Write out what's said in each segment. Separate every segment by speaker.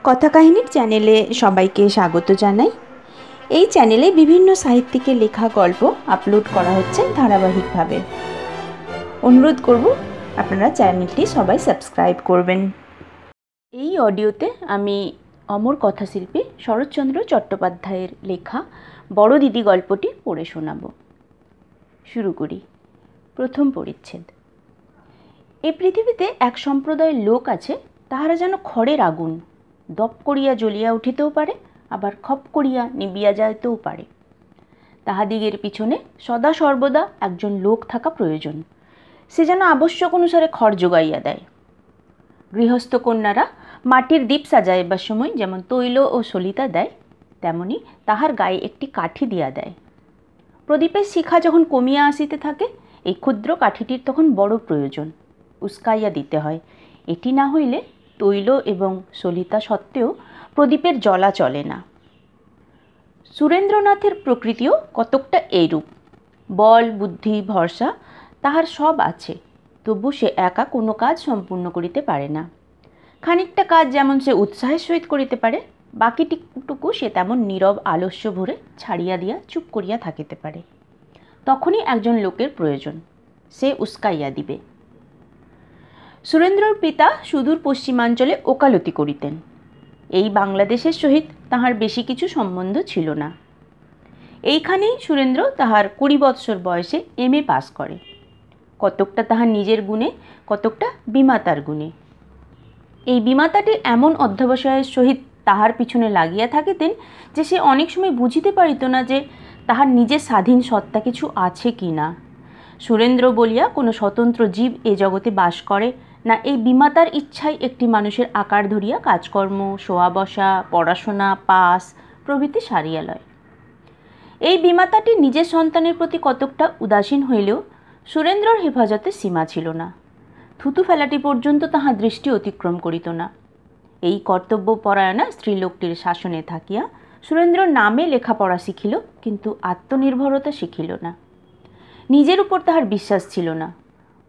Speaker 1: কথা কাহিনীর চ্যানেলে সবাইকে স্বাগত জানাই। এই চ্যানেলে বিভিন্ন সাহিত্যিকের লেখা গল্প আপলোড করা হচ্ছে ধারাবাহিকভাবে। অনুরোধ করব আপনারা চ্যানেলটি সবাই সাবস্ক্রাইব করবেন। এই অডিওতে আমি অমর কথাশিল্পী শরৎচন্দ্র চট্টোপাধ্যায়ের লেখা বড় দিদি গল্পটি পড়ে শোনাব। শুরু করি। প্রথম পরিচ্ছেদ। এই পৃথিবীতে এক সম্প্রদায়ের লোক আছে, তাহারা যেন খড়ের আগুন, দপ করিয়া জ্বলিয়া উঠিতেও পারে, আবার খপ করিয়া নিবিয়া যাইতেও পারে। তাহাদিগের পিছনে সদা সর্বদা একজন লোক থাকা প্রয়োজন, সে যেন আবশ্যক অনুসারে খড় যোগাইয়া দেয়। গৃহস্থ কন্যারা মাটির দ্বীপ সাজাইবার সময় যেমন তৈল ও সলিতা দেয়, তেমনি তাহার গায়ে একটি কাঠি দিয়া দেয়। প্রদীপের শিখা যখন কমিয়া আসিতে থাকে, এই ক্ষুদ্র কাঠিটির তখন বড় প্রয়োজন, উস্কাইয়া দিতে হয়। এটি না হইলে তৈল এবং সলিতা সত্ত্বেও প্রদীপের জ্বলা চলে না। সুরেন্দ্রনাথের প্রকৃতিও কতকটা এইরূপ। বল, বুদ্ধি, ভরসা তাহার সব আছে, তবু সে একা কোনো কাজ সম্পূর্ণ করিতে পারে না। খানিকটা কাজ যেমন সে উৎসাহের সহিত করিতে পারে, বাকিটুকু সে তেমন নীরব আলস্য ভরে ছাড়িয়া দিয়া চুপ করিয়া থাকিতে পারে। তখনই একজন লোকের প্রয়োজন, সে উস্কাইয়া দিবে। সুরেন্দ্রর পিতা সুদূর পশ্চিমাঞ্চলে ওকালতি করিতেন। এই বাংলাদেশের সহিত তাহার বেশি কিছু সম্বন্ধ ছিল না। এইখানেই সুরেন্দ্র তাহার 20 বৎসর বয়সে MA পাস করে, কতকটা তাহার নিজের গুণে, কতকটা বিমাতার গুণে। এই বিমাতাটি এমন অধ্যবসায়ের সহিত তাহার পিছনে লাগিয়া থাকিতেন যে সে অনেক সময় বুঝিতে পারিত না যে তাহার নিজের স্বাধীন সত্তা কিছু আছে কি না। সুরেন্দ্র বলিয়া কোনো স্বতন্ত্র জীব এ জগতে বাস করে না, এই বিমাতার ইচ্ছাই একটি মানুষের আকার ধরিয়া কাজকর্ম, শোয়া বসা, পড়াশোনা, পাস প্রভৃতি সারিয়া লয়। এই বিমাতাটি নিজের সন্তানের প্রতি কতকটা উদাসীন হইলেও সুরেন্দ্রর হেফাজতে সীমা ছিল না। থুতু ফেলাটি পর্যন্ত তাহার দৃষ্টি অতিক্রম করিত না। এই কর্তব্যপরায়ণা স্ত্রীলোকটির শাসনে থাকিয়া সুরেন্দ্র নামে লেখাপড়া শিখিল, কিন্তু আত্মনির্ভরতা শিখিল না। নিজের উপর তাহার বিশ্বাস ছিল না।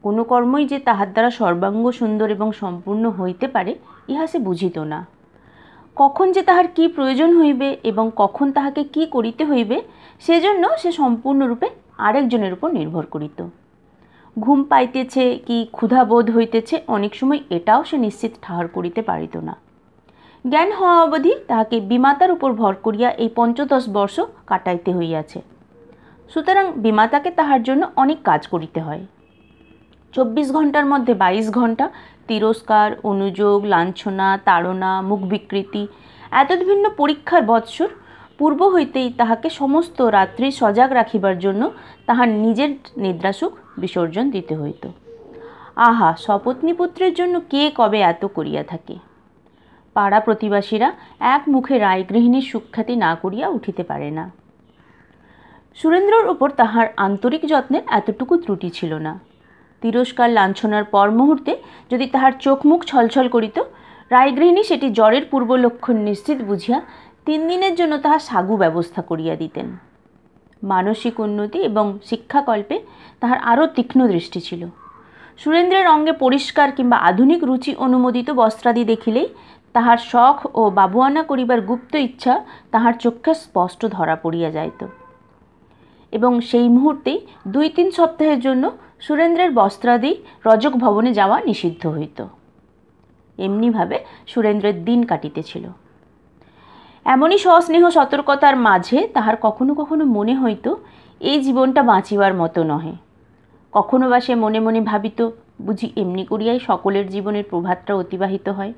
Speaker 1: কোনো কর্মই যে তাহার দ্বারা সর্বাঙ্গ সুন্দর এবং সম্পূর্ণ হইতে পারে, ইহা সে বুঝিত না। কখন যে তাহার কি প্রয়োজন হইবে এবং কখন তাহাকে কি করিতে হইবে, সেজন্য সে সম্পূর্ণরূপে আরেকজনের উপর নির্ভর করিত। ঘুম পাইতেছে কি ক্ষুধা বোধ হইতেছে, অনেক সময় এটাও সে নিশ্চিত ঠাহর করিতে পারিত না। জ্ঞান হওয়া অবধি তাহাকে বিমাতার উপর ভর করিয়া এই ৫০ বর্ষ কাটাইতে হইয়াছে। সুতরাং বিমাতাকে তাহার জন্য অনেক কাজ করিতে হয়। ২৪ ঘন্টার মধ্যে ২২ ঘন্টা তিরস্কার, অনুযোগ, লাঞ্ছনা, তাড়না, মুখ বিকৃতি, এত বিভিন্ন পরীক্ষার বৎসর পূর্ব হইতেই তাহাকে সমস্ত রাত্রি সজাগ রাখিবার জন্য তাহার নিজের নিদ্রাসুখ বিসর্জন দিতে হইত। আহা, সপত্নীপুত্রের জন্য কে কবে এত করিয়া থাকে। পাড়া প্রতিবাসীরা এক মুখে রায়গৃহিণীর সুখ্যাতি না করিয়া উঠিতে পারে না। সুরেন্দ্রর উপর তাহার আন্তরিক যত্নের এতটুকু ত্রুটি ছিল না। তিরস্কার, লাঞ্ছনার পর মুহূর্তে যদি তাহার চোখ মুখ ছলছল করিত, রায়গৃহিণী সেটি জ্বরের পূর্ব লক্ষণ নিশ্চিত বুঝিয়া 3 দিনের জন্য তাহার সাগু ব্যবস্থা করিয়া দিতেন। মানসিক উন্নতি এবং শিক্ষাকল্পে তাহার আরও তীক্ষ্ণ দৃষ্টি ছিল। সুরেন্দ্রের অঙ্গে পরিষ্কার কিংবা আধুনিক রুচি অনুমোদিত বস্ত্রাদি দেখিলেই তাহার শখ ও বাবুয়ানা করিবার গুপ্ত ইচ্ছা তাহার চক্ষে স্পষ্ট ধরা পড়িয়া যাইত, এবং সেই মুহূর্তেই 2-3 সপ্তাহের জন্য সুরেন্দ্রের বস্ত্রাদি রজক ভবনে যাওয়া নিষিদ্ধ হইত। এমনিভাবে সুরেন্দ্রের দিন কাটিতেছিল। এমনই সস্নেহ সতর্কতার মাঝে তাহার কখনো কখনো মনে হইত এই জীবনটা বাঁচিবার মতো নহে। কখনো বা সে মনে মনে ভাবিত, বুঝি এমনি করিয়াই সকলের জীবনের প্রভাতটা অতিবাহিত হয়।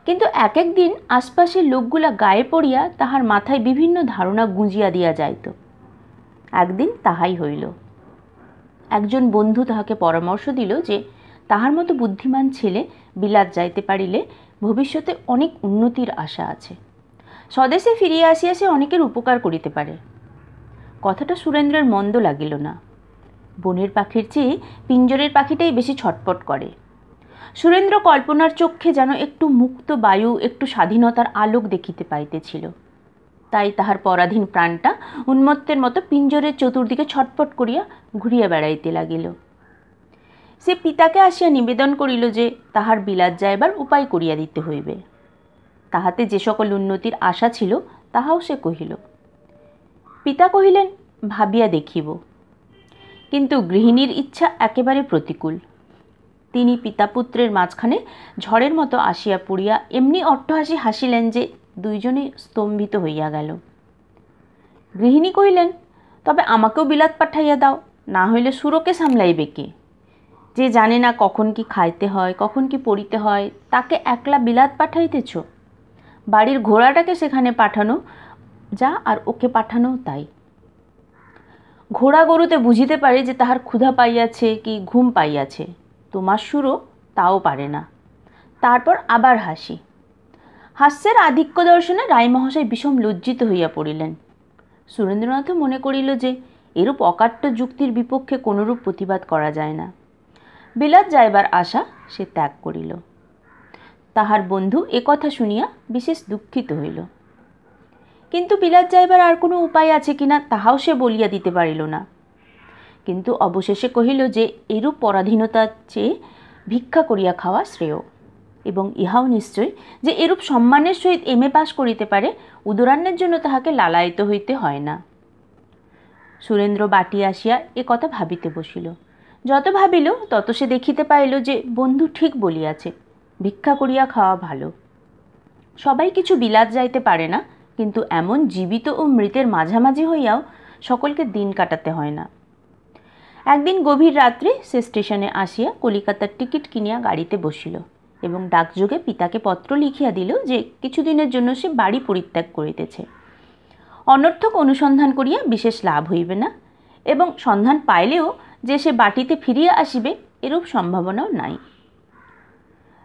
Speaker 1: কিন্তু এক একদিন আশপাশের লোকগুলা গায়ে পড়িয়া তাহার মাথায় বিভিন্ন ধারণা গুঁজিয়া দিয়া যাইত। একদিন তাহাই হইল। একজন বন্ধু তাহাকে পরামর্শ দিল যে তাহার মতো বুদ্ধিমান ছেলে বিলাত যাইতে পারিলে ভবিষ্যতে অনেক উন্নতির আশা আছে। স্বদেশে ফিরিয়া আসিয়া সে অনেকের উপকার করিতে পারে। কথাটা সুরেন্দ্রের মন্দ লাগিল না। বনের পাখির চেয়ে পিঞ্জরের পাখিটাই বেশি ছটপট করে। সুরেন্দ্র কল্পনার চক্ষে যেন একটু মুক্ত বায়ু, একটু স্বাধীনতার আলোক দেখিতে পাইতেছিল। তাই তাহার পরাধীন প্রাণটা উন্মত্তের মতো পিঞ্জরের চতুর্দিকে ছটপট করিয়া ঘুরিয়া বেড়াইতে লাগিল। সে পিতাকে আসিয়া নিবেদন করিল যে তাহার বিলাত যাইবার উপায় করিয়া দিতে হইবে। তাহাতে যে সকল উন্নতির আশা ছিল তাহাও সে কহিল। পিতা কহিলেন, ভাবিয়া দেখিব। কিন্তু গৃহিণীর ইচ্ছা একেবারে প্রতিকূল। তিনি পিতাপুত্রের মাঝখানে ঝড়ের মতো আসিয়া পড়িয়া এমনি অট্টহাসি হাসিলেন যে দুইজনেই স্তম্ভিত হইয়া গেল। গৃহিণী কহিলেন, তবে আমাকেও বিলাত পাঠাইয়া দাও, না হইলে সুরকে সামলাইবে কে? যে জানে না কখন কি খাইতে হয়, কখন কি পড়িতে হয়, তাকে একলা বিলাত পাঠাইতেছ? বাড়ির ঘোড়াটাকে সেখানে পাঠানো যা, আর ওকে পাঠানো তাই। ঘোড়া গরুতে বুঝিতে পারে যে তাহার ক্ষুধা পাইয়াছে কি ঘুম পাইয়াছে, তোমার সুরও তাও পারে না। তারপর আবার হাসি। হাস্যের আধিক্য দর্শনে রায়মহাশয় বিষম লজ্জিত হইয়া পড়িলেন। সুরেন্দ্রনাথও মনে করিল যে এরূপ অকাট্য যুক্তির বিপক্ষে কোনরূপ প্রতিবাদ করা যায় না। বিলাত যাইবার আশা সে ত্যাগ করিল। তাহার বন্ধু একথা শুনিয়া বিশেষ দুঃখিত হইল। কিন্তু বিলাত যাইবার আর কোনো উপায় আছে কিনা তাহাও সে বলিয়া দিতে পারিল না। কিন্তু অবশেষে কহিল যে এরূপ পরাধীনতার চেয়ে ভিক্ষা করিয়া খাওয়া শ্রেয়, এবং ইহাও নিশ্চয় যে এরূপ সম্মানের সহিত এমএ পাস করিতে পারে, উদরান্নের জন্য তাহাকে লালায়িত হইতে হয় না। সুরেন্দ্র বাটি আসিয়া এ কথা ভাবিতে বসিল। যত ভাবিল তত সে দেখিতে পাইল যে বন্ধু ঠিক বলিয়াছে, ভিক্ষা করিয়া খাওয়া ভালো। সবাই কিছু বিলাত যাইতে পারে না, কিন্তু এমন জীবিত ও মৃতের মাঝামাঝি হইয়াও সকলকে দিন কাটাতে হয় না। একদিন গভীর রাত্রে সে স্টেশনে আসিয়া কলিকাতার টিকিট কিনিয়া গাড়িতে বসিল এবং ডাকযোগে পিতাকে পত্র লিখিয়া দিল যে কিছুদিনের জন্য সে বাড়ি পরিত্যাগ করিতেছে। অনর্থক অনুসন্ধান করিয়া বিশেষ লাভ হইবে না, এবং সন্ধান পাইলেও যে সে বাটিতে ফিরিয়া আসিবে এরূপ সম্ভাবনাও নাই।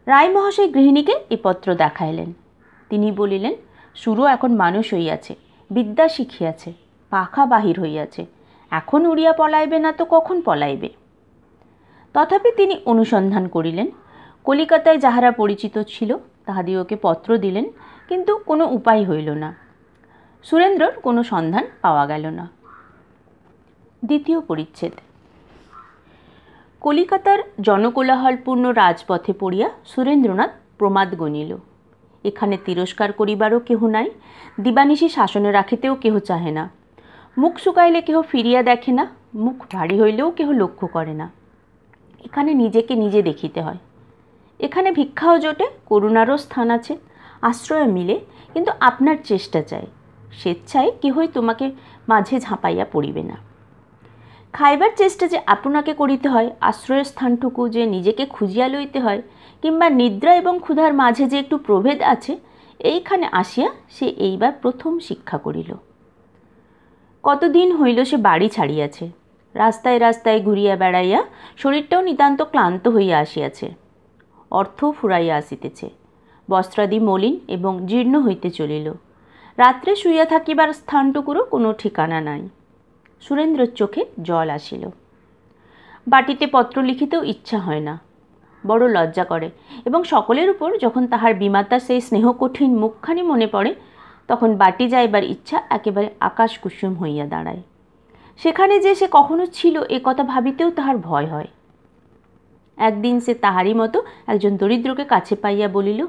Speaker 1: রায়মহাশয় গৃহিণীকে এ পত্র দেখাইলেন। তিনি বলিলেন, সুরও এখন মানুষ হইয়াছে, বিদ্যা শিখিয়াছে, পাখা বাহির হইয়াছে, এখন উড়িয়া পলাইবে না তো কখন পলাইবে? তথাপি তিনি অনুসন্ধান করিলেন। কলিকাতায় যাহারা পরিচিত ছিল তাহাদিওকে পত্র দিলেন, কিন্তু কোনো উপায় হইল না। সুরেন্দ্রর কোনো সন্ধান পাওয়া গেল না। দ্বিতীয় পরিচ্ছেদ। কলিকাতার জনকোলাহলপূর্ণ রাজপথে পড়িয়া সুরেন্দ্রনাথ প্রমাদ গণিল। এখানে তিরস্কার করিবারও কেহ নাই, দিবানিশি শাসনে রাখিতেও কেহ চাহে না। মুখ শুকাইলে কেহ ফিরিয়া দেখে না, মুখ ভারী হইলেও কেহ লক্ষ্য করে না। এখানে নিজেকে নিজে দেখিতে হয়। এখানে ভিক্ষাও জোটে, করুণারও স্থান আছে, আশ্রয় মিলে, কিন্তু আপনার চেষ্টা চাই। স্বেচ্ছায় কেহই তোমাকে মাঝে ঝাঁপাইয়া পড়িবে না। খাইবার চেষ্টা যে আপনাকে করিতে হয়, আশ্রয়ের স্থানটুকু যে নিজেকে খুঁজিয়া লইতে হয়, কিংবা নিদ্রা এবং ক্ষুধার মাঝে যে একটু প্রভেদ আছে, এইখানে আসিয়া সে এইবার প্রথম শিক্ষা করিল। কতদিন হইল সে বাড়ি ছাড়িয়াছে, রাস্তায় রাস্তায় ঘুরিয়া বেড়াইয়া শরীরটাও নিতান্ত ক্লান্ত হইয়া আসিয়াছে, অর্থও ফুরাইয়া আসিতেছে, বস্ত্রাদি মলিন এবং জীর্ণ হইতে চলিল। রাত্রে শুইয়া থাকিবার স্থানটুকুরও কোনো ঠিকানা নাই। সুরেন্দ্রর চোখে জল আসিল। বাটিতে পত্র লিখিতেও ইচ্ছা হয় না, বড় লজ্জা করে, এবং সকলের উপর যখন তাহার বিমাতার সেই স্নেহকঠিন মুখখানি মনে পড়ে, তখন বাটি যাইবার ইচ্ছা একেবারে আকাশ কুসুম হইয়া দাঁড়ায়। সেখানে যে সে কখনো ছিল এ কথা ভাবিতেও তাহার ভয় হয়। একদিন সে তাহারই মতো একজন দরিদ্রকে কাছে পাইয়া বলিল,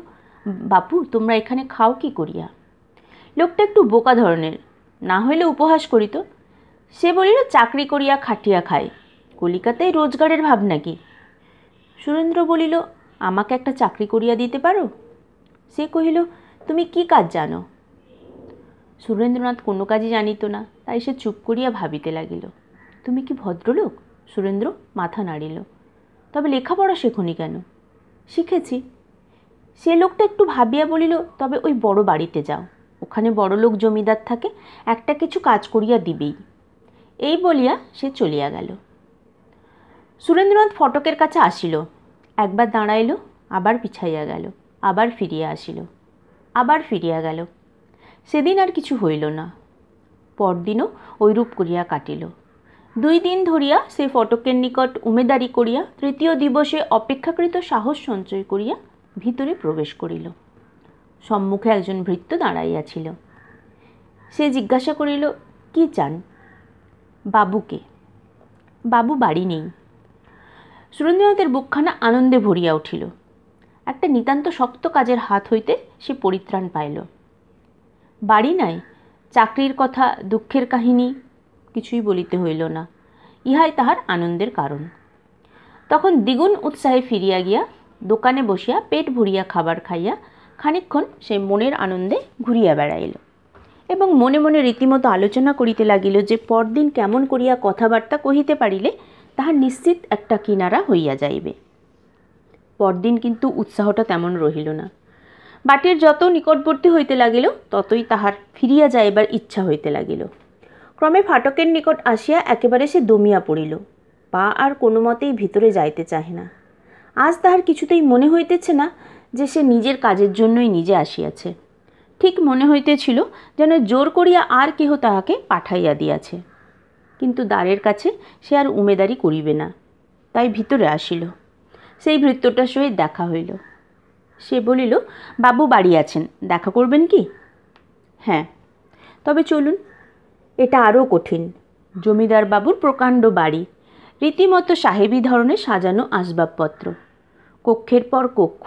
Speaker 1: বাপু, তোমরা এখানে খাও কি করিয়া? লোকটা একটু বোকা ধরনের, না হইলে উপহাস করিত। সে বলিল, চাকরি করিয়া খাটিয়া খায়, কলিকাতায় রোজগারের ভাব নাকি? সুরেন্দ্র বলিল, আমাকে একটা চাকরি করিয়া দিতে পারো? সে কহিল, তুমি কি কাজ জানো? সুরেন্দ্রনাথ কোনো কাজই জানিত না, তাই সে চুপ করিয়া ভাবিতে লাগিল। তুমি কি ভদ্রলোক? সুরেন্দ্র মাথা নাড়িল। তবে লেখাপড়া শেখনি কেন? শিখেছি। সে লোকটা একটু ভাবিয়া বলিল, তবে ওই বড় বাড়িতে যাও, ওখানে বড়লোক জমিদার থাকে, একটা কিছু কাজ করিয়া দিবেই। এই বলিয়া সে চলিয়া গেল। সুরেন্দ্রনাথ ফটকের কাছে আসিল, একবার দাঁড়াইল, আবার পিছাইয়া গেল, আবার ফিরিয়া আসিল, আবার ফিরিয়া গেল। সেদিন আর কিছু হইল না। পরদিনও ওইরূপ করিয়া কাটিল। 2 দিন ধরিয়া সে ফটকের নিকট উমেদারি করিয়া তৃতীয় দিবসে অপেক্ষাকৃত সাহস সঞ্চয় করিয়া ভিতরে প্রবেশ করিল। সম্মুখে একজন ভৃত্য দাঁড়াইয়াছিল। সে জিজ্ঞাসা করিল, কি চান? বাবুকে। বাবু বাড়ি নেই। সুরেন্দ্রনাথের বুকখানা আনন্দে ভরিয়া উঠিল। একটা নিতান্ত শক্ত কাজের হাত হইতে সে পরিত্রাণ পাইল। বাড়ি নাই, চাকরির কথা, দুঃখের কাহিনী কিছুই বলিতে হইল না, ইহাই তাহার আনন্দের কারণ। তখন দ্বিগুণ উৎসাহে ফিরিয়া গিয়া দোকানে বসিয়া পেট ভরিয়া খাবার খাইয়া খানিকক্ষণ সে মনের আনন্দে ঘুরিয়া বেড়াইল এবং মনে মনে রীতিমতো আলোচনা করিতে লাগিল যে পরদিন কেমন করিয়া কথাবার্তা কহিতে পারিলে তাহার নিশ্চিত একটা কিনারা হইয়া যাইবে। পরদিন কিন্তু উৎসাহটা তেমন রহিল না। বাটির যত নিকটবর্তী হইতে লাগিল ততই তাহার ফিরিয়া যাইবার ইচ্ছা হইতে লাগিল। ক্রমে ফাটকের নিকট আসিয়া একেবারে সে দমিয়া পড়িল, পা আর কোনো মতেই ভিতরে যাইতে চাহে না। আজ তাহার কিছুতেই মনে হইতেছে না যে সে নিজের কাজের জন্যই নিজে আসিয়াছে। ঠিক মনে হইতেছিল যেন জোর করিয়া আর কেহ তাহাকে পাঠাইয়া দিয়াছে। কিন্তু দ্বারের কাছে সে আর উমেদারি করিবে না, তাই ভিতরে আসিল। সেই ভৃত্যটার সহিত দেখা হইল। সে বলিল, বাবু বাড়ি আছেন, দেখা করবেন কি? হ্যাঁ, তবে চলুন। এটা আরও কঠিন। জমিদার বাবুর প্রকাণ্ড বাড়ি, রীতিমতো সাহেবী ধরনের সাজানো আসবাবপত্র, কক্ষের পর কক্ষ,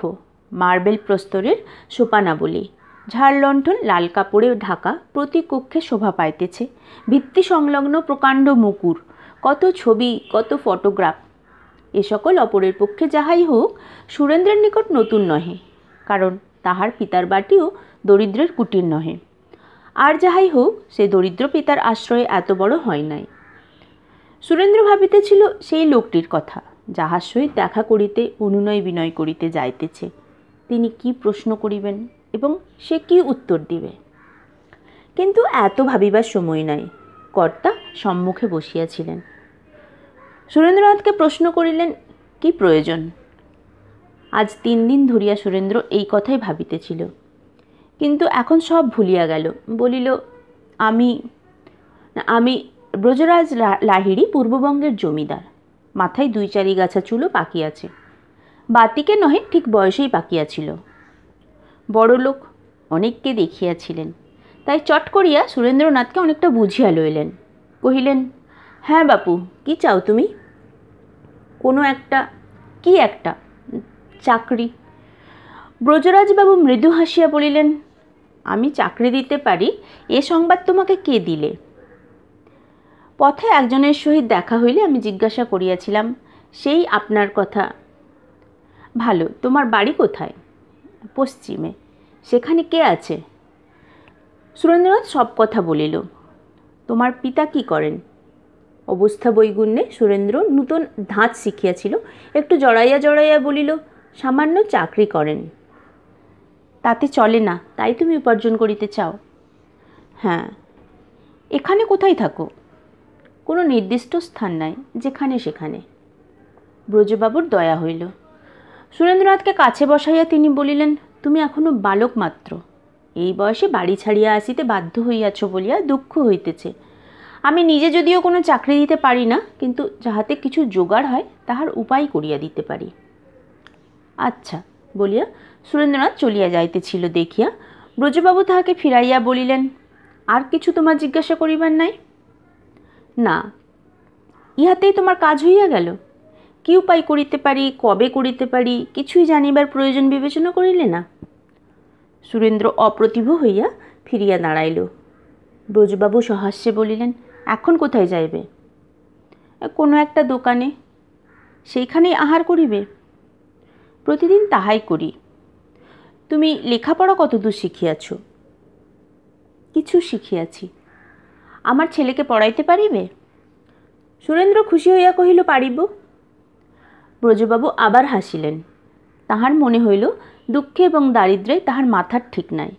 Speaker 1: মার্বেল প্রস্তরের সোপানাবলী, ঝাড়লণ্ঠন লাল কাপড়ে ঢাকা প্রতি কক্ষে শোভা পাইতেছে, ভিত্তি সংলগ্ন প্রকাণ্ড মুকুর, কত ছবি, কত ফটোগ্রাফ। এ সকল অপরের পক্ষে যাহাই হোক সুরেন্দ্রের নিকট নতুন নহে, কারণ তাহার পিতার বাটিও দরিদ্রের কুটির নহে। আর যাহাই হোক সে দরিদ্র পিতার আশ্রয়ে এত বড় হয় নাই। সুরেন্দ্র ভাবিতেছিল সেই লোকটির কথা, যাহার সহিত দেখা করিতে অনুনয় বিনয় করিতে যাইতেছে। তিনি কি প্রশ্ন করিবেন এবং সে কি উত্তর দিবে। কিন্তু এত ভাবিবার সময় নাই। কর্তা সম্মুখে বসিয়াছিলেন। সুরেন্দ্রনাথকে প্রশ্ন করিলেন, কি প্রয়োজন? আজ 3 দিন ধরিয়া সুরেন্দ্র এই কথাই ভাবিতেছিল, কিন্তু এখন সব ভুলিয়া গেল। বলিল, আমি ব্রজরাজ লাহিড়ী, পূর্ববঙ্গের জমিদার। মাথায় 2-4 গাছা চুলও পাকিয়াছে, বাতিকে নহে ঠিক বয়সেই পাকিয়াছিল। বড় লোক, অনেককে দেখিয়াছিলেন, তাই চট করিয়া সুরেন্দ্রনাথকে অনেকটা বুঝিয়া লইলেন। কহিলেন, হ্যাঁ বাপু, কি চাও তুমি? কোনো একটা। কি একটা? চাকরি। ব্রজরাজবাবু মৃদু হাসিয়া বলিলেন, আমি চাকরি দিতে পারি এ সংবাদ তোমাকে কে দিলে? পথে একজনের সহিত দেখা হইলে আমি জিজ্ঞাসা করিয়াছিলাম, সেই আপনার কথা। ভালো, তোমার বাড়ি কোথায়? পশ্চিমে। সেখানে কে আছে? সুরেন্দ্রনাথ সব কথা বলিল। তোমার পিতা কি করেন? অবস্থা বৈগুণ্যে সুরেন্দ্র নূতন ধাঁচ শিখিয়াছিল, একটু জড়াইয়া জড়াইয়া বলিল, সামান্য চাকরি করেন। তাতে চলে না, তাই তুমি উপার্জন করিতে চাও? হ্যাঁ। এখানে কোথায় থাকো? কোনো নির্দিষ্ট স্থান নাই, যেখানে সেখানে। ব্রজবাবুর দয়া হইল। সুরেন্দ্রনাথকে কাছে বসাইয়া তিনি বলিলেন, তুমি এখনো বালক মাত্র। এই বয়সে বাড়ি ছাড়িয়া আসিতে বাধ্য হইয়াছ বলিয়া দুঃখ হইতেছে। আমি নিজে যদিও কোনো চাকরি দিতে পারি না, কিন্তু যাহাতে কিছু জোগাড় হয় তাহার উপায় করিয়া দিতে পারি। আচ্ছা বলিয়া সুরেন্দ্রনাথ চলিয়া যাইতেছিল দেখিয়া ব্রজবাবু তাহাকে ফিরাইয়া বলিলেন, আর কিছু তোমার জিজ্ঞাসা করিবার নাই? না। ইহাতেই তোমার কাজ হইয়া গেল? কি উপায় করিতে পারি, কবে করিতে পারি, কিছুই জানিবার প্রয়োজন বিবেচনা করিলে না? সুরেন্দ্র অপ্রতিভ হইয়া ফিরিয়া দাঁড়াইল। ব্রজবাবু সহাস্যে বলিলেন, এখন কোথায় যাইবে? কোনো একটা দোকানে। সেইখানেই আহার করিবে? প্রতিদিন তাহাই করি। তুমি লেখাপড়া কতদূর শিখিয়াছ? কিছু শিখিয়াছি। আমার ছেলেকে পড়াইতে পারিবে? সুরেন্দ্র খুশি হইয়া কহিল, পারিব। ব্রজবাবু আবার হাসিলেন। তাহার মনে হইল দুঃখে এবং দারিদ্র্যে তাহার মাথার ঠিক নাই।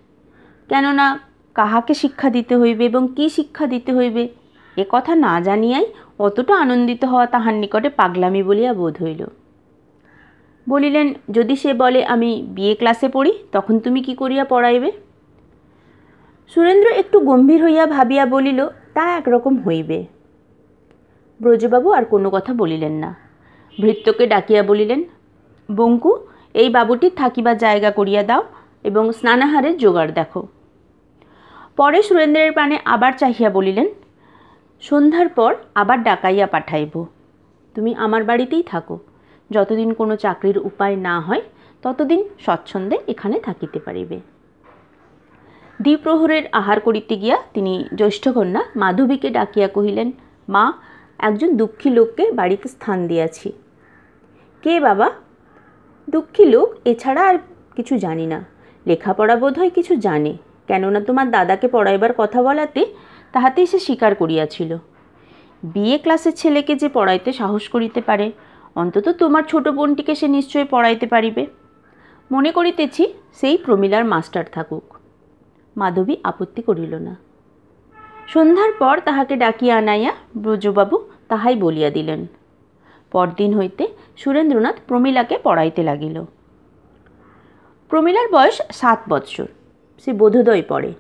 Speaker 1: কেননা কাহাকে শিক্ষা দিতে হইবে এবং কি শিক্ষা দিতে হইবে এ কথা না জানিয়াই অতটা আনন্দিত হওয়া তাহার নিকটে পাগলামি বলিয়া বোধ হইল। বলিলেন, যদি সে বলে আমি বিএ ক্লাসে পড়ি, তখন তুমি কি করিয়া পড়াইবে? সুরেন্দ্র একটু গম্ভীর হইয়া ভাবিয়া বলিল, তা একরকম হইবে। ব্রজবাবু আর কোনো কথা বলিলেন না। ভৃত্যকে ডাকিয়া বলিলেন, বঙ্কু, এই বাবুটির থাকিবার জায়গা করিয়া দাও এবং স্নানাহারের জোগাড় দেখো। পরে সুরেন্দ্রের প্রাণে আবার চাহিয়া বলিলেন, সন্ধ্যার পর আবার ডাকাইয়া পাঠাইব। তুমি আমার বাড়িতেই থাকো, যতদিন কোনো চাকরির উপায় না হয় ততদিন স্বচ্ছন্দে এখানে থাকিতে পারিবে। দ্বিপ্রহরের আহার করিতে গিয়া তিনি জ্যৈষ্ঠ কন্যা মাধবীকে ডাকিয়া কহিলেন, মা, একজন দুঃখী লোককে বাড়িতে স্থান দিয়াছি। কে বাবা? দুঃখী লোক, এছাড়া আর কিছু জানি না। লেখাপড়া বোধ হয় কিছু জানে, কেননা তোমার দাদাকে পড়াইবার কথা বলাতে তাহাতেই সে স্বীকার করিয়াছিল। বিএ ক্লাসের ছেলেকে যে পড়াইতে সাহস করিতে পারে, অন্তত তোমার ছোট বোনটিকে সে নিশ্চয়ই পড়াইতে পারিবে। মনে করিতেছি সেই প্রমীলার মাস্টার থাকুক। মাধবী আপত্তি করিল না। সন্ধ্যার পর তাহাকে ডাকিয়া আনাইয়া ব্রজবাবু তাহাই বলিয়া দিলেন। পরদিন হইতে সুরেন্দ্রনাথ প্রমীলাকে পড়াইতে লাগিল। প্রমীলার বয়স 7 বৎসর। সে বোধোদয় পড়ে।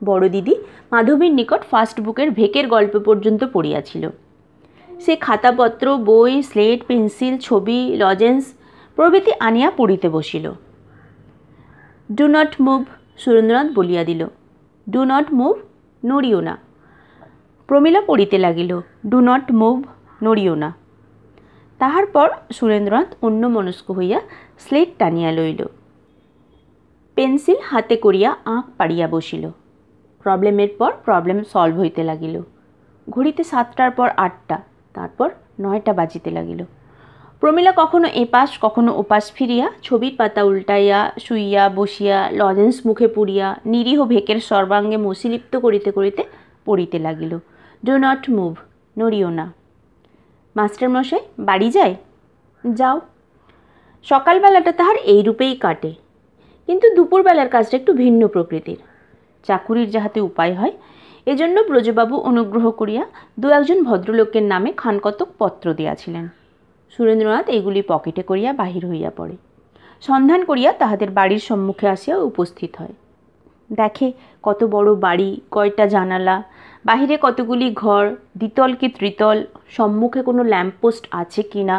Speaker 1: বড় দিদি মাধবীর নিকট ফার্স্ট বুকের ভেকের গল্প পর্যন্ত পড়িয়াছিল। সে খাতাপত্র, বই, স্লেট, পেন্সিল, ছবি, লজেন্স প্রভৃতি আনিয়া পড়িতে বসিল। ডু নট মুভ, সুরেন্দ্রনাথ বলিয়া দিল। ডু নট মুভ, নড়িও না। প্রমীলা পড়িতে লাগিল, ডু নট মুভ, নড়িও না। তাহার পর সুরেন্দ্রনাথ অন্যমনস্ক হইয়া স্লেট টানিয়া লইল। পেন্সিল হাতে করিয়া আঁক পাড়িয়া বসিল। প্রবলেমের পর প্রবলেম সলভ হইতে লাগিল। ঘড়িতে 7টার পর 8টা, তারপর 9টা বাজিতে লাগিল। প্রমীলা কখনো এপাশ কখনো ওপাশ ফিরিয়া ছবির পাতা উল্টাইয়া শুইয়া বসিয়া লজেন্স মুখে পুড়িয়া নিরীহ ভেকের সর্বাঙ্গে মসিলিপ্ত করিতে করিতে পড়িতে লাগিল, ডু নট মুভ, নড়িও না। মাস্টারমশাই, বাড়ি যায়? যাও। সকালবেলাটা তাহার এইরূপেই কাটে, কিন্তু দুপুরবেলার কাজটা একটু ভিন্ন প্রকৃতির। চাকুরির যাহাতে উপায় হয়, এজন্য ব্রজবাবু অনুগ্রহ করিয়া 2-1 ভদ্রলোকের নামে খানকতক পত্র দিয়াছিলেন। সুরেন্দ্রনাথ এগুলি পকেটে করিয়া বাহির হইয়া পড়ে। সন্ধান করিয়া তাহাদের বাড়ির সম্মুখে আসিয়া উপস্থিত হয়। দেখে কত বড় বাড়ি, কয়টা জানালা, বাহিরে কতগুলি ঘর, দ্বিতল কি ত্রিতল, সম্মুখে কোনো ল্যাম্পপোস্ট আছে কি না।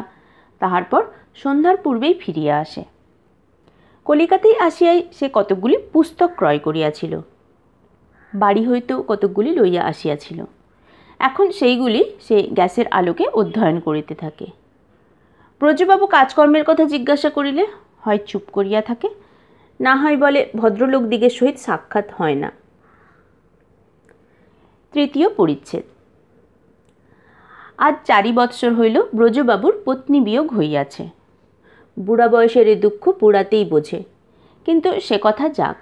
Speaker 1: তাহার পর সন্ধ্যার পূর্বেই ফিরিয়া আসে। কলিকাতায় আসিয়াই সে কতকগুলি পুস্তক ক্রয় করিয়াছিল। বাড়ি হইতেও কতকগুলি লইয়া আসিয়াছিল। এখন সেইগুলি সে গ্যাসের আলোকে অধ্যয়ন করিতে থাকে। ব্রজবাবু কাজকর্মের কথা জিজ্ঞাসা করিলে হয় চুপ করিয়া থাকে, না হয় বলে ভদ্রলোক দিগের সহিত সাক্ষাৎ হয় না। 3য় পরিচ্ছেদ। আজ 4 বৎসর হইল ব্রজবাবুর পত্নী বিয়োগ হইয়াছে। বুড়া বয়সের এ দুঃখ বুড়াতেই বোঝে, কিন্তু সে কথা যাক।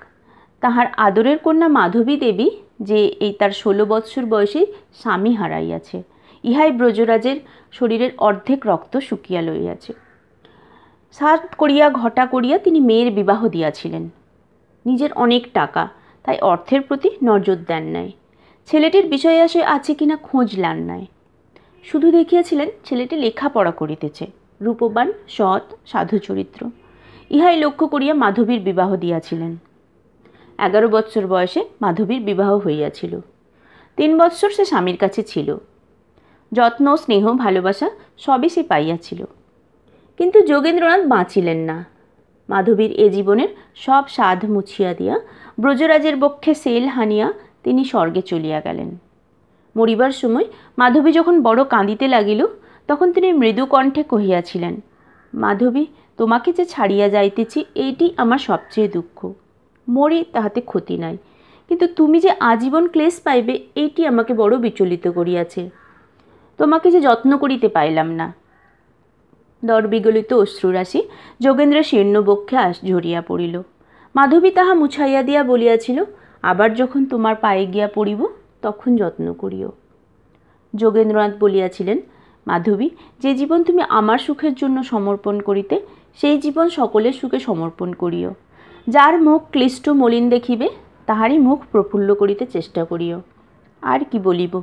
Speaker 1: তাহার আদরের কন্যা মাধবী দেবী যে এই তার 16 বৎসর বয়সে স্বামী হারাইয়াছে, ইহাই ব্রজরাজের শরীরের অর্ধেক রক্ত শুকিয়া লইয়াছে। সাত করিয়া ঘটা করিয়া তিনি মেয়ের বিবাহ দিয়াছিলেন। নিজের অনেক টাকা, তাই অর্থের প্রতি নজর দেন নাই। ছেলেটির বিষয় আশয় আছে কিনা খোঁজ লান নাই। শুধু দেখিয়াছিলেন ছেলেটি লেখাপড়া করিতেছে, রূপবান, সৎ, সাধু চরিত্র। ইহাই লক্ষ্য করিয়া মাধবীর বিবাহ দিয়াছিলেন। 11 বৎসর বয়সে মাধবীর বিবাহ হইয়াছিল। 3 বৎসর সে স্বামীর কাছে ছিল। যত্ন, স্নেহ, ভালোবাসা সবই সে পাইয়াছিল। কিন্তু যোগেন্দ্রনাথ বাঁচিলেন না। মাধবীর এ জীবনের সব সাধ মুছিয়া দিয়া ব্রজরাজের বক্ষে সেল হানিয়া তিনি স্বর্গে চলিয়া গেলেন। মরিবার সময় মাধবী যখন বড় কাঁদিতে লাগিল, তখন তিনি মৃদু কণ্ঠে কহিয়াছিলেন, মাধবী, তোমাকে যে ছাড়িয়া যাইতেছি এইটি আমার সবচেয়ে দুঃখ। মরি তাহাতে ক্ষতি নাই, কিন্তু তুমি যে আজীবন ক্লেশ পাইবে এইটি আমাকে বড় বিচলিত করিয়াছে। তোমাকে যে যত্ন করিতে পাইলাম না। দরবিগলিত অশ্রুরাশি যোগেন্দ্রের শীর্ণ বক্ষে ঝরিয়া পড়িল। মাধবী তাহা মুছাইয়া দিয়া বলিয়াছিল, আবার যখন তোমার পায়ে গিয়া পড়িব তখন যত্ন করিও। যোগেন্দ্রনাথ বলিয়াছিলেন, মাধবী, যে জীবন তুমি আমার সুখের জন্য সমর্পণ করিতে, সেই জীবন সকলের সুখে সমর্পণ করিও। যার মুখ ক্লিষ্ট মলিন দেখিবে, তাহারই মুখ প্রফুল্ল করিতে চেষ্টা করিও। আর কি বলিব।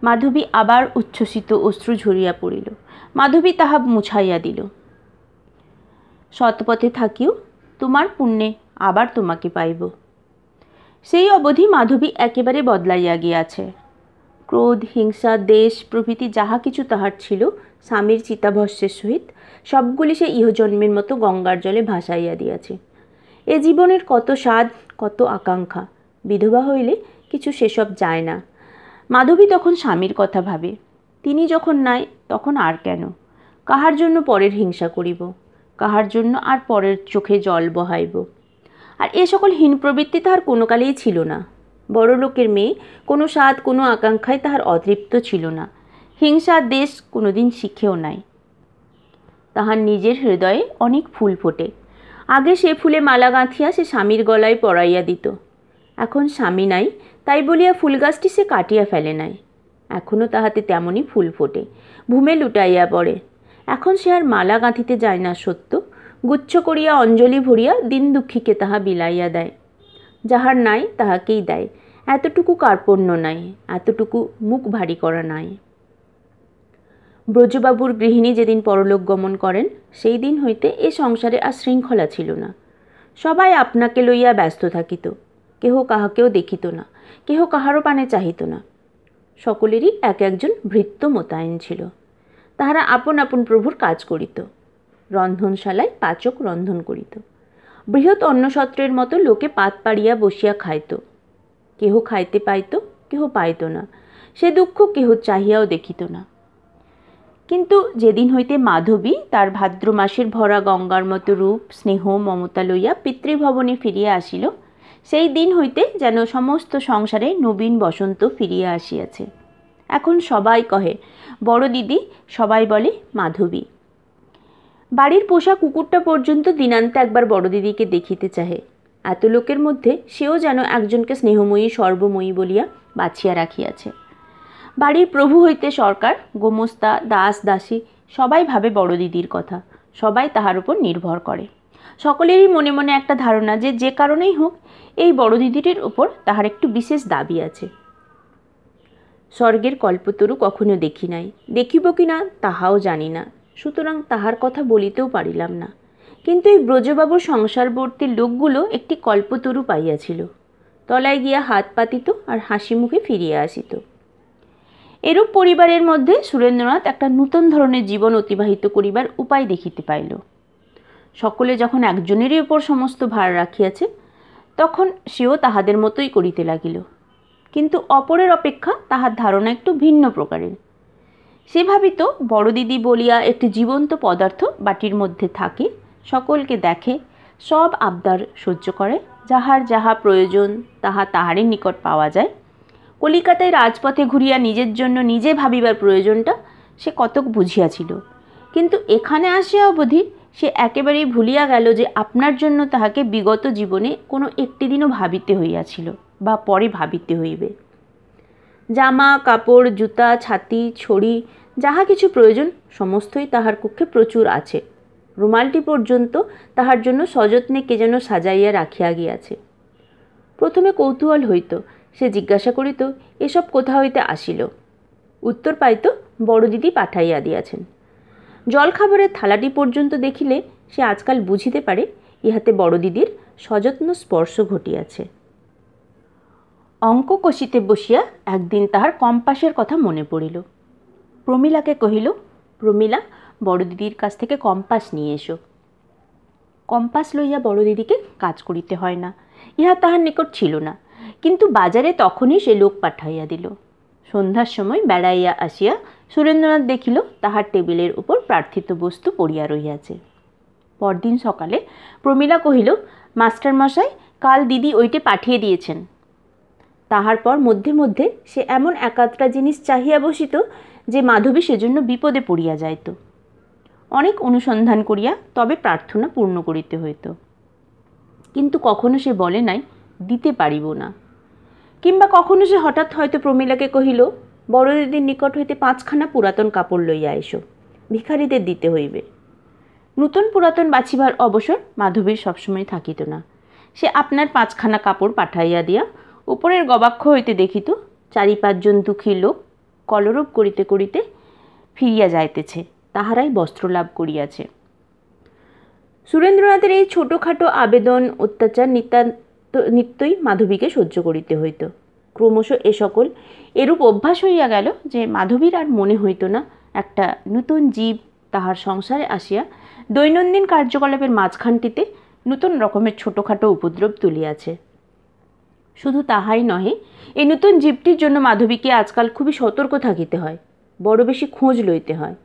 Speaker 1: মাধবী আবার উচ্ছ্বসিত অশ্রু ঝরিয়া পড়িল। মাধবী তাহা মুছাইয়া দিল। সৎপথে থাকিও, তোমার পুণ্যে আবার তোমাকে পাইব। সেই অবধি মাধবী একেবারে বদলাইয়া গিয়াছে। ক্রোধ, হিংসা, দেশ প্রভৃতি যাহা কিছু তাহার ছিল স্বামীর চিতাভস্যের সহিত, সবগুলি সে ইহজন্মের মতো গঙ্গার জলে ভাসাইয়া দিয়াছে। এ জীবনের কত স্বাদ, কত আকাঙ্ক্ষা, বিধবা হইলে কিছু সেসব যায় না। মাধবী তখন স্বামীর কথা ভাবে। তিনি যখন নাই, তখন আর কেন? কাহার জন্য পরের হিংসা করিব? কাহার জন্য আর পরের চোখে জল বহাইব। আর এ সকল হীন প্রবৃত্তি তাহার কোনো কালেই ছিল না। বড় লোকের মেয়ে, কোনো স্বাদ কোনো আকাঙ্ক্ষায় তাহার অতৃপ্ত ছিল না। হিংসার দেশ কোনোদিন শিখেও নাই। তাহার নিজের হৃদয়ে অনেক ফুল ফোটে। আগে সে ফুলে মালা গাঁথিয়া সে স্বামীর গলায় পরাইয়া দিত। এখন স্বামী নাই, তাই বলিয়া ফুল গাছটি সে কাটিয়া ফেলে নাই। এখনও তাহাতে তেমনই ফুল ফোটে, ভূমে লুটাইয়া পড়ে। এখন সে আর মালা গাঁথিতে যায় না সত্য, গুচ্ছ করিয়া অঞ্জলি ভরিয়া দিন দুঃখীকে তাহা বিলাইয়া দেয়। যাহার নাই তাহাকেই দেয়, এতটুকু কার্পণ্য নাই, এতটুকু মুখ ভারী করা নাই। ব্রজবাবুর গৃহিণী যেদিন পরলোক গমন করেন, সেই দিন হইতে এ সংসারে আর শৃঙ্খলা ছিল না। সবাই আপনাকে লইয়া ব্যস্ত থাকিত, কেহ কাহাকেও দেখিত না, কেহ কাহারও পানে চাহিত না। সকলেরই এক একজন ভৃত্য মোতায়েন ছিল। তাহারা আপন আপন প্রভুর কাজ করিত। রন্ধনশালায় পাচক রন্ধন করিত। বৃহৎ অন্নসত্রের মতো লোকে পাত পাড়িয়া বসিয়া খাইত। কেহ খাইতে পাইত, কেহ পাইত না, সে দুঃখ কেহ চাহিয়াও দেখিত না। কিন্তু যেদিন হইতে মাধবী তার ভাদ্র মাসের ভরা গঙ্গার মতো রূপ, স্নেহ, মমতা লইয়া পিতৃভবনে ফিরিয়া আসিল, সেই দিন হইতে যেন সমস্ত সংসারে নবীন বসন্ত ফিরিয়া আসিয়াছে। এখন সবাই কহে বড় দিদি, সবাই বলে মাধবী। বাড়ির পোষা কুকুরটা পর্যন্ত দিনান্তে একবার বড় দিদিকে দেখিতে চাহে। এত লোকের মধ্যে সেও যেন একজনকে স্নেহময়ী সর্বময়ী বলিয়া বাছিয়া রাখিয়াছে। বাড়ির প্রভু হইতে সরকার, গোমস্তা, দাস দাসী সবাই ভাবে বড় দিদির কথা, সবাই তাহার উপর নির্ভর করে। সকলেরই মনে মনে একটা ধারণা যে যে কারণেই হোক এই বড় দিদিটির উপর তাহার একটু বিশেষ দাবি আছে। স্বর্গের কল্পতরু কখনো দেখি নাই, দেখিব কি না তাহাও জানি না, সুতরাং তাহার কথা বলিতেও পারিলাম না। কিন্তু এই ব্রজবাবুর সংসারবর্তী লোকগুলো একটি কল্পতরু পাইয়াছিল, তলায় গিয়া হাত পাতিত আর হাসি মুখে ফিরিয়া আসিত। এরূপ পরিবারের মধ্যে সুরেন্দ্রনাথ একটা নূতন ধরনের জীবন অতিবাহিত করিবার উপায় দেখিতে পাইল। সকলে যখন একজনেরই উপর সমস্ত ভার রাখিয়াছে, তখন সেও তাহাদের মতোই করিতে লাগিল। কিন্তু অপরের অপেক্ষা তাহার ধারণা একটু ভিন্ন প্রকারের। সে ভাবিত বড় দিদি বলিয়া একটি জীবন্ত পদার্থ বাটির মধ্যে থাকে, সকলকে দেখে, সব আবদার সহ্য করে, যাহার যাহা প্রয়োজন তাহা তাহারই নিকট পাওয়া যায়। কলিকাতায় রাজপথে ঘুরিয়া নিজের জন্য নিজে ভাবিবার প্রয়োজনটা সে কতক বুঝিয়াছিল, কিন্তু এখানে আসিয়া অবধি সে একেবারেই ভুলিয়া গেল যে আপনার জন্য তাহাকে বিগত জীবনে কোনো একটি দিনও ভাবিতে হইয়াছিল বা পরে ভাবিতে হইবে। জামা কাপড়, জুতা, ছাতি, ছড়ি, যাহা কিছু প্রয়োজন সমস্তই তাহার কক্ষে প্রচুর আছে। রুমালটি পর্যন্ত তাহার জন্য সযত্নে কে যেন সাজাইয়া রাখিয়া গিয়াছে। প্রথমে কৌতূহল হইত, সে জিজ্ঞাসা করিত এসব কোথা হইতে আসিল। উত্তর পাইত বড় দিদি পাঠাইয়া দিয়াছেন। জলখাবারের থালাটি পর্যন্ত দেখিলে সে আজকাল বুঝিতে পারে ইহাতে বড় দিদির সযত্ন স্পর্শ ঘটিয়াছে। অঙ্ক কষিতে বসিয়া একদিন তাহার কম্পাসের কথা মনে পড়িল। প্রমীলাকে কহিল, প্রমীলা, বড় দিদির কাছ থেকে কম্পাস নিয়ে এসো। কম্পাস লইয়া বড় দিদিকে কাজ করিতে হয় না, ইহা তাহার নিকট ছিল না, কিন্তু বাজারে তখনই সে লোক পাঠাইয়া দিল। সন্ধ্যার সময় বেড়াইয়া আসিয়া সুরেন্দ্রনাথ দেখিল তাহার টেবিলের উপর প্রার্থিত বস্তু পড়িয়া রহিয়াছে। পরদিন সকালে প্রমীলা কহিল, মাস্টারমশাই, কাল দিদি ওইটে পাঠিয়ে দিয়েছেন। তাহার পর মধ্যে মধ্যে সে এমন একাত্রা জিনিস চাহিয়া বসিত যে মাধবী সেজন্য বিপদে পড়িয়া যাইত। অনেক অনুসন্ধান করিয়া তবে প্রার্থনা পূর্ণ করিতে হইত, কিন্তু কখনো সে বলে নাই দিতে পারিব না। কিংবা কখনো সে হঠাৎ হয়তো প্রমীলাকে কহিল, বড় দিদির নিকট হইতে 5খানা পুরাতন কাপড় লইয়া এসো, ভিখারিদের দিতে হইবে। নূতন পুরাতন বাছিবার অবসর মাধবীর সবসময় থাকিত না। সে আপনার 5খানা কাপড় পাঠাইয়া দিয়া উপরের গবাক্ষ হইতে দেখিত 4-5 জন দুঃখী লোক কলরব করিতে করিতে ফিরিয়া যাইতেছে, তাহারাই বস্ত্র লাভ করিয়াছে। সুরেন্দ্রনাথের এই ছোটোখাটো আবেদন অত্যাচার নিত্যই মাধবীকে সহ্য করিতে হইত। ক্রমশ এ সকল এরূপ অভ্যাস হইয়া গেল যে মাধবীর আর মনে হইত না একটা নূতন জীব তাহার সংসারে আসিয়া দৈনন্দিন কার্যকলাপের মাঝখানটিতে নূতন রকমের ছোটোখাটো উপদ্রব তুলিয়াছে। শুধু তাহাই নহে, এই নূতন জীবটির জন্য মাধবীকে আজকাল খুবই সতর্ক থাকিতে হয়, বড় বেশি খোঁজ লইতে হয়।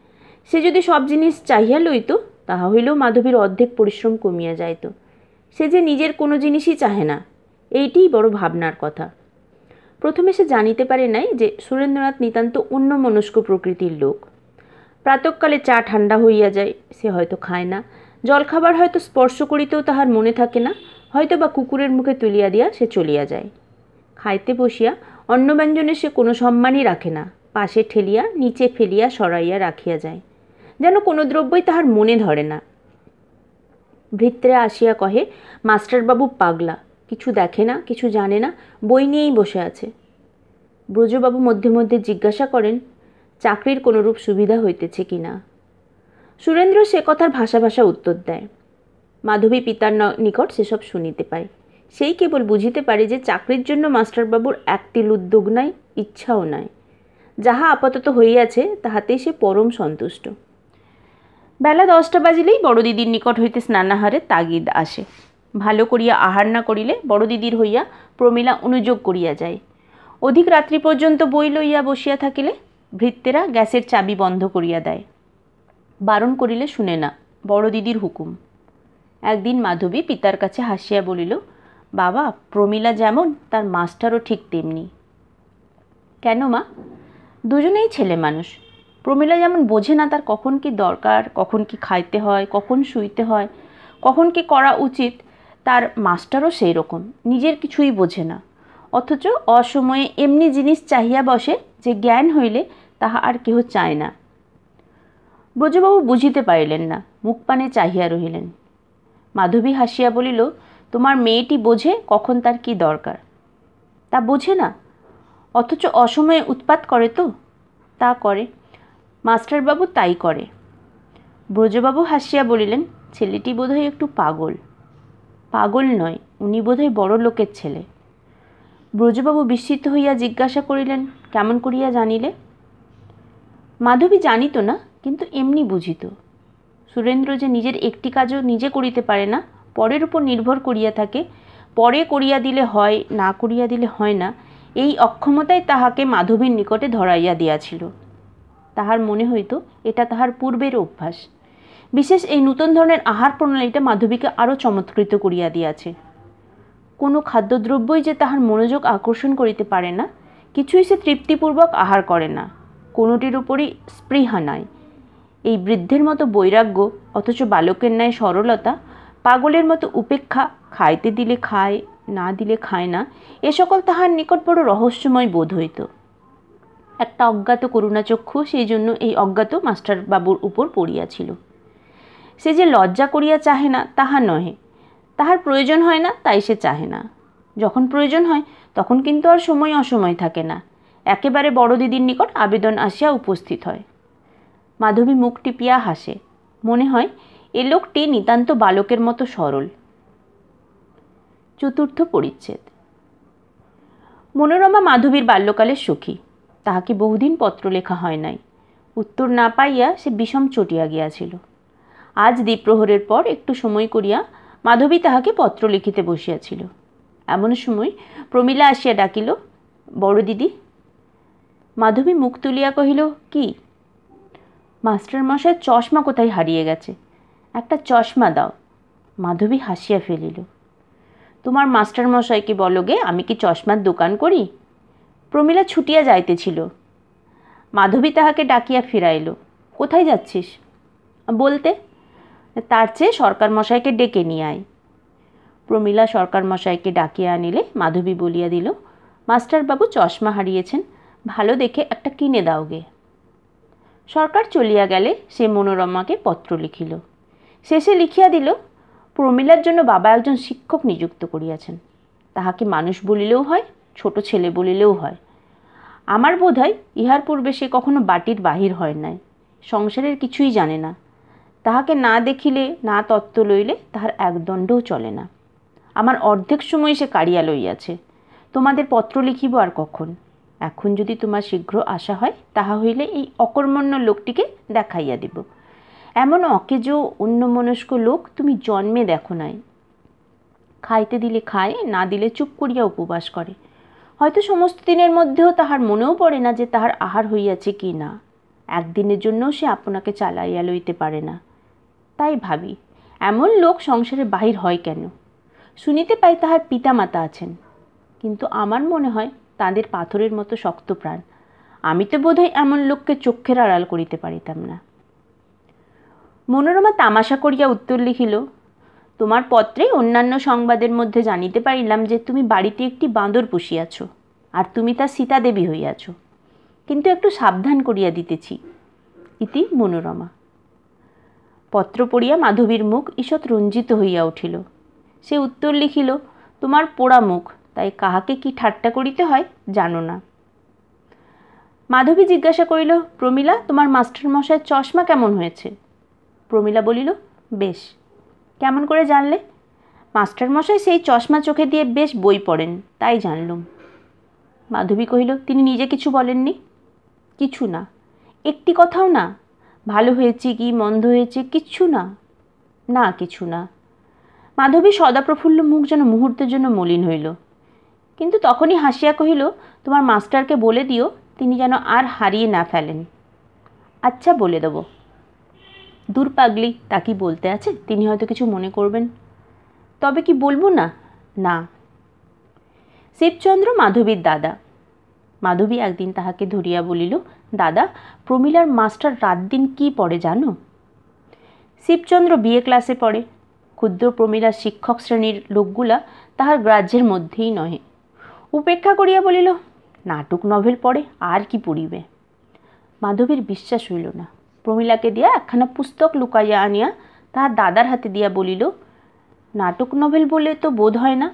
Speaker 1: সে যদি সব জিনিস চাহিয়া লইত তাহা হইলেও মাধবীর অর্ধেক পরিশ্রম কমিয়া যাইত। সে যে নিজের কোনো জিনিসই চাহে না, এইটিই বড় ভাবনার কথা। প্রথমে সে জানিতে পারে নাই যে সুরেন্দ্রনাথ নিতান্ত অন্যমনস্ক প্রকৃতির লোক। প্রাতঃকালে চা ঠান্ডা হইয়া যায়, সে হয়তো খায় না। জলখাবার হয়তো স্পর্শ করিতেও তাহার মনে থাকে না, হয়তো বা কুকুরের মুখে তুলিয়া দিয়া সে চলিয়া যায়। খাইতে বসিয়া অন্ন ব্যঞ্জনে সে কোনো সম্মানই রাখে না, পাশে ঠেলিয়া নিচে ফেলিয়া সরাইয়া রাখিয়া যায়, যেন কোনো দ্রব্যই তাহার মনে ধরে না। ভৃত্যরা আসিয়া কহে, মাস্টারবাবু পাগলা, কিছু দেখে না, কিছু জানে না, বই নিয়েই বসে আছে। ব্রজবাবু মধ্যে মধ্যে জিজ্ঞাসা করেন, চাকরির কোনোরূপ সুবিধা হইতেছে কি না। সুরেন্দ্র সে কথার ভাষা ভাষা উত্তর দেয়। মাধবী পিতার নিকট সেসব শুনিতে পায়। সেই কেবল বুঝিতে পারে যে চাকরির জন্য মাস্টারবাবুর এক তিল উদ্যোগ নাই, ইচ্ছাও নাই। যাহা আপাতত হইয়াছে তাহাতেই সে পরম সন্তুষ্ট। বেলা 10টা বাজিলেই বড় দিদির নিকট হইতে স্নানাহারের তাগিদ আসে। ভালো করিয়া আহার না করিলে বড় দিদির হইয়া প্রমীলা অনুযোগ করিয়া যায়। অধিক রাত্রি পর্যন্ত বই লইয়া বসিয়া থাকিলে ভৃত্যেরা গ্যাসের চাবি বন্ধ করিয়া দেয়। বারণ করিলে শুনে না, বড় দিদির হুকুম। একদিন মাধবী পিতার কাছে হাসিয়া বলিল, বাবা, প্রমীলা যেমন তার মাস্টারও ঠিক তেমনি। কেন মা? দুজনেই ছেলে মানুষ। প্রমীলা যেমন বোঝে না তার কখন কি দরকার, কখন কি খাইতে হয়, কখন শুইতে হয়, কখন কি করা উচিত, তার মাস্টারও সেই রকম, নিজের কিছুই বোঝে না, অথচ অসময়ে এমনি জিনিস চাহিয়া বসে যে জ্ঞান হইলে তাহা আর কেহ চায় না। ব্রজবাবু বুঝিতে পারিলেন না, মুখ পানে চাহিয়া রহিলেন। মাধবী হাসিয়া বলিল, তোমার মেয়েটি বোঝে কখন তার কি দরকার। তা বোঝে না, অথচ অসময়ে উৎপাত করে তো। তা করে, মাস্টারবাবু তাই করে। ব্রজবাবু হাসিয়া বলিলেন, ছেলেটি বোধহয় একটু পাগল। পাগল নয়, উনি বোধহয় বড় লোকের ছেলে। ব্রজবাবু বিস্মিত হইয়া জিজ্ঞাসা করিলেন, কেমন করিয়া জানিলে? মাধবী জানিত না, কিন্তু এমনি বুঝিত। সুরেন্দ্র যে নিজের একটি কাজও নিজে করিতে পারে না, পরের উপর নির্ভর করিয়া থাকে, পরে করিয়া দিলে হয়, না করিয়া দিলে হয় না, এই অক্ষমতাই তাহাকে মাধবীর নিকটে ধরাইয়া দিয়াছিল। তাহার মনে হইত এটা তাহার পূর্বের অভ্যাস। বিশেষ এই নূতন ধরনের আহার প্রণালীটা মাধবীকে আরও চমৎকৃত করিয়া দিয়াছে। কোনো খাদ্যদ্রব্যই যে তাহার মনোযোগ আকর্ষণ করিতে পারে না, কিছুই সে তৃপ্তিপূর্বক আহার করে না, কোনোটির উপরই স্পৃহা নাই। এই বৃদ্ধের মতো বৈরাগ্য, অথচ বালকের ন্যায় সরলতা, পাগলের মতো উপেক্ষা, খাইতে দিলে খায়, না দিলে খায় না, এ সকল তাহার নিকট বড় রহস্যময় বোধ হইত। একটা অজ্ঞাত করুণাচক্ষু সেই জন্য এই অজ্ঞাত মাস্টারবাবুর উপর পড়িয়াছিল। সে যে লজ্জা করিয়া চাহে না তাহা নহে, তাহার প্রয়োজন হয় না তাই সে চাহে না। যখন প্রয়োজন হয় তখন কিন্তু আর সময় অসময় থাকে না, একেবারে বড় দিদির নিকট আবেদন আসিয়া উপস্থিত হয়। মাধবী মুখ টিপিয়া হাসে, মনে হয় এ লোকটি নিতান্ত বালকের মতো সরল। চতুর্থ পরিচ্ছেদ। মনোরমা মাধবীর বাল্যকালের সখী। তাহাকে বহুদিন পত্র লেখা হয় নাই। উত্তর না পাইয়া সে বিষম চটিয়া গিয়াছিল। আজ দ্বিপ্রহরের পর একটু সময় করিয়া মাধবী তাহাকে পত্র লিখিতে বসিয়াছিল। এমন সময় প্রমীলা আসিয়া ডাকিল, বড় দিদি। মাধবী মুখ তুলিয়া কহিল, কি? মাস্টারমশায়ের চশমা কোথায় হারিয়ে গেছে, একটা চশমা দাও। মাধবী হাসিয়া ফেলিল, তোমার মাস্টারমশাইকে বলো গে আমি কি চশমার দোকান করি? প্রমীলা ছুটিয়া যাইতেছিল। মাধবী তাহাকে ডাকিয়া ফিরাইল, কোথায় যাচ্ছিস? বলতে, তার চেয়ে সরকার মশাইকে ডেকে নিয়ে আয়। প্রমীলা সরকার মশাইকে ডাকিয়া আনিলে মাধবী বলিয়া দিল, মাস্টারবাবু চশমা হারিয়েছেন, ভালো দেখে একটা কিনে দাও গে। সরকার চলিয়া গেলে সে মনোরমাকে পত্র লিখিল। শেষে লিখিয়া দিল, প্রমীলার জন্য বাবা একজন শিক্ষক নিযুক্ত করিয়াছেন। তাহাকে মানুষ বলিলেও হয়, ছোট ছেলে বলিলেও হয়। আমার বোধ হয় ইহার পূর্বে সে কখনো বাটির বাহির হয় নাই, সংসারের কিছুই জানে না। তাহাকে না দেখিলে, না তত্ত্ব লইলে তাহার একদণ্ডও চলে না। আমার অর্ধেক সময় সে কাড়িয়া লইয়াছে। তোমাদের পত্র লিখিব আর কখন? এখন যদি তোমার শীঘ্র আসা হয় তাহা হইলে এই অকর্মণ্য লোকটিকে দেখাইয়া দিব। এমন অকেজো অন্যমনস্ক লোক তুমি জন্মে দেখো নাই। খাইতে দিলে খায়, না দিলে চুপ করিয়া উপবাস করে। হয়তো সমস্ত দিনের মধ্যেও তাহার মনেও পড়ে না যে তাহার আহার হইয়াছে কি না। একদিনের জন্য সে আপনাকে চালাইয়া লইতে পারে না। তাই ভাবি এমন লোক সংসারে বাহির হয় কেন। শুনিতে পাই তাহার পিতামাতা আছেন, কিন্তু আমার মনে হয় তাদের পাথরের মতো শক্ত প্রাণ। আমি তো বোধহয় এমন লোককে চক্ষের আড়াল করিতে পারিতাম না। মনোরমা তামাশা করিয়া উত্তর লিখিল, তোমার পত্রে অন্যান্য সংবাদের মধ্যে জানিতে পারিলাম যে তুমি বাড়িতে একটি বাঁদর পুষিয়াছ, আর তুমি তা সীতাদেবী হইয়াছ, কিন্তু একটু সাবধান করিয়া দিতেছি। ইতি মনোরমা। পত্র পড়িয়া মাধবীর মুখ ঈষৎ রঞ্জিত হইয়া উঠিল। সে উত্তর লিখিল, তোমার পোড়া মুখ, তাই কাহাকে কি ঠাট্টা করিতে হয় জানো না। মাধবী জিজ্ঞাসা করিল, প্রমীলা, তোমার মাস্টারমশায়ের চশমা কেমন হয়েছে? প্রমীলা বলিল, বেশ। কেমন করে জানলে? মাস্টারমশাই সেই চশমা চোখে দিয়ে বেশ বই পড়েন, তাই জানলুম। মাধবী কহিল, তিনি নিজে কিছু বলেননি? কিছু না, একটি কথাও না? ভালো হয়েছে কি মন্দ হয়েছে কিচ্ছু না? না, কিছু না। মাধবী সদাপ্রফুল্ল মুখ যেন মুহূর্তের জন্য মলিন হইল, কিন্তু তখনই হাসিয়া কহিল, তোমার মাস্টারকে বলে দিও তিনি যেন আর হারিয়ে না ফেলেন। আচ্ছা, বলে দেব। দূর পাগলি, তা কি বলতে আছে? তিনি হয়তো কিছু মনে করবেন। তবে কি বলবো না? না। শিবচন্দ্র মাধবীর দাদা। মাধবী একদিন তাহাকে ধরিয়া বলিল, দাদা, প্রমীলার মাস্টার রাত দিন কি পড়ে জানো? শিবচন্দ্র বিএ ক্লাসে পড়ে। ক্ষুদ্র প্রমীলার শিক্ষক শ্রেণীর লোকগুলা তাহার গ্রাহ্যের মধ্যেই নহে। উপেক্ষা করিয়া বলিল, নাটক নভেল পড়ে, আর কি পড়িবে। মাধবীর বিশ্বাস হইল না। প্রমীলাকে দিয়া একখানা পুস্তক লুকাইয়া আনিয়া তাহার দাদার হাতে দিয়া বলিল, নাটক নভেল বলে তো বোধ হয় না।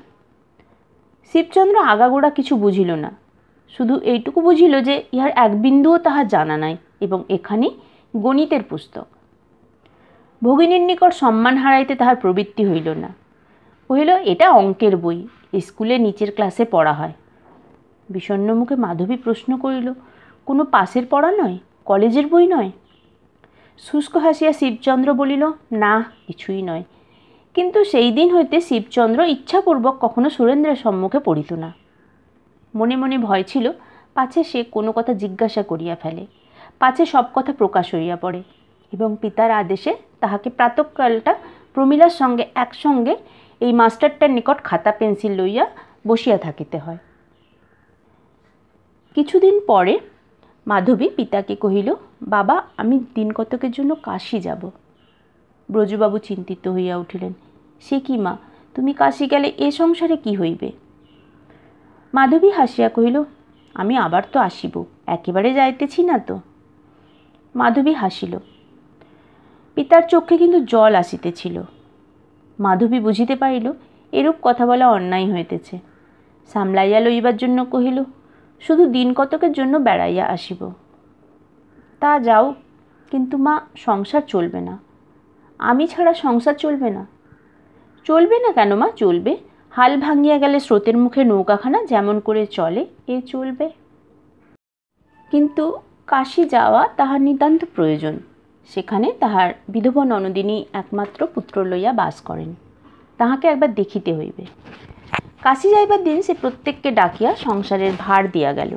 Speaker 1: শিবচন্দ্র আগাগোড়া কিছু বুঝিল না, শুধু এইটুকু বুঝিল যে ইহার এক বিন্দুও তাহার জানা নাই এবং এখানে গণিতের পুস্তক। ভগিনীর নিকট সম্মান হারাইতে তাহার প্রবৃত্তি হইল না। কহিল, এটা অঙ্কের বই, স্কুলে নিচের ক্লাসে পড়া হয়। বিষণ্ণ মুখে মাধবী প্রশ্ন করিল, কোনো পাশের পড়া নয়? কলেজের বই নয়? শুষ্ক হাসিয়া শিবচন্দ্র বলিল, না, কিছুই নয়। কিন্তু সেই দিন হইতে শিবচন্দ্র ইচ্ছাপূর্বক কখনো সুরেন্দ্রের সম্মুখে পড়িত না। মনে মনে ভয় ছিল পাছে সে কোনো কথা জিজ্ঞাসা করিয়া ফেলে, পাছে সব কথা প্রকাশ হইয়া পড়ে এবং পিতার আদেশে তাহাকে প্রাতঃকালটা প্রমীলার সঙ্গে একসঙ্গে এই মাস্টারটার নিকট খাতা পেন্সিল লইয়া বসিয়া থাকিতে হয়। কিছুদিন পরে মাধবী পিতাকে কহিল, বাবা, আমি দিন কতকের জন্য কাশী যাব। ব্রজবাবু চিন্তিত হইয়া উঠিলেন। সে কি মা, তুমি কাশী গেলে এ সংসারে কি হইবে? মাধবী হাসিয়া কহিল, আমি আবার তো আসিব, একেবারে যাইতেছি না তো। মাধবী হাসিল। পিতার চক্ষে কিন্তু জল আসিতেছিল। মাধবী বুঝিতে পারিল এরূপ কথা বলা অন্যায় হইতেছে। সামলাইয়া লইবার জন্য কহিল, শুধু দিন কতকের জন্য বেড়াইয়া আসিব। তা যাও, কিন্তু মা, সংসার চলবে না। আমি ছাড়া সংসার চলবে না? চলবে না কেন মা? চলবে। হাল ভাঙিয়া গেলে স্রোতের মুখে নৌকাখানা যেমন করে চলে, এ চলবে। কিন্তু কাশী যাওয়া তাহার নিতান্ত প্রয়োজন। সেখানে তাহার বিধবা ননদিনী একমাত্র পুত্র লইয়া বাস করেন। তাহাকে একবার দেখিতে হইবে। কাশী যাইবার দিন সে প্রত্যেককে ডাকিয়া সংসারের ভার দিয়া গেল।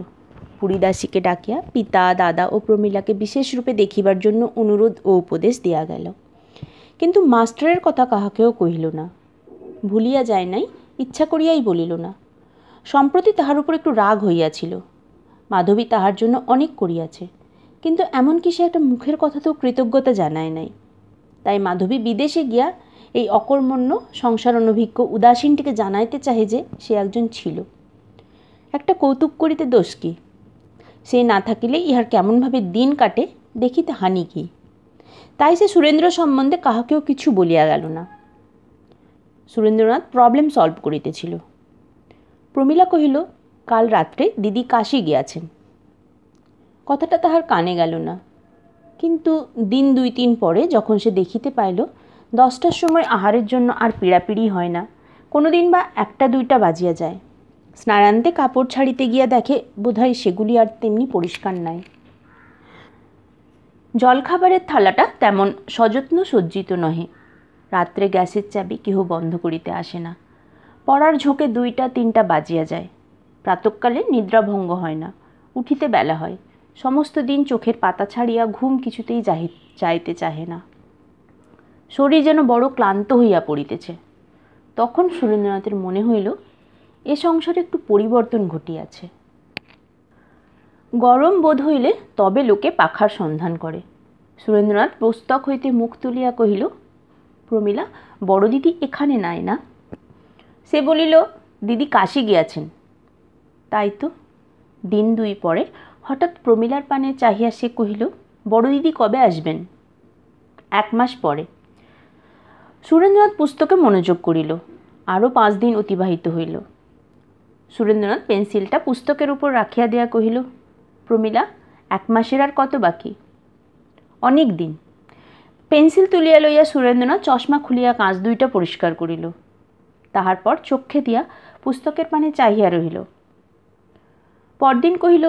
Speaker 1: হরিদাসীকে ডাকিয়া পিতা, দাদা ও প্রমীলাকে বিশেষ রূপে দেখিবার জন্য অনুরোধ ও উপদেশ দিয়া গেল। কিন্তু মাস্টারের কথা কাহাকেও কহিল না। ভুলিয়া যায় নাই, ইচ্ছা করিয়াই বলিল না। সম্প্রতি তাহার উপর একটু রাগ হইয়াছিল। মাধবী তাহার জন্য অনেক করিয়াছে, কিন্তু এমনকি সে একটা মুখের কথাতেও কৃতজ্ঞতা জানায় নাই। তাই মাধবী বিদেশে গিয়া এই অকর্মণ্য সংসার অনভিজ্ঞ উদাসীনটিকে জানাইতে চাহে যে সে একজন ছিল। একটা কৌতুক করিতে দোষ কি? সে না থাকিলে ইহার কেমনভাবে দিন কাটে দেখিতে হানি কি? তাই সে সুরেন্দ্র সম্বন্ধে কাহাকেও কিছু বলিয়া গেল না। সুরেন্দ্রনাথ প্রবলেম সলভ করিতেছিল। প্রমীলা কহিল, কাল রাত্রে দিদি কাশী গিয়াছেন। কথাটা তাহার কানে গেল না, কিন্তু দিন 2-3 পরে যখন সে দেখিতে পাইল 10টার সময় আহারের জন্য আর পীড়াপিড়ি হয় না, কোনো দিন বা 1টা-2টা বাজিয়া যায়, স্নানান্তে কাপড় ছাড়িতে গিয়া দেখে বোধহয় সেগুলি আর তেমনি পরিষ্কার নাই। জলখাবারের থালাটা তেমন সযত্ন সজ্জিত নহে। রাত্রে গ্যাসের চাবি কেহ বন্ধ করিতে আসে না। পড়ার ঝোঁকে 2টা-3টা বাজিয়া যায়। প্রাতঃকালে নিদ্রাভঙ্গ হয় না, উঠিতে বেলা হয়। সমস্ত দিন চোখের পাতা ছাড়িয়া ঘুম কিছুতেই যাইতে চাহে না। শরীর যেন বড় ক্লান্ত হইয়া পড়িতেছে। তখন সুরেন্দ্রনাথের মনে হইল এ সংসারে একটু পরিবর্তন ঘটিয়াছে। গরম বোধ হইলে তবে লোকে পাখার সন্ধান করে। সুরেন্দ্রনাথ পুস্তক হইতে মুখ তুলিয়া কহিল, প্রমীলা, বড় দিদি এখানে নাই না? সে বলিল, দিদি কাশী গিয়াছেন। তাই তো। দিন দুই পরে হঠাৎ প্রমীলার পানে চাহিয়া সে কহিল, বড় দিদি কবে আসবেন? 1 মাস পরে। সুরেন্দ্রনাথ পুস্তকে মনোযোগ করিল। আরও 5 দিন অতিবাহিত হইল। সুরেন্দ্রনাথ পেন্সিলটা পুস্তকের উপর রাখিয়া দিয়া কহিল, প্রমীলা, 1 মাসের আর কত বাকি? অনেক দিন। পেন্সিল তুলিয়া লইয়া সুরেন্দ্রনাথ চশমা খুলিয়া কাঁচ দুইটা পরিষ্কার করিল। তাহার পর চক্ষে দিয়া পুস্তকের পানে চাহিয়া রহিল। পরদিন কহিল,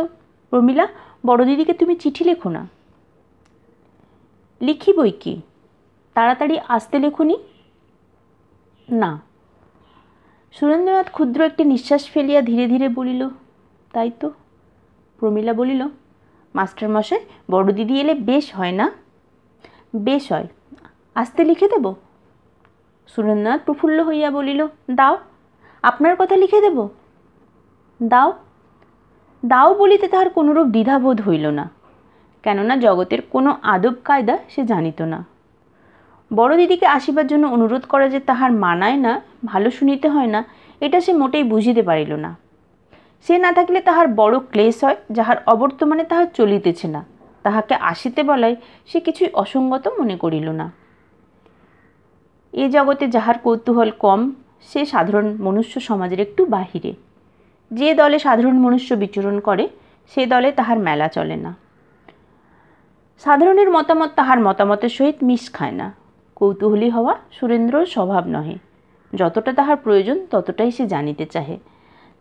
Speaker 1: প্রমীলা, বড় দিদিকে তুমি চিঠি লেখো না। লিখি বই কি, তাড়াতাড়ি আসতে লেখুনি। না। সুরেন্দ্রনাথ ক্ষুদ্র একটি নিঃশ্বাস ফেলিয়া ধীরে ধীরে বলিল, তাই তো। প্রমীলা বলিল, মাস্টারমশাই, বড় দিদি এলে বেশ হয় না? বেশ হয়। আসতে লিখে দেব? সুরেন্দ্রনাথ প্রফুল্ল হইয়া বলিল, দাও, আপনার কথা লিখে দেব। দাও। দাও বলিতে তাহার কোনরূপ দ্বিধাবোধ হইল না, কেননা জগতের কোনো আদব কায়দা সে জানিত না। বড় দিদিকে আসিবার জন্য অনুরোধ করা যে তাহার মানায় না, ভালো শুনিতে হয় না, এটা সে মোটেই বুঝিতে পারিল না। সে না থাকিলে তাহার বড় ক্লেশ হয়, যাহার অবর্তমানে তাহার চলিতেছে না, তাহাকে আসিতে বলায় সে কিছুই অসঙ্গত মনে করিল না। এ জগতে যাহার কৌতূহল কম, সে সাধারণ মনুষ্য সমাজের একটু বাহিরে। যে দলে সাধারণ মনুষ্য বিচরণ করে, সে দলে তাহার মেলা চলে না। সাধারণের মতামত তাহার মতামতের সহিত মিশ খায় না। কৌতূহলী হওয়া সুরেন্দ্রর স্বভাব নহে। যতটা তাহার প্রয়োজন ততটাই সে জানিতে চাহে।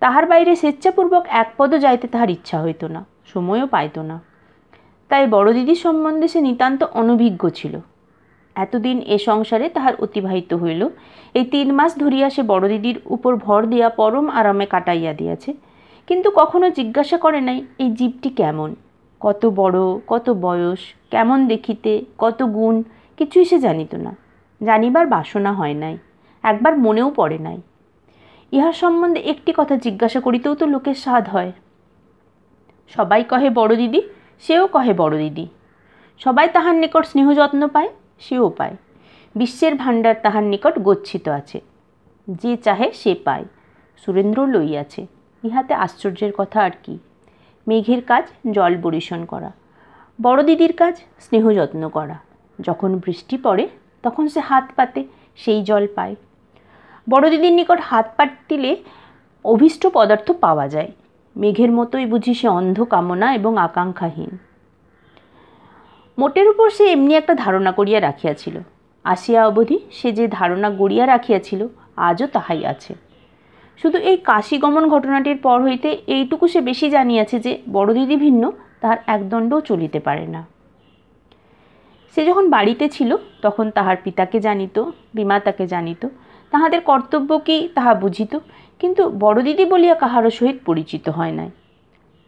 Speaker 1: তাহার বাইরে স্বেচ্ছাপূর্বক এক পদও যাইতে তাহার ইচ্ছা হইত না, সময়ও পাইত না। তাই বড় দিদির সম্বন্ধে সে নিতান্ত অনভিজ্ঞ ছিল। এতদিন এ সংসারে তাহার অতিবাহিত হইল। এই 3 মাস ধরিয়া সে বড় দিদির উপর ভর দিয়া পরম আরামে কাটাইয়া দিয়াছে, কিন্তু কখনো জিজ্ঞাসা করে নাই এই জীবটি কেমন, কত বড়, কত বয়স, কেমন দেখিতে, কত গুণ, কিছুই সে জানিত না। জানিবার বাসনা হয় নাই, একবার মনেও পড়ে নাই। ইহার সম্বন্ধে একটি কথা জিজ্ঞাসা করিতেও তো লোকের সাধ হয়। সবাই কহে বড় দিদি, সেও কহে বড় দিদি। সবাই তাহার নিকট স্নেহ যত্ন পায়, সেও পায়। বিশ্বের ভাণ্ডার তাহার নিকট গচ্ছিত আছে, যে চাহে সে পায়। সুরেন্দ্র লইয়াছে, ইহাতে আশ্চর্যের কথা আর কি। মেঘের কাজ জল বরিশন করা, বড় দিদির কাজ স্নেহ যত্ন করা। যখন বৃষ্টি পড়ে তখন সে হাত পাতে, সেই জল পায়। বড় দিদির নিকট হাত পাতিলে অভীষ্ট পদার্থ পাওয়া যায়। মেঘের মতোই বুঝি সে অন্ধ কামনা এবং আকাঙ্ক্ষাহীন। মোটের উপর সে এমনি একটা ধারণা করিয়া রাখিয়াছিল। আসিয়া অবধি সে যে ধারণা গড়িয়া রাখিয়াছিল, আজও তাহাই আছে। শুধু এই কাশী গমন ঘটনাটির পর হইতে এইটুকু সে বেশি জানিয়াছে যে বড় দিদি ভিন্ন তাহার একদণ্ডও চলিতে পারে না। সে যখন বাড়িতে ছিল তখন তাহার পিতাকে জানিত, বিমাতাকে জানিত, তাহাদের কর্তব্য কি তাহা বুঝিত, কিন্তু বড় দিদি বলিয়া কাহারও সহিত পরিচিত হয় নাই।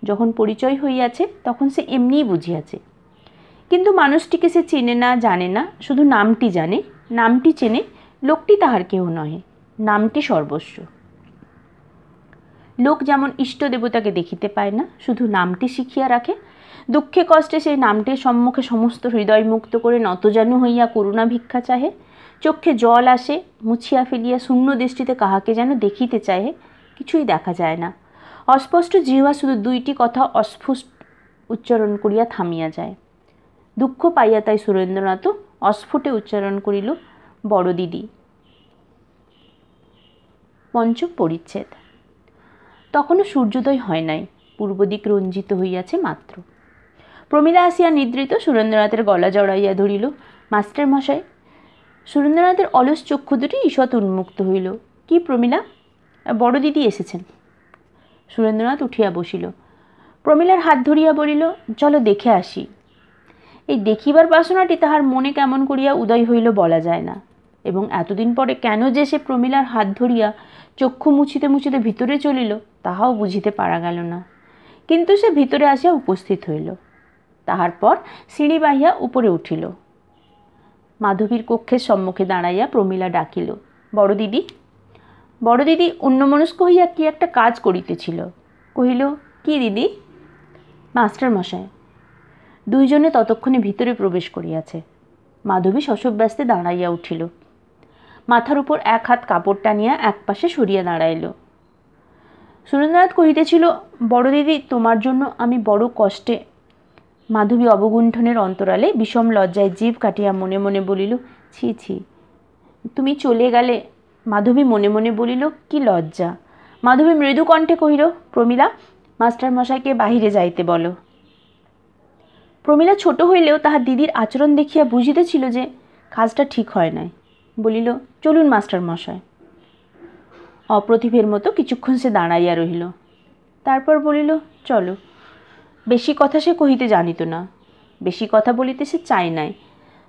Speaker 1: যখন পরিচয় হইয়াছে তখন সে এমনিই বুঝিয়াছে। কিন্তু মানুষটিকে সে চেনে না, জানে না, শুধু নামটি জানে, নামটি চেনে, লোকটি তাহার কেহ নহে, নামটি সর্বস্ব। লোক যেমন ইষ্ট দেবতাকে দেখিতে পায় না, শুধু নামটি শিখিয়া রাখে, দুঃখে কষ্টে সেই নামটির সম্মুখে সমস্ত হৃদয় মুক্ত করে নতজানু হইয়া করুণা ভিক্ষা চাহে। চক্ষে জল আসে, মুছিয়া ফেলিয়া শূন্য দৃষ্টিতে কাহাকে যেন দেখিতে চাহে, কিছুই দেখা যায় না। অস্পষ্ট জিহ্বা শুধু 2টি কথা অস্ফুট উচ্চারণ করিয়া থামিয়া যায়। দুঃখ পাইয়া তাই সুরেন্দ্রনাথও অস্ফুটে উচ্চারণ করিল, বড় দিদি। 5ম পরিচ্ছেদ। তখনও সূর্যোদয় হয় নাই, পূর্ব দিক রঞ্জিত হইয়াছে মাত্র। প্রমীলা আসিয়া নিদ্রিত সুরেন্দ্রনাথের গলা জড়াইয়া ধরিল, মাস্টার মশাই। সুরেন্দ্রনাথের অলস চক্ষু দুটি ঈষৎ উন্মুক্ত হইল। কি প্রমীলা? বড় দিদি এসেছেন। সুরেন্দ্রনাথ উঠিয়া বসিল। প্রমীলার হাত ধরিয়া বলিল, চলো দেখে আসি। এই দেখিবার বাসনাটি তাহার মনে কেমন করিয়া উদয় হইল বলা যায় না, এবং এতদিন পরে কেন যে সে প্রমীলার হাত ধরিয়া চক্ষু মুছিতে মুছিতে ভিতরে চলিল তাহাও বুঝিতে পারা গেল না। কিন্তু সে ভিতরে আসিয়া উপস্থিত হইল। তাহার পর সিঁড়ি বাহিয়া উপরে উঠিল। মাধবীর কক্ষের সম্মুখে দাঁড়াইয়া প্রমীলা ডাকিল, বড় দিদি। বড় দিদি অন্যমনস্ক হইয়া কি একটা কাজ করিতেছিল। কহিল, কি দিদি? মাস্টার মশাই। দুইজনে ততক্ষণে ভিতরে প্রবেশ করিয়াছে। মাধবী শশব্যস্তে দাঁড়াইয়া উঠিল। মাথার উপর এক হাত কাপড় টানিয়া এক পাশে সরিয়া দাঁড়াইল। সুরেন্দ্রনাথ কহিতেছিল, বড় দিদি, তোমার জন্য আমি বড় কষ্টে। মাধবী অবগুণ্ঠনের অন্তরালে বিষম লজ্জায় জিভ কাটিয়া মনে মনে বলিল, ছি ছি, তুমি চলে গেলে। মাধবী মনে মনে বলিল, কি লজ্জা। মাধবী মৃদু কণ্ঠে কহিল, প্রমীলা, মাস্টার মশাইকে বাহিরে যাইতে বলো। প্রমীলা ছোট হইলেও তাহার দিদির আচরণ দেখিয়া বুঝিতেছিল যে কাজটা ঠিক হয় নাই। বলিল, চলুন মাস্টার মশাই। অপ্রতিভের মতো কিছুক্ষণ সে দাঁড়াইয়া রহিল। তারপর বলিল, চলো। বেশি কথা সে কহিতে জানিত না, বেশি কথা বলিতে সে চায় নাই।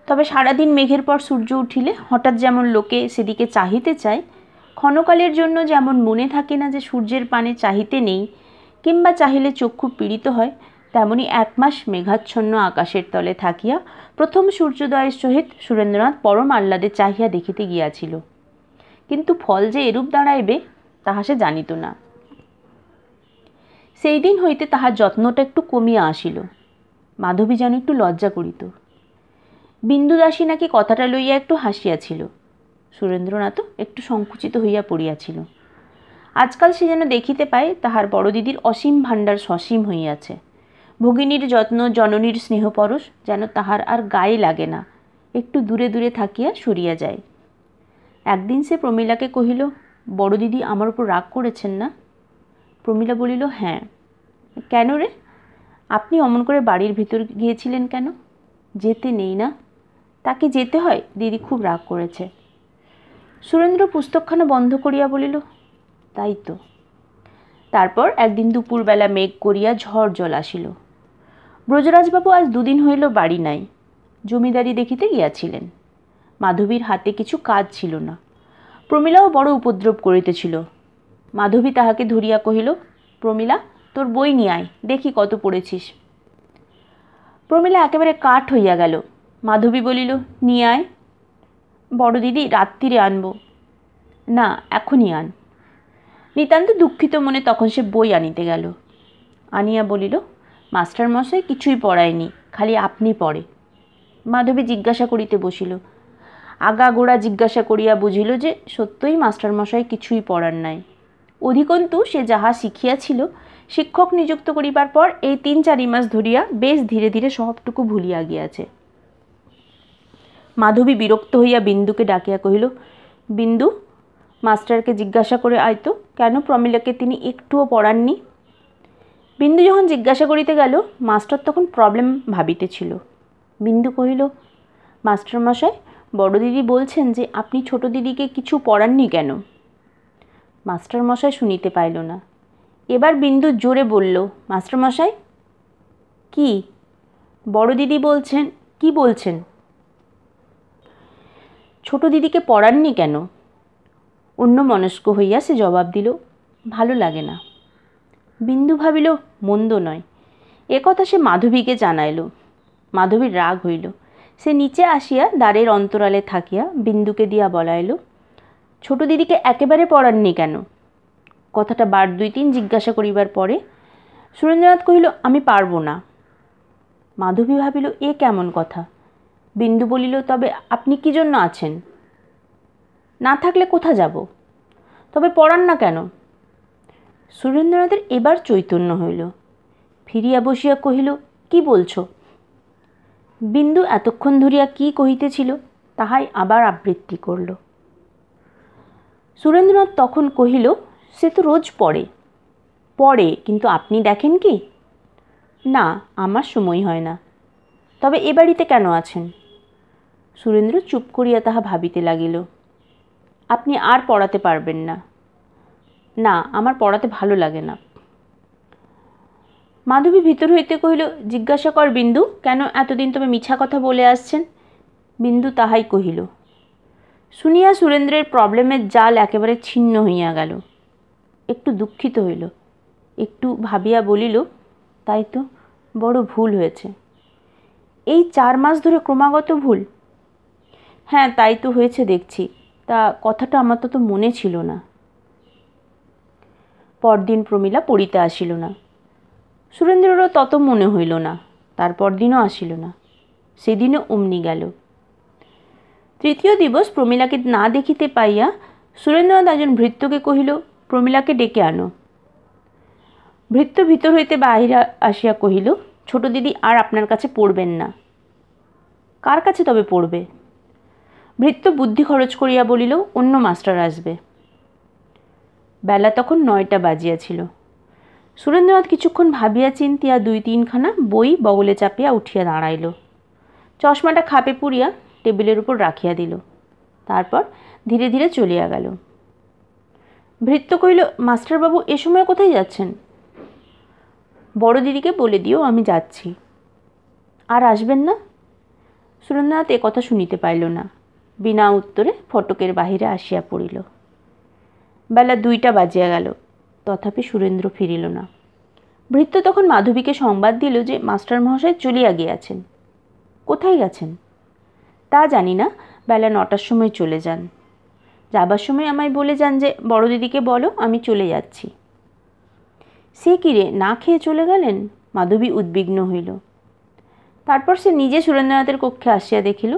Speaker 1: তবে সারাদিন মেঘের পর সূর্য উঠিলে হঠাৎ যেমন লোকে সেদিকে চাহিতে চায়, ক্ষণকালের জন্য যেমন মনে থাকে না যে সূর্যের পানে চাহিতে নেই, কিংবা চাহিলে চক্ষু পীড়িত হয়, তেমনি 1 মাস মেঘাচ্ছন্ন আকাশের তলে থাকিয়া প্রথম সূর্যোদয়ের সহিত সুরেন্দ্রনাথ পরম আহ্লাদে চাহিয়া দেখিতে গিয়াছিল। কিন্তু ফল যে এরূপ দাঁড়াইবে তাহা সে জানিত না। সেই দিন হইতে তাহার যত্নটা একটু কমিয়া আসিল। মাধবী যেন একটু লজ্জা করিত। বিন্দু দাসী নাকি কথাটা লইয়া একটু হাসিয়াছিল। সুরেন্দ্রনাথও একটু সংকুচিত হইয়া পড়িয়াছিল। আজকাল সে যেন দেখিতে পায় তাহার বড় দিদির অসীম ভাণ্ডার সসীম হইয়াছে। ভগিনীর যত্ন, জননীর স্নেহপরশ যেন তাহার আর গায়ে লাগে না, একটু দূরে দূরে থাকিয়া সরিয়া যায়। একদিন সে প্রমীলাকে কহিল, বড় দিদি আমার উপর রাগ করেছেন না? প্রমীলা বলিল, হ্যাঁ। কেন রে? আপনি অমন করে বাড়ির ভিতর গিয়েছিলেন কেন? যেতে নেই না? তাকে যেতে হয়, দিদি খুব রাগ করেছে। সুরেন্দ্র পুস্তকখানা বন্ধ করিয়া বলিল, তাই তো। তারপর একদিন দুপুরবেলা মেঘ করিয়া ঝড় জল আসিল। ব্রজরাজবাবু আজ 2 দিন হইল বাড়ি নাই, জমিদারি দেখিতে গিয়াছিলেন। মাধবীর হাতে কিছু কাজ ছিল না। প্রমীলাও বড় উপদ্রব করিতেছিল। মাধবী তাহাকে ধরিয়া কহিল, প্রমীলা, তোর বই নিয়ে আয়, দেখি কত পড়েছিস। প্রমীলা একেবারে কাঠ হইয়া গেল। মাধবী বলিল, নিয়ে আয়। বড় দিদি, রাত্রিরে আনব। না, এখনই আন। নিতান্ত দুঃখিত মনে তখন সে বই আনিতে গেল। আনিয়া বলিল, মাস্টার মশাই কিছুই পড়ায়নি, খালি আপনি পড়ে। মাধবী জিজ্ঞাসা করিতে বসিল। আগাগোড়া জিজ্ঞাসা করিয়া বুঝিল যে সত্যই মাস্টার মশাই কিছুই পড়ার নাই। অধিকন্তু সে যাহা শিখিয়াছিল, শিক্ষক নিযুক্ত করিবার পর এই 3-4 মাস ধরিয়া বেশ ধীরে ধীরে সবটুকু ভুলিয়া গিয়াছে। মাধবী বিরক্ত হইয়া বিন্দুকে ডাকিয়া কহিল, বিন্দু, মাস্টারকে জিজ্ঞাসা করে আয়তো কেন প্রমীলাকে তিনি একটুও পড়াননি। বিন্দু যখন জিজ্ঞাসা করিতে গেল, মাস্টার তখন প্রবলেম ভাবিতেছিল। বিন্দু কহিল, মাস্টার মশাই, বড় দিদি বলছেন যে আপনি ছোট দিদিকে কিছু পড়াননি কেন? মাস্টার মশাই শুনিতে পাইল না। এবার বিন্দু জোরে বলল, মাস্টার মশাই। কি? বড় দিদি বলছেন। কি বলছেন? ছোট দিদিকে পড়াননি কেন? অন্য মনস্ক হইয়া সে জবাব দিল, ভালো লাগে না। বিন্দু ভাবিল মন্দ নয়। একথা সে মাধবীকে জানাইল। মাধবীর রাগ হইল। সে নিচে আসিয়া দ্বারের অন্তরালে থাকিয়া বিন্দুকে দিয়া বলাইল, ছোট দিদিকে একেবারে পড়াননি কেন? কথাটা বার 2-3 জিজ্ঞাসা করিবার পরে সুরেন্দ্রনাথ কহিল, আমি পারব না। মাধবী ভাবিল, এ কেমন কথা? বিন্দু বলিল, তবে আপনি কি জন্য আছেন? না থাকলে কোথা যাব? তবে পড়ান না কেন? সুরেন্দ্রনাথের এবার চৈতন্য হইল। ফিরিয়া বসিয়া কহিল, কি বলছো? বিন্দু এতক্ষণ ধরিয়া কি কহিতেছিল তাহাই আবার আবৃত্তি করল। সুরেন্দ্রনাথ তখন কহিল, সে তো রোজ পড়ে। পড়ে, কিন্তু আপনি দেখেন কি? না, আমার সময় হয় না। তবে এ বাড়িতে কেন আছেন? সুরেন্দ্র চুপ করিয়া তাহা ভাবিতে লাগিল। আপনি আর পড়াতে পারবেন না। না, আমার পড়াতে ভালো লাগে না। মাধবী ভিতর হইতে কহিল, জিজ্ঞাসা কর বিন্দু, কেন এতদিন তবে মিছা কথা বলে আসছেন? বিন্দু তাহাই কহিল। শুনিয়া সুরেন্দ্রের প্রবলেমের জাল একেবারে ছিন্ন হইয়া গেল। একটু দুঃখিত হইল। একটু ভাবিয়া বলিল, তাই তো, বড় ভুল হয়েছে। এই 4 মাস ধরে ক্রমাগত ভুল। হ্যাঁ, তাই তো হয়েছে দেখছি। তা কথাটা আমার তো মনে ছিল না। পরদিন প্রমীলা পড়িতে আসিল না। সুরেন্দ্ররও তত মনে হইল না। তারপর দিনও আসিল না। সেদিনও অমনি গেল। তৃতীয় দিবস প্রমীলাকে না দেখিতে পাইয়া সুরেন্দ্রনাথ একজন ভৃত্যকে কহিল, প্রমীলাকে ডেকে আনো। ভৃত্য ভিতর হইতে বাহিরে আসিয়া কহিল, ছোট দিদি আর আপনার কাছে পড়বেন না। কার কাছে তবে পড়বে? ভৃত্য বুদ্ধি খরচ করিয়া বলিল, অন্য মাস্টার আসবে। বেলা তখন 9টা বাজিয়াছিল। সুরেন্দ্রনাথ কিছুক্ষণ ভাবিয়া চিন্তিয়া 2-3খানা বই বগলে চাপিয়া উঠিয়া দাঁড়াইল। চশমাটা খাপে পুরিয়া টেবিলের উপর রাখিয়া দিল। তারপর ধীরে ধীরে চলিয়া গেল। ভৃত্য কহিল, মাস্টারবাবু এ সময় কোথায় যাচ্ছেন? বড় দিদিকে বলে দিও আমি যাচ্ছি। আর আসবেন না? সুরেন্দ্রনাথ এ কথা শুনিতে পাইল না। বিনা উত্তরে ফটকের বাহিরে আসিয়া পড়িল। বেলা 2টা বাজিয়া গেল। তথাপি সুরেন্দ্র ফিরিল না। ভৃত্য তখন মাধবীকে সংবাদ দিল যে মাস্টার মহাশয় চলিয়া গিয়াছেন। কোথায় গেছেন তা জানি না, বেলা 9টার সময় চলে যান। যাবার সময় আমায় বলে যান যে বড় দিদিকে বলো আমি চলে যাচ্ছি। সে কি রে, না খেয়ে চলে গেলেন? মাধবী উদ্বিগ্ন হইল। তারপর সে নিজে সুরেন্দ্রনাথের কক্ষে আসিয়া দেখিল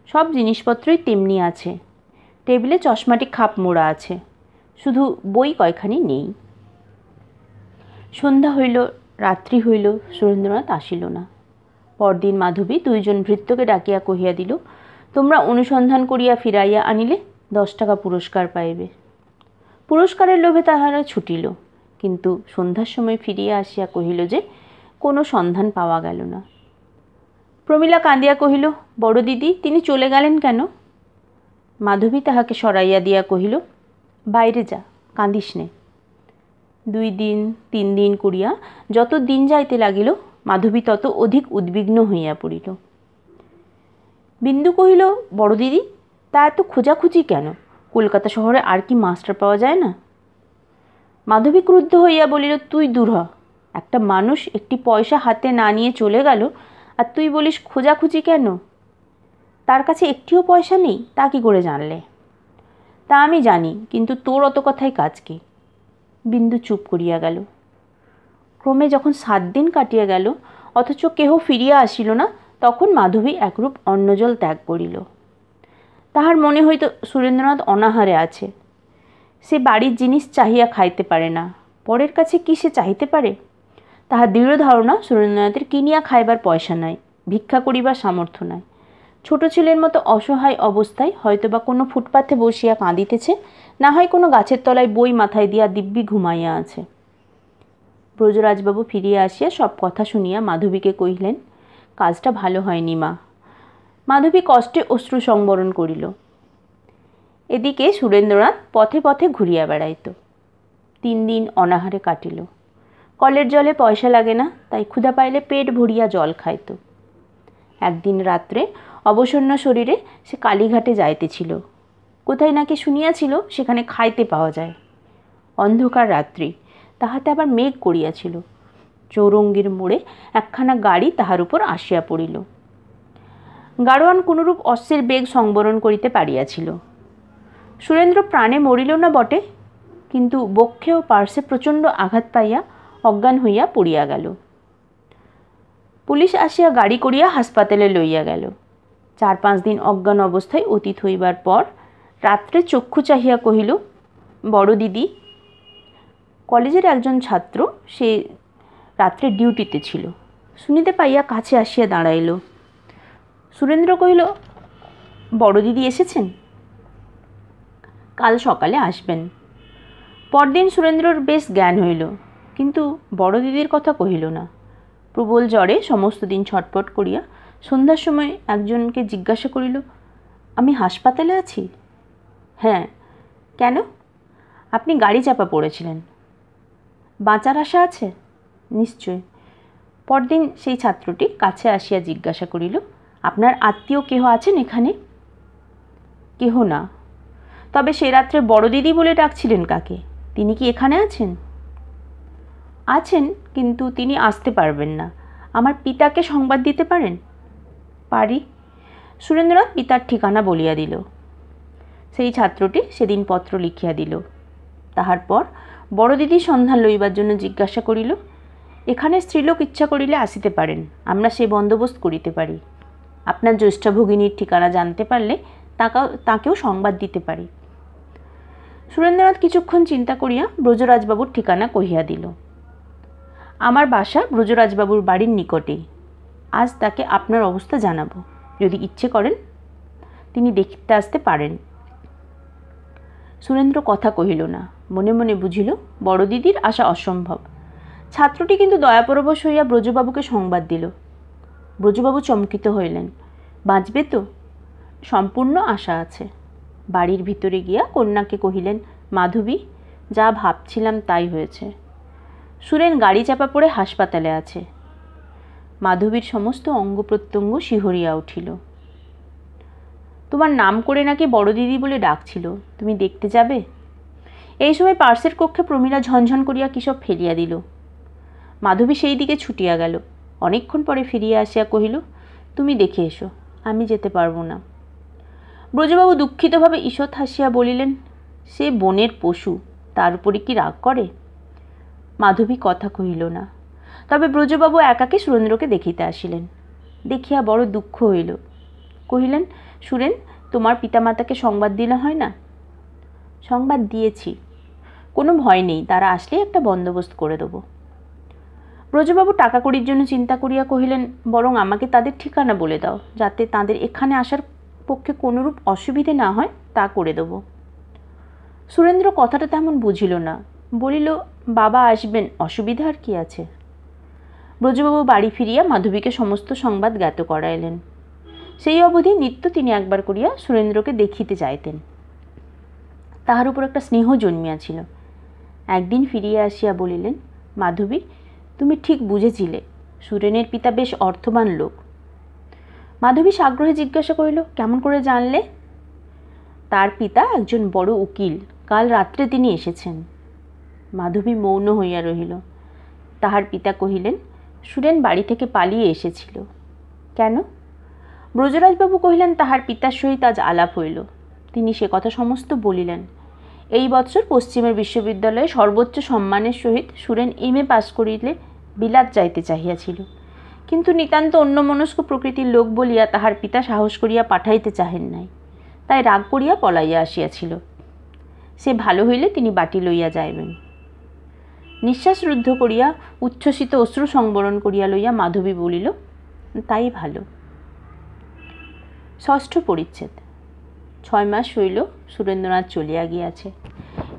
Speaker 1: সব জিনিসপত্রই তেমনি আছে। টেবিলে চশমাটি খাপ মোড়া আছে, শুধু বই কয়খানি নেই। সন্ধ্যা হইল, রাত্রি হইল, সুরেন্দ্রনাথ আসিল না। পরদিন মাধবী 2জন ভৃত্যকে ডাকিয়া কহিয়া দিল, তোমরা অনুসন্ধান করিয়া ফিরাইয়া আনিলে 10 টাকা পুরস্কার পাইবে। পুরস্কারের লোভে তাহারা ছুটিল, কিন্তু সন্ধ্যার সময় ফিরিয়া আসিয়া কহিল যে কোনো সন্ধান পাওয়া গেল না। প্রমীলা কাঁদিয়া কহিল, বড় দিদি তিনি চলে গেলেন কেন? মাধবী তাহাকে সরাইয়া দিয়া কহিল, বাইরে যা, কাঁদিস নে। 2 দিন 3 দিন করিয়া যত দিন যাইতে লাগিল মাধবী তত অধিক উদ্বিগ্ন হইয়া পড়িল। বিন্দু কহিল, বড় দিদি তা এত খোঁজাখুঁজি কেন? কলকাতা শহরে আর কি মাস্টার পাওয়া যায় না? মাধবী ক্রুদ্ধ হইয়া বলিল, তুই দূর হ। একটা মানুষ একটি পয়সা হাতে না নিয়ে চলে গেল, আর তুই বলিস খোঁজাখুঁজি কেন? তার কাছে একটিও পয়সা নেই, তা কি করে জানলে? তা আমি জানি, কিন্তু তোর অত কথায় কাজ কি? বিন্দু চুপ করিয়া গেল। ক্রমে যখন 7 দিন কাটিয়া গেল অথচ কেহ ফিরিয়া আসিল না, তখন মাধবী একরূপ অন্নজল ত্যাগ করিল। তাহার মনে হইত সুরেন্দ্রনাথ অনাহারে আছে। সে বাড়ির জিনিস চাহিয়া খাইতে পারে না, পরের কাছে কি সে চাহিতে পারে? তাহার দৃঢ় ধারণা সুরেন্দ্রনাথের কিনিয়া খাইবার পয়সা নাই, ভিক্ষা করিবার সামর্থ্য নাই। ছোট ছেলের মতো অসহায় অবস্থায় হয়তোবা কোনো ফুটপাথে বসিয়া কাঁদিতেছে, না হয় কোনো গাছের তলায় বই মাথায় দিয়া দিব্যি ঘুমাইয়া আছে। ব্রজরাজবাবু ফিরিয়া আসিয়া সব কথা শুনিয়া মাধবীকে কহিলেন, কাজটা ভালো হয়নি মা। মাধবী কষ্টে অশ্রু সংবরণ করিল। এদিকে সুরেন্দ্রনাথ পথে পথে ঘুরিয়া বেড়াইত। 3 দিন অনাহারে কাটিল। কলের জলে পয়সা লাগে না, তাই ক্ষুধা পাইলে পেট ভরিয়া জল খাইত। একদিন রাত্রে অবসন্ন শরীরে সে কালীঘাটে যাইতেছিল। কোথায় নাকি শুনিয়াছিল সেখানে খাইতে পাওয়া যায়। অন্ধকার রাত্রি, তাহাতে আবার মেঘ করিয়াছিল। চৌরঙ্গীর মোড়ে একখানা গাড়ি তাহার উপর আসিয়া পড়িল। গাড়োয়ান কোনরূপ অশ্বের বেগ সংবরণ করিতে পারিয়াছিল। সুরেন্দ্র প্রাণে মরিল না বটে, কিন্তু বক্ষে ও পার্শ্বে প্রচণ্ড আঘাত পাইয়া অজ্ঞান হইয়া পড়িয়া গেল। পুলিশ আসিয়া গাড়ি করিয়া হাসপাতালে লইয়া গেল। 4-5 দিন অজ্ঞান অবস্থায় অতীত হইবার পর রাত্রে চক্ষু চাহিয়া কহিল, বড় দিদি। কলেজের একজন ছাত্র, সে রাত্রে ডিউটিতে ছিল, শুনিতে পাইয়া কাছে আসিয়া দাঁড়াইল। সুরেন্দ্র কহিল, বড় দিদি এসেছেন? কাল সকালে আসবেন। পরদিন সুরেন্দ্রর বেশ জ্ঞান হইল, কিন্তু বড় দিদির কথা কহিল না। প্রবল জ্বরে সমস্ত দিন ছটপট করিয়া সন্ধ্যার সময় একজনকে জিজ্ঞাসা করিল, আমি হাসপাতালে আছি? হ্যাঁ। কেন? আপনি গাড়ি চাপা পড়েছিলেন। বাঁচার আশা আছে? নিশ্চয়। পরদিন সেই ছাত্রটি কাছে আসিয়া জিজ্ঞাসা করিল, আপনার আত্মীয় কেহ আছেন এখানে? কেহ না। তবে সে রাত্রে বড় দিদি বলে ডাকছিলেন কাকে? তিনি কি এখানে আছেন? আছেন, কিন্তু তিনি আসতে পারবেন না। আমার পিতাকে সংবাদ দিতে পারেন? পারি। সুরেন্দ্রনাথ পিতার ঠিকানা বলিয়া দিল। সেই ছাত্রটি সেদিন পত্র লিখিয়া দিল। তাহার পর বড় দিদির সন্ধান লইবার জন্য জিজ্ঞাসা করিল, এখানে স্ত্রীলোক ইচ্ছা করিলে আসিতে পারেন, আমরা সে বন্দোবস্ত করিতে পারি। আপনার জ্যেষ্ঠ ভগিনীর ঠিকানা জানতে পারলে তাকেও সংবাদ দিতে পারি। সুরেন্দ্রনাথ কিছুক্ষণ চিন্তা করিয়া ব্রজরাজবাবুর ঠিকানা কহিয়া দিল। আমার বাসা ব্রজরাজবাবুর বাড়ির নিকটেই। আজ তাকে আপনার অবস্থা জানাবো, যদি ইচ্ছে করেন তিনি দেখতে আসতে পারেন। সুরেন্দ্র কথা কহিল না, মনে মনে বুঝিল বড় দিদির আশা অসম্ভব। ছাত্রটি কিন্তু দয়াপরবশ হইয়া ব্রজবাবুকে সংবাদ দিল। ব্রজবাবু চমকিত হইলেন। বাঁচবে তো? সম্পূর্ণ আশা আছে। বাড়ির ভিতরে গিয়া কন্যাকে কহিলেন, মাধবী, যা ভাবছিলাম তাই হয়েছে। সুরেন গাড়ি চাপা পড়ে হাসপাতালে আছে। মাধবীর সমস্ত অঙ্গ প্রত্যঙ্গ শিহরিয়া উঠিল। তোমার নাম করে নাকি বড় দিদি বলে ডাকছিল, তুমি দেখতে যাবে? এই সময় পার্সের কক্ষে প্রমীলা ঝনঝন করিয়া কিসব ফেলিয়া দিল। মাধবী সেই দিকে ছুটিয়া গেল। অনেকক্ষণ পরে ফিরিয়া আসিয়া কহিল, তুমি দেখে এসো, আমি যেতে পারবো না। ব্রজবাবু দুঃখিতভাবে ঈষৎ হাসিয়া বলিলেন, সে বনের পশু, তার উপরে কি রাগ করে? মাধবী কথা কহিল না। তবে ব্রজবাবু একাকে সুরেন্দ্রকে দেখিতে আসিলেন। দেখিয়া বড় দুঃখ হইল। কহিলেন, সুরেন, তোমার পিতামাতাকে সংবাদ দিলে হয় না? সংবাদ দিয়েছি, কোনো ভয় নেই, তারা আসলেই একটা বন্দোবস্ত করে দেব। ব্রজবাবু টাকা কড়ির জন্য চিন্তা করিয়া কহিলেন, বরং আমাকে তাদের ঠিকানা বলে দাও, যাতে তাদের এখানে আসার পক্ষে কোনোরূপ অসুবিধে না হয়, তা করে দেব। সুরেন্দ্র কথাটা তেমন বুঝিল না। বলিল, বাবা আসবেন, অসুবিধা আর কি আছে? ব্রজবাবু বাড়ি ফিরিয়া মাধবীকে সমস্ত সংবাদ জ্ঞাত করাইলেন। সেই অবধি নিত্য তিনি একবার করিয়া সুরেন্দ্রকে দেখিতে যাইতেন। তাহার উপর একটা স্নেহ জন্মিয়াছিল। একদিন ফিরিয়া আসিয়া বলিলেন, মাধবী, তুমি ঠিক বুঝেছিলে, সুরেনের পিতা বেশ অর্থবান লোক। মাধবী সাগ্রহে জিজ্ঞাসা করিল, কেমন করে জানলে? তার পিতা একজন বড় উকিল, কাল রাত্রে তিনি এসেছেন। মাধবী মৌন হইয়া রহিল। তাহার পিতা কহিলেন, সুরেন বাড়ি থেকে পালিয়ে এসেছিল। কেন? ব্রজরাজবাবু কহিলেন, তাহার পিতার সহিত আজ আলাপ হইল। তিনি সে কথা সমস্ত বলিলেন। এই বৎসর পশ্চিমের বিশ্ববিদ্যালয়ে সর্বোচ্চ সম্মানের সহিত সুরেন এমএ পাস করিলে বিলাত যাইতে চাহিয়াছিল, কিন্তু নিতান্ত অন্যমনস্ক প্রকৃতির লোক বলিয়া তাহার পিতা সাহস করিয়া পাঠাইতে চাহেন নাই, তাই রাগ করিয়া পলাইয়া আসিয়াছিল। সে ভালো হইলে তিনি বাটি লইয়া যাইবেন। নিঃশ্বাস রুদ্ধ করিয়া উচ্ছ্বসিত অশ্রু সংবরণ করিয়া লইয়া মাধবী বলিল, তাই ভালো। ষষ্ঠ পরিচ্ছেদ। 6 মাস হইল সুরেন্দ্রনাথ চলিয়া গিয়াছে।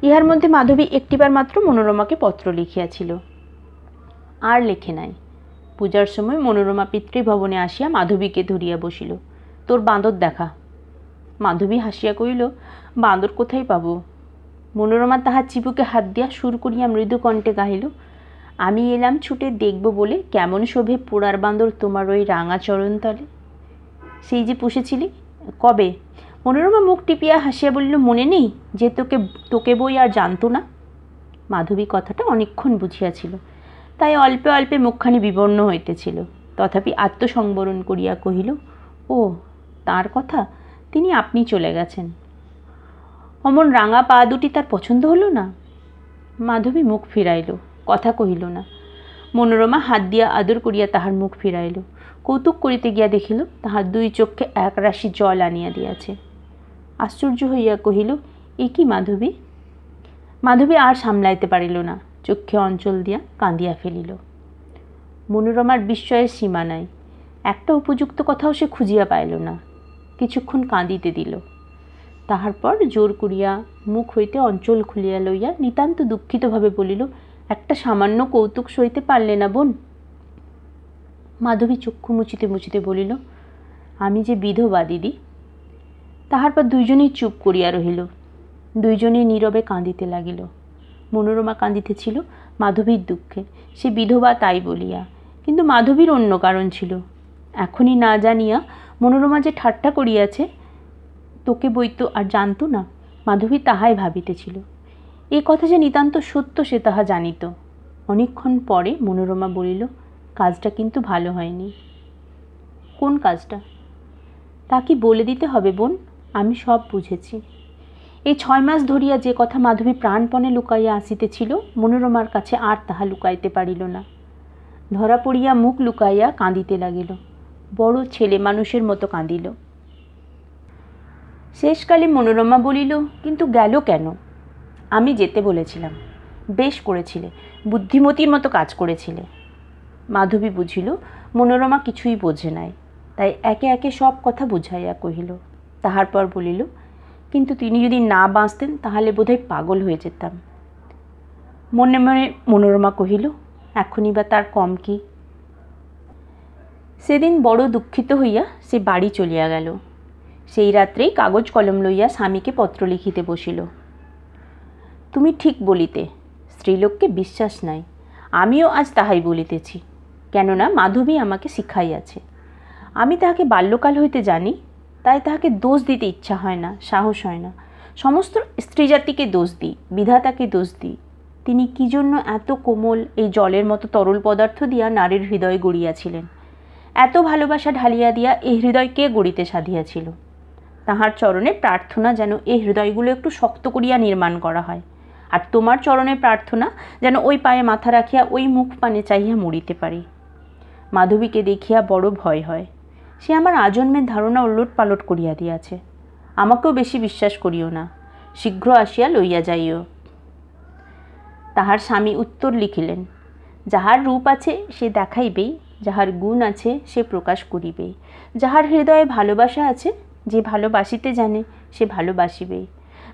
Speaker 1: ইহার মধ্যে মাধবী একটিবার মাত্র মনোরমাকে পত্র লিখিয়াছিল, আর লেখে নাই। পূজার সময় মনোরমা পিতৃভবনে আসিয়া মাধবীকে ধরিয়া বসিল। তোর বাঁদর দেখা। মাধবী হাসিয়া কহিল, বাঁদর কোথায় পাব? মনোরমা তাহার চিবুকে হাত দিয়া সুর করিয়া মৃদু কণ্ঠে গাহিল, আমি এলাম ছুটে দেখব বলে, কেমন শোভে পোড়ার বাঁদর তোমার ওই রাঙা চরণতলে। সেই যে পুষেছিলি, কবে? মনোরমা মুখ টিপিয়া হাসিয়া বলিল, মনে নেই যে তোকে বই আর জানতো না? মাধবী কথাটা অনেকক্ষণ বুঝিয়াছিল, তাই অল্পে অল্পে মুখখানি বিবর্ণ হইতেছিল। তথাপি আত্মসংবরণ করিয়া কহিল, ও তাঁর কথা, তিনি আপনি চলে গেছেন। অমন রাঙা পা দুটি তার পছন্দ হলো না? মাধবী মুখ ফিরাইল, কথা কহিল না। মনোরমা হাত দিয়া আদর করিয়া তাহার মুখ ফিরাইল। কৌতুক করিতে গিয়া দেখিল তাহার 2 চক্ষে এক রাশি জল আনিয়া দিয়াছে। আশ্চর্য হইয়া কহিল, এ কি মাধবী? মাধবী আর সামলাইতে পারিল না, চক্ষে অঞ্চল দিয়া কাঁদিয়া ফেলিল। মনোরমার বিস্ময়ের সীমা নাই। একটা উপযুক্ত কথাও সে খুঁজিয়া পাইল না। কিছুক্ষণ কাঁদিতে দিল। তাহার পর জোর করিয়া মুখ হইতে অঞ্চল খুলিয়া লইয়া নিতান্ত দুঃখিতভাবে বলিল, একটা সামান্য কৌতুক সইতে পারলে না বোন? মাধবী চক্ষু মুছিতে মুছিতে বলিল, আমি যে বিধবা দিদি। তাহার পর দুইজনেই চুপ করিয়া রহিল। দুইজনেই নীরবে কাঁদিতে লাগিল। মনোরমা কাঁদিতেছিল মাধবীর দুঃখে, সে বিধবা তাই বলিয়া, কিন্তু মাধবীর অন্য কারণ ছিল। এখনই না জানিয়া মনোরমা যে ঠাট্টা করিয়াছে, তোকে বই তো আর জানত না, মাধবী তাহাই ভাবিতেছিল। এ কথা যে নিতান্ত সত্য সে তাহা জানিত। অনেকক্ষণ পরে মনোরমা বলিল, কাজটা কিন্তু ভালো হয়নি। কোন কাজটা? তা কি বলে দিতে হবে বোন? আমি সব বুঝেছি। এই 6 মাস ধরিয়া যে কথা মাধবী প্রাণপণে লুকাইয়া আসিতেছিল, মনোরমার কাছে আর তাহা লুকাইতে পারিল না। ধরা পড়িয়া মুখ লুকাইয়া কাঁদিতে লাগিল, বড় ছেলে মানুষের মতো কাঁদিল। শেষকালে মনোরমা বলিল, কিন্তু গেল কেন? আমি যেতে বলেছিলাম। বেশ করেছিলে, বুদ্ধিমতীর মতো কাজ করেছিলে। মাধবী বুঝিল মনোরমা কিছুই বোঝে নাই, তাই একে একে সব কথা বুঝাইয়া কহিল। তাহার পর বলিল, কিন্তু তিনি যদি না বাঁচতেন তাহলে বোধহয় পাগল হয়ে যেতাম। মনে মনে মনোরমা কহিল, এখনই বা তার কম কি। সেদিন বড় দুঃখিত হইয়া সে বাড়ি চলিয়া গেল। সেই রাত্রেই কাগজ কলম লইয়া স্বামীকে পত্র লিখিতে বসিল। তুমি ঠিক বলিতে, স্ত্রীলোককে বিশ্বাস নাই। আমিও আজ তাহাই বলিতেছি, কেননা মাধবী আমাকে শিখাইয়াছে। আমি তাহাকে বাল্যকাল হইতে জানি, তাই তাহাকে দোষ দিতে ইচ্ছা হয় না, সাহস হয় না। সমস্ত স্ত্রী জাতিকে দোষ দিই, বিধাতাকে দোষ দিই। তিনি কি জন্য এত কোমল এই জলের মতো তরল পদার্থ দিয়া নারীর হৃদয় গড়িয়াছিলেন? এত ভালোবাসা ঢালিয়া দিয়া এই হৃদয় কে গড়িতে সাধিয়াছিল? তাহার চরণে প্রার্থনা যেন এই হৃদয়গুলো একটু শক্ত করিয়া নির্মাণ করা হয়। আর তোমার চরণে প্রার্থনা যেন ওই পায়ে মাথা রাখিয়া ওই মুখ পানে চাহিয়া মরিতে পারি। মাধবীকে দেখিয়া বড় ভয় হয়। সে আমার আজন্মের ধারণা উলট পালট করিয়া দিয়াছে। আমাকেও বেশি বিশ্বাস করিও না, শীঘ্র আসিয়া লইয়া যাইও। তাহার স্বামী উত্তর লিখিলেন, যাহার রূপ আছে সে দেখাইবেই, যাহার গুণ আছে সে প্রকাশ করিবেই, যাহার হৃদয়ে ভালোবাসা আছে, যে ভালোবাসিতে জানে সে ভালোবাসিবেই।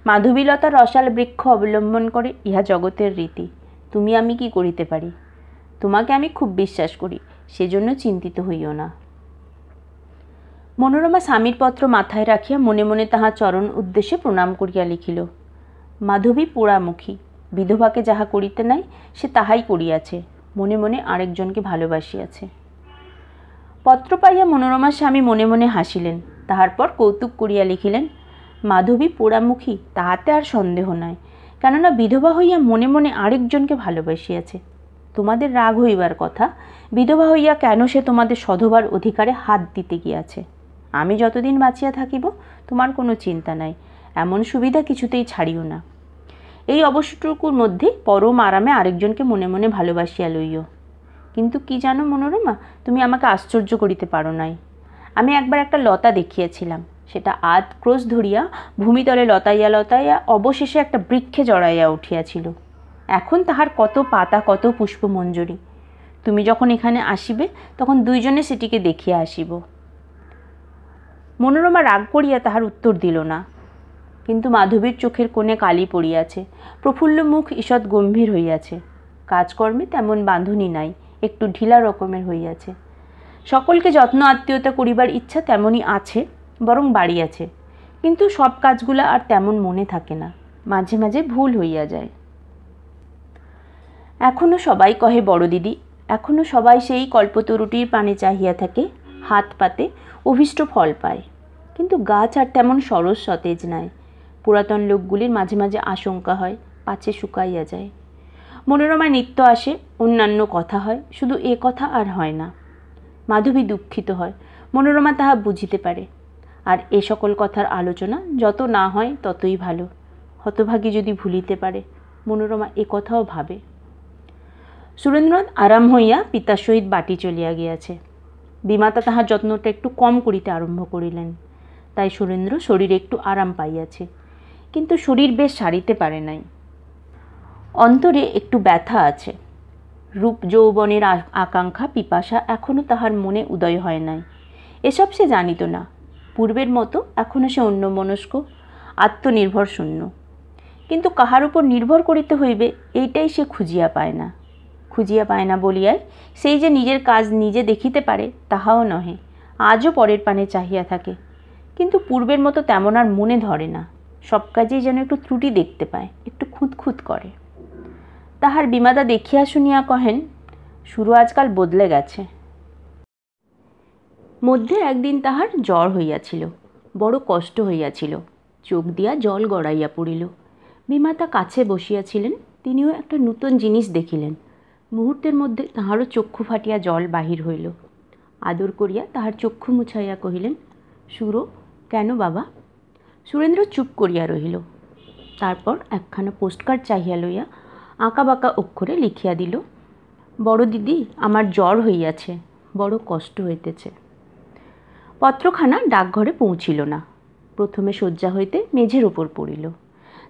Speaker 1: মাধবীলতা রসাল বৃক্ষ অবলম্বন করে ইহা জগতের রীতি। তুমি আমি কি করিতে পারি? তোমাকে আমি খুব বিশ্বাস করি, সেজন্য চিন্তিত হইও না। মনোরমা স্বামীর পত্র মাথায় রাখিয়া মনে মনে তাহার চরণ উদ্দেশ্যে প্রণাম করিয়া লিখিল। মাধবী পোড়ামুখী, বিধবাকে যাহা করিতে নাই সে তাহাই করিয়াছে, মনে মনে আরেকজনকে ভালোবাসিয়াছে। পত্র পাইয়া মনোরমার স্বামী মনে মনে হাসিলেন। তাহার পর কৌতুক করিয়া লিখিলেন, মাধবী পোড়ামুখী তাহাতে আর সন্দেহ নাই, কেননা বিধবা হইয়া মনে মনে আরেকজনকে ভালোবাসিয়াছে। তোমাদের রাগ হইবার কথা, বিধবা হইয়া কেন সে তোমাদের সধবার অধিকারে হাত দিতে গিয়াছে? আমি যতদিন বাঁচিয়া থাকিব তোমার কোনো চিন্তা নাই, এমন সুবিধা কিছুতেই ছাড়িও না। এই অবশ্যটুকুর মধ্যে পরম আরামে আরেকজনকে মনে মনে ভালোবাসিয়া লইও। কিন্তু কি জানো মনোরমা, তুমি আমাকে আশ্চর্য করিতে পারো নাই। আমি একবার একটা লতা দেখিয়াছিলাম, সেটা আধ ক্রোশ ধরিয়া ভূমিতলে লতাইয়া লতাইয়া অবশেষে একটা বৃক্ষে জড়াইয়া উঠিয়াছিল। এখন তাহার কত পাতা, কত পুষ্পমঞ্জরি। তুমি যখন এখানে আসিবে তখন দুইজনে সেটিকে দেখিয়া আসিব। মনোরমা রাগ করিয়া তাহার উত্তর দিল না, কিন্তু মাধবীর চোখের কোণে কালি পড়িয়াছে, প্রফুল্ল মুখ ঈষৎ গম্ভীর হইয়াছে। কাজকর্মে তেমন বাঁধনি নাই, একটু ঢিলা রকমের হইয়াছে। সকলকে যত্ন আত্মীয়তা করিবার ইচ্ছা তেমনই আছে, বরং বাড়িয়াছে, কিন্তু সব কাজগুলা আর তেমন মনে থাকে না, মাঝে মাঝে ভুল হইয়া যায়। এখনও সবাই কহে বড় দিদি, এখনও সবাই সেই কল্পতরুটির পানে চাহিয়া থাকে, হাত পাতে অভীষ্ট ফল পায়। কিন্তু গাছ আর তেমন সরস সতেজ নাই। পুরাতন লোকগুলির মাঝে মাঝে আশঙ্কা হয় পাছে শুকাইয়া যায়। মনোরমায় নিত্য আসে, অন্যান্য কথা হয়, শুধু এ কথা আর হয় না। মাধবী দুঃখিত হয়, মনোরমা তাহা বুঝিতে পারে। আর এ সকল কথার আলোচনা যত না হয় ততই ভালো। হতভাগী যদি ভুলিতে পারে, মনোরমা এ কথাও ভাবে। সুরেন্দ্রনাথ আরাম হইয়া পিতার সহিত বাটি চলিয়া গিয়াছে। বিমাতা তাহার যত্নটা একটু কম করিতে আরম্ভ করিলেন, তাই সুরেন্দ্র শরীরে একটু আরাম পাইয়াছে, কিন্তু শরীর বেশ সারিতে পারে নাই। অন্তরে একটু ব্যথা আছে। রূপ যৌবনের আকাঙ্ক্ষা পিপাসা এখনও তাহার মনে উদয় হয় নাই। এসব সে জানিত না। পূর্বের মতো এখনও সে অন্যমনস্ক, আত্মনির্ভর শূন্য। কিন্তু কাহার উপর নির্ভর করিতে হইবে এইটাই সে খুঁজিয়া পায় না। খুঁজিয়া পায় না বলিয়াই সেই যে নিজের কাজ নিজে দেখিতে পারে তাহাও নহে, আজও পরের পানে চাহিয়া থাকে। কিন্তু পূর্বের মতো তেমন আর মনে ধরে না। সব কাজেই যেন একটু ত্রুটি দেখতে পায়, একটু খুঁতখুত করে। তাহার বিমাতা দেখিয়া শুনিয়া কহেন, শুরু আজকাল বদলে গেছে। মধ্যে একদিন তাহার জ্বর হইয়াছিল, বড় কষ্ট হইয়াছিল, চোখ দিয়া জল গড়াইয়া পড়িল। বিমাতা কাছে বসিয়াছিলেন, তিনিও একটা নূতন জিনিস দেখিলেন। মুহূর্তের মধ্যে তাহারও চক্ষু ফাটিয়া জল বাহির হইল। আদর করিয়া তাহার চক্ষু মুছাইয়া কহিলেন, সুরো, কেন বাবা? সুরেন্দ্র চুপ করিয়া রহিল। তারপর একখানা পোস্টকার্ড চাহিয়া লইয়া আঁকা বাঁকা অক্ষরে লিখিয়া দিল, বড় দিদি, আমার জ্বর হইয়াছে, বড় কষ্ট হইতেছে। পত্রখানা ডাকঘরে পৌঁছিল না। প্রথমে শয্যা হইতে মেঝের উপর পড়িল।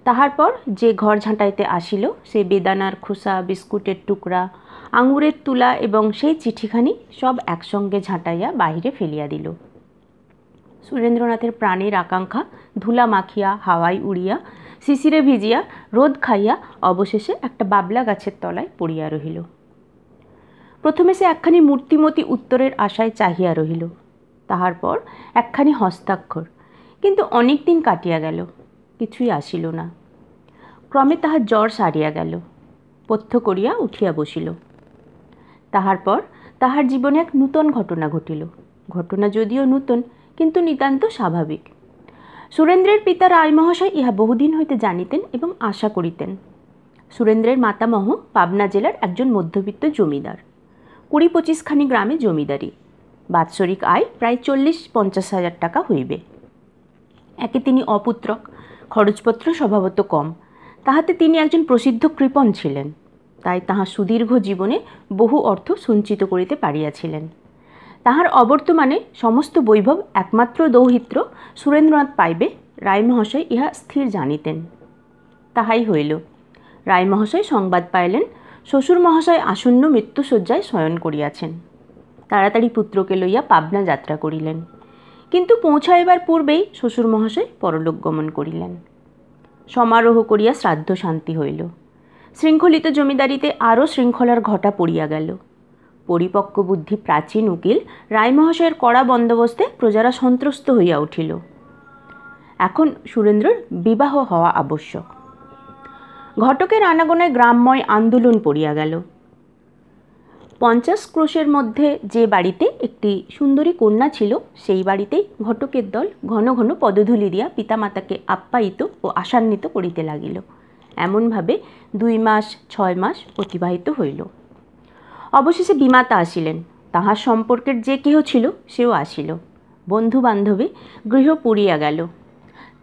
Speaker 1: তাহার পর যে ঘর ঝাঁটাইতে আসিল সে বেদানার খোসা, বিস্কুটের টুকরা, আঙুরের তুলা এবং সেই চিঠিখানি সব একসঙ্গে ঝাঁটাইয়া বাহিরে ফেলিয়া দিল। সুরেন্দ্রনাথের প্রাণের আকাঙ্ক্ষা ধুলা মাখিয়া, হাওয়ায় উড়িয়া, শিশিরে ভিজিয়া, রোদ খাইয়া অবশেষে একটা বাবলা গাছের তলায় পড়িয়া রহিল। প্রথমে সে একখানি মূর্তিমতী উত্তরের আশায় চাহিয়া রহিল। তাহার পর একখানি হস্তাক্ষর, কিন্তু অনেক দিন কাটিয়া গেল, কিছুই আসিল না। ক্রমে তাহার জ্বর সারিয়া গেল, পথ্য করিয়া উঠিয়া বসিল। তাহার পর তাহার জীবনে এক নূতন ঘটনা ঘটিল। ঘটনা যদিও নূতন, কিন্তু নিতান্ত স্বাভাবিক। সুরেন্দ্রের পিতা রায়মহাশয় ইহা বহুদিন হইতে জানিতেন এবং আশা করিতেন। সুরেন্দ্রের মাতামহ পাবনা জেলার একজন মধ্যবিত্ত জমিদার। ২০-২৫ খানি গ্রামে জমিদারি। বাৎসরিক আয় প্রায় ৪০-৫০ হাজার টাকা হইবে। একে তিনি অপুত্রক, খরচপত্র স্বভাবত কম, তাহাতে তিনি একজন প্রসিদ্ধ কৃপণ ছিলেন। তাই তাহার সুদীর্ঘ জীবনে বহু অর্থ সঞ্চিত করিতে পারিয়াছিলেন। তাহার অবর্তমানে সমস্ত বৈভব একমাত্র দৌহিত্র সুরেন্দ্রনাথ পাইবে, রায়মহাশয় ইহা স্থির জানিতেন। তাহাই হইল। রায়মহাশয় সংবাদ পাইলেন শ্বশুর মহাশয় আসন্ন মৃত্যুশয্যায় শয়ন করিয়াছেন। তাড়াতাড়ি পুত্রকে লইয়া পাবনা যাত্রা করিলেন, কিন্তু পৌঁছাইবার পূর্বেই শ্বশুর মহাশয় পরলোক গমন করিলেন। সমারোহ করিয়া শ্রাদ্ধ শান্তি হইল। শৃঙ্খলিত জমিদারিতে আরও শৃঙ্খলার ঘটা পড়িয়া গেল। পরিপক্ক বুদ্ধি প্রাচীন উকিল রায়মহাশয়ের কড়া বন্দোবস্তে প্রজারা সন্ত্রস্ত হইয়া উঠিল। এখন সুরেন্দ্রর বিবাহ হওয়া আবশ্যক। ঘটকের আনাগোনায় গ্রামময় আন্দোলন পড়িয়া গেল। ৫০ ক্রোশের মধ্যে যে বাড়িতে একটি সুন্দরী কন্যা ছিল, সেই বাড়িতেই ঘটকের দল ঘন ঘন পদধূলি দিয়া পিতামাতাকে আপ্যায়িত ও আশান্বিত করিতে লাগিল। এমনভাবে ২ মাস ৬ মাস অতিবাহিত হইল। অবশেষে বিমাতা আসিলেন। তাহার সম্পর্কের যে কেহ ছিল সেও আসিল। বন্ধু বান্ধবে গৃহ পুরিয়া গেল।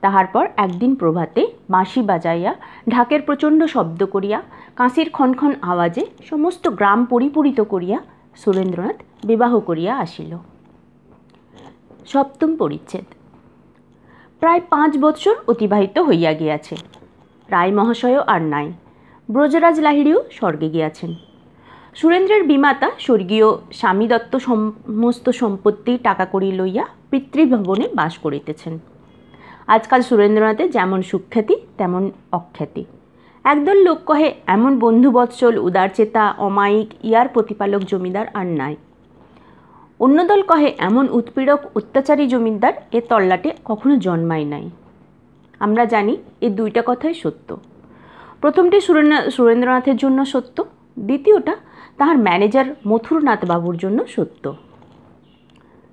Speaker 1: তাহার পর একদিন প্রভাতে বাঁশি বাজাইয়া, ঢাকের প্রচণ্ড শব্দ করিয়া, কাঁসির ক্ষণক্ষণ আওয়াজে সমস্ত গ্রাম পরিপূরিত করিয়া সুরেন্দ্রনাথ বিবাহ করিয়া আসিল। ৭ম পরিচ্ছেদ। প্রায় ৫ বৎসর অতিবাহিত হইয়া গিয়াছে। রায়মহাশয়ও আর নাই। ব্রজরাজ লাহিড়ীও স্বর্গে গিয়াছেন। সুরেন্দ্রের বিমাতা স্বর্গীয় স্বামী দত্ত সমস্ত সম্পত্তি টাকা কড়ি লইয়া পিতৃভবনে বাস করিতেছেন। আজকাল সুরেন্দ্রনাথের যেমন সুখ্যাতি তেমন অখ্যাতি। একদল লোক কহে এমন বন্ধুবৎসল, উদারচেতা, অমায়িক, ইয়ার প্রতিপালক জমিদার আর নাই। অন্য দল কহে এমন উৎপীড়ক, অত্যাচারী জমিদার এ তল্লাটে কখনো জন্মায় নাই। আমরা জানি এই দুইটা কথাই সত্য। প্রথমটি সুরেন্দ্রনাথের জন্য সত্য, দ্বিতীয়টা তাহার ম্যানেজার মথুরনাথ বাবুর জন্য সত্য।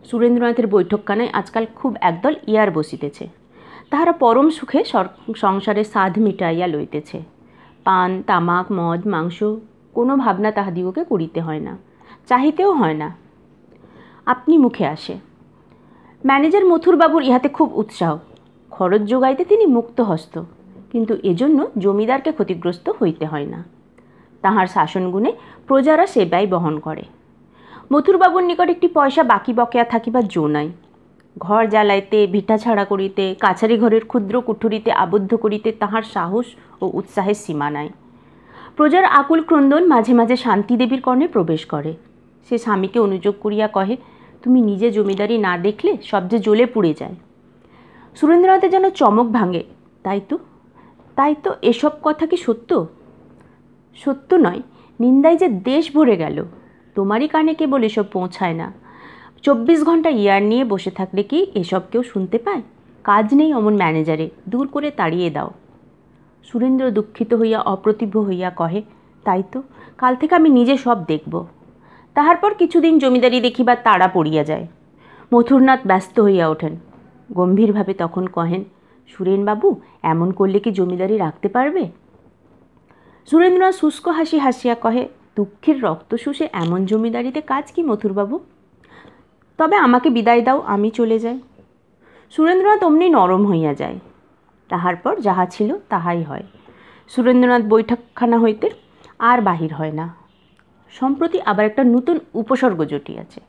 Speaker 1: সুরেন্দ্রনাথের বৈঠকখানায় আজকাল খুব একদল ইয়ার বসিতেছে। তাহারা পরম সুখে সংসারে সাধ মিটাইয়া লইতেছে। পান, তামাক, মদ, মাংস কোনো ভাবনা তাহাদিগকে করিতে হয় না, চাহিতেও হয় না, আপনি মুখে আসে। ম্যানেজার মথুরবাবুর ইহাতে খুব উৎসাহ। খরচ যোগাইতে তিনি মুক্ত হস্ত, কিন্তু এজন্য জমিদারকে ক্ষতিগ্রস্ত হইতে হয় না। তাহার শাসনগুণে প্রজারা সে ব্যয় বহন করে। মথুরবাবুর নিকট একটি পয়সা বাকি বকেয়া থাকিবার জো নাই। ঘর জ্বালাইতে, ভিটা ছাড়া করিতে, কাছারি ঘরের ক্ষুদ্র কুঠুরিতে আবদ্ধ করিতে তাহার সাহস ও উৎসাহের সীমা নাই। প্রজার আকুল ক্রন্দন মাঝে মাঝে শান্তিদেবীর কর্ণে প্রবেশ করে। সে স্বামীকে অনুযোগ করিয়া কহে, তুমি নিজে জমিদারি না দেখলে সব যে জ্বলে পুড়ে যায়। সুরেন্দ্রনাথের যেন চমক ভাঙে। তাই তো এসব কথা কি সত্য? সত্য নয়, নিন্দায় যে দেশ ভরে গেল। তোমারই কানে কেবল এসব পৌঁছায় না। ২৪ ঘন্টা ইয়ার নিয়ে বসে থাকলে কি এসব কেউ শুনতে পায়? কাজ নেই অমন ম্যানেজারে, দূর করে তাড়িয়ে দাও। সুরেন্দ্র দুঃখিত হইয়া অপ্রতিভ হইয়া কহে, তাই তো, কাল থেকে আমি নিজে সব দেখব। তাহার পর কিছুদিন জমিদারি দেখিবার তাড়া পড়িয়া যায়। মথুরনাথ ব্যস্ত হইয়া ওঠেন। গম্ভীরভাবে তখন কহেন, সুরেনবাবু, এমন করলে কি জমিদারি রাখতে পারবে? সুরেন্দ্রনাথ শুষ্ক হাসি হাসিয়া কহে, দুঃখের রক্ত শুষে এমন জমিদারিতে কাজ কি মথুরবাবু? তবে আমাকে বিদায় দাও, আমি চলে যাই। সুরেন্দ্রনাথ অমনি নরম হইয়া যায়। তাহার পর যাহা ছিল তাহাই হয়। সুরেন্দ্রনাথ বৈঠকখানা হইতে আর বাহির হয় না। সম্প্রতি আবার একটা নূতন উপসর্গ জটিয়াছে।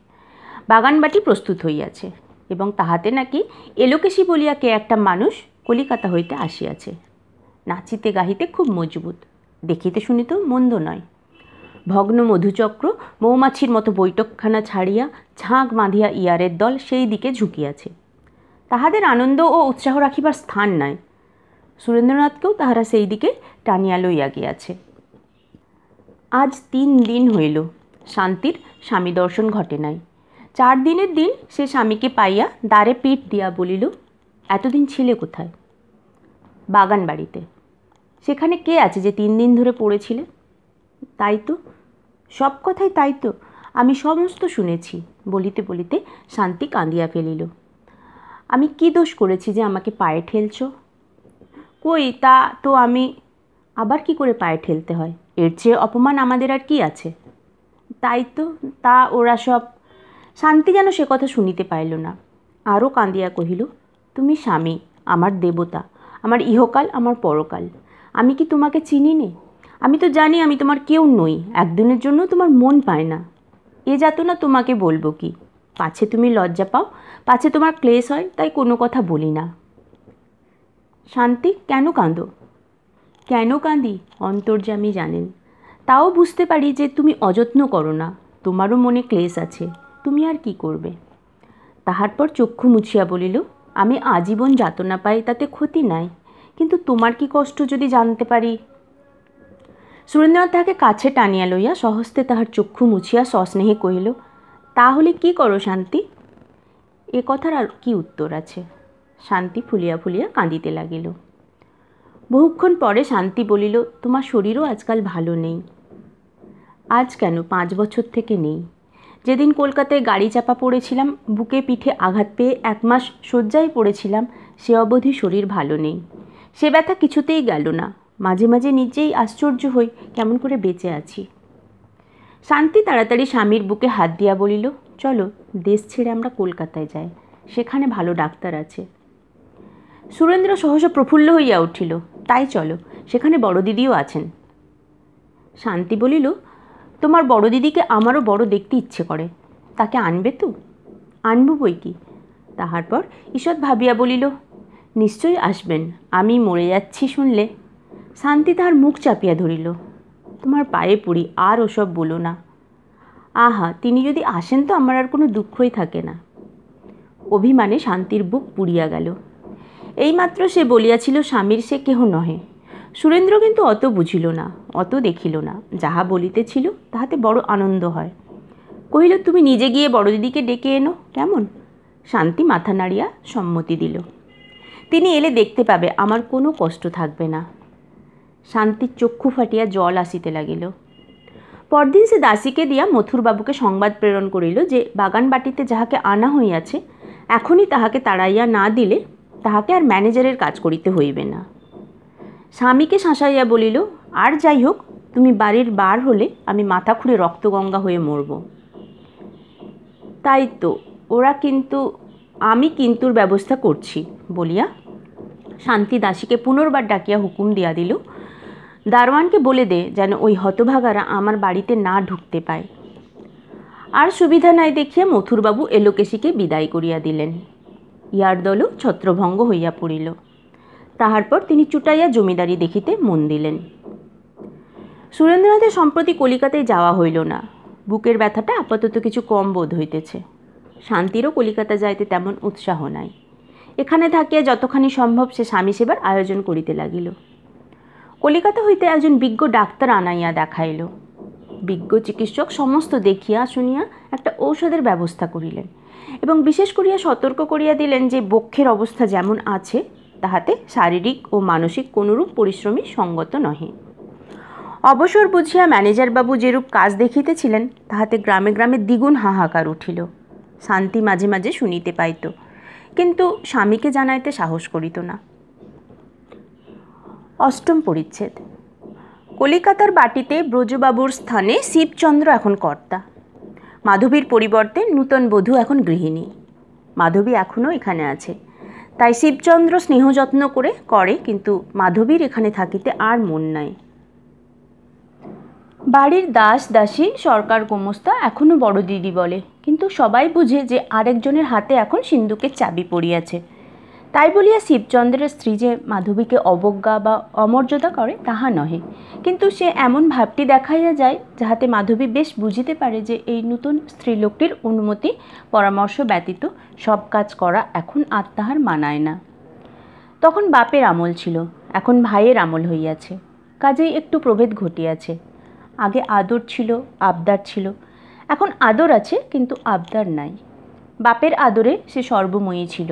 Speaker 1: বাগানবাটি প্রস্তুত হইয়াছে এবং তাহাতে নাকি এলোকেশী বলিয়া কে একটা মানুষ কলিকাতা হইতে আসিয়াছে। নাচিতে গাহিতে খুব মজবুত, দেখিতে শুনিতেও মন্দ নয়। ভগ্ন মধুচক্র মৌমাছির মতো বৈঠকখানা ছাড়িয়া ঝাঁক বাঁধিয়া ইয়ারের দল সেই দিকে ঝুঁকিয়াছে। তাহাদের আনন্দ ও উৎসাহ রাখিবার স্থান নাই। সুরেন্দ্রনাথকেও তাহারা সেই দিকে টানিয়া লইয়া গিয়াছে। আজ 3 দিন হইল শান্তির স্বামী দর্শন ঘটে নাই। 4 দিনের দিন সে স্বামীকে পাইয়া দ্বারে পিঠ দিয়া বলিল, এতদিন ছিলে কোথায়? বাগান বাড়িতে। সেখানে কে আছে যে 3 দিন ধরে পড়েছিলে? তাই তো, সব কথাই তাই তো, আমি সমস্ত শুনেছি। বলিতে বলিতে শান্তি কাঁদিয়া ফেলিল। আমি কি দোষ করেছি যে আমাকে পায়ে ঠেলছ? কই, তা তো আমি। আবার কি করে পায়ে ঠেলতে হয়? এর চেয়ে অপমান আমাদের আর কি আছে? তাই তো, তা ওরা সব। শান্তি যেন সে কথা শুনিতে পাইল না। আরও কাঁদিয়া কহিল, তুমি স্বামী, আমার দেবতা, আমার ইহকাল, আমার পরকাল। আমি কি তোমাকে চিনি নে? আমি তো জানি আমি তোমার কেউ নই। একদিনের জন্য তোমার মন পায় না। এ যাতনা তোমাকে বলবো কি? পাছে তুমি লজ্জা পাও, পাছে তোমার ক্লেশ হয়, তাই কোনো কথা বলি না। শান্তি, কেন কাঁদো? কেন কাঁদি অন্তর্যামী জানেন। তাও বুঝতে পারি যে তুমি অযত্ন করো না, তোমারও মনে ক্লেশ আছে, তুমি আর কি করবে? তাহার পর চক্ষু মুছিয়া বলিল, আমি আজীবন যাতনা পাই তাতে ক্ষতি নাই, কিন্তু তোমার কি কষ্ট যদি জানতে পারি। সুরেন্দ্রনাথ তাহাকে কাছে টানিয়া লইয়া সহস্তে তাহার চক্ষু মুছিয়া সস্নেহে কহিল, তাহলে কি করো শান্তি? এ কথার আর কি উত্তর আছে? শান্তি ফুলিয়া ফুলিয়া কাঁদিতে লাগিল। বহুক্ষণ পরে শান্তি বলিল, তোমার শরীরও আজকাল ভালো নেই। আজ কেন, 5 বছর থেকে নেই। যেদিন কলকাতায় গাড়ি চাপা পড়েছিলাম, বুকে পিঠে আঘাত পেয়ে 1 মাস শয্যায় পড়েছিলাম, সে অবধি শরীর ভালো নেই। সে ব্যথা কিছুতেই গেল না। মাঝে মাঝে নিজেই আশ্চর্য হই কেমন করে বেঁচে আছি। শান্তি তাড়াতাড়ি স্বামীর বুকে হাত দিয়া বলিল, চলো দেশ ছেড়ে আমরা কলকাতায় যাই, সেখানে ভালো ডাক্তার আছে। সুরেন্দ্র সহসা প্রফুল্ল হইয়া উঠিল, তাই চলো, সেখানে বড় দিদিও আছেন। শান্তি বলিল, তোমার বড় দিদিকে আমারও বড় দেখতে ইচ্ছে করে, তাকে আনবে তো? আনব বই কি। তাহার পর ঈষৎ ভাবিয়া বলিল, নিশ্চয়ই আসবেন, আমি মরে যাচ্ছি শুনলে। শান্তি তাহার মুখ চাপিয়া ধরিল। তোমার পায়ে পড়ি, আর ওসব বলো না। আহা, তিনি যদি আসেন তো আমার আর কোনো দুঃখই থাকে না। অভিমানে শান্তির বুক পুড়িয়া গেল। এইমাত্র সে বলিয়াছিল স্বামীর সে কেহ নহে। সুরেন্দ্র কিন্তু অত বুঝিল না, অত দেখিল না। যাহা বলিতেছিল তাহাতে বড় আনন্দ হয়। কহিল, তুমি নিজে গিয়ে বড় দিদিকে ডেকে এনো, কেমন? শান্তি মাথা নাড়িয়া সম্মতি দিল। তিনি এলে দেখতে পাবে আমার কোনো কষ্ট থাকবে না। শান্তির চক্ষু ফাটিয়া জল আসিতে লাগিল। পরদিন সে দাসীকে দিয়া মথুরবাবুকে সংবাদ প্রেরণ করিল যে বাগান বাটিতে যাহাকে আনা হইয়াছে, এখনই তাহাকে তাড়াইয়া না দিলে তাহাকে আর ম্যানেজারের কাজ করিতে হইবে না। স্বামীকে শাসাইয়া বলিল, আর যাই হোক, তুমি বাড়ির বার হলে আমি মাথা খুঁড়ে রক্তগঙ্গা হয়ে মরব। তাই তো, ওরা কিন্তু, আমি কিন্তুর ব্যবস্থা করছি বলিয়া শান্তি দাসীকে পুনর্বার ডাকিয়া হুকুম দিয়া দিল, দারোয়ানকে বলে দে যেন ওই হতভাগারা আমার বাড়িতে না ঢুকতে পায়। আর সুবিধা নাই দেখিয়া মথুরবাবু এলোকেশীকে বিদায় করিয়া দিলেন। ইহার দলও ছত্রভঙ্গ হইয়া পড়িল। তাহার পর তিনি চুটাইয়া জমিদারি দেখিতে মন দিলেন। সুরেন্দ্রনাথের সম্প্রতি কলিকাতায় যাওয়া হইল না। বুকের ব্যথাটা আপাতত কিছু কম বোধ হইতেছে। শান্তিরও কলিকাতা যাইতে তেমন উৎসাহ নাই। এখানে থাকিয়া যতখানি সম্ভব সে স্বামী সেবার আয়োজন করিতে লাগিল। কলিকাতা হইতে একজন বিজ্ঞ ডাক্তার আনাইয়া দেখাইল। বিজ্ঞ চিকিৎসক সমস্ত দেখিয়া শুনিয়া একটা ঔষধের ব্যবস্থা করিলেন এবং বিশেষ করিয়া সতর্ক করিয়া দিলেন যে বক্ষের অবস্থা যেমন আছে তাহাতে শারীরিক ও মানসিক কোনরূপ পরিশ্রমই সঙ্গত নহে। অবসর বুঝিয়া ম্যানেজারবাবু যেরূপ কাজ দেখিতেছিলেন তাহাতে গ্রামে গ্রামে দ্বিগুণ হাহাকার উঠিল। শান্তি মাঝে মাঝে শুনিতে পাইত, কিন্তু স্বামীকে জানাইতে সাহস করিত না। অষ্টম পরিচ্ছেদ। কলিকাতার বাটিতে ব্রজবাবুর স্থানে শিবচন্দ্র এখন কর্তা। মাধবীর পরিবর্তে নূতন বধূ এখন গৃহিণী। মাধবী এখনও এখানে আছে। তাই শিবচন্দ্র স্নেহ যত্ন করে, কিন্তু মাধবীর এখানে থাকিতে আর মন নাই। বাড়ির দাস দাসী সরকার গোমস্তা এখনও বড় দিদি বলে, কিন্তু সবাই বুঝে যে আরেকজনের হাতে এখন সিন্দুকের চাবি পড়িয়াছে। তাই বলিয়া শিবচন্দ্রের স্ত্রী যে মাধবীকে অবজ্ঞা বা অমর্যাদা করে তাহা নহে, কিন্তু সে এমন ভাবটি দেখাইয়া যায় যাহাতে মাধবী বেশ বুঝিতে পারে যে এই নূতন স্ত্রীলোকটির অনুমতি পরামর্শ ব্যতীত সব কাজ করা এখন আর তাহার মানায় না। তখন বাপের আমল ছিল, এখন ভাইয়ের আমল হইয়াছে, কাজেই একটু প্রভেদ ঘটিয়াছে। আগে আদর ছিল, আবদার ছিল, এখন আদর আছে কিন্তু আবদার নাই। বাপের আদরে সে সর্বময়ী ছিল,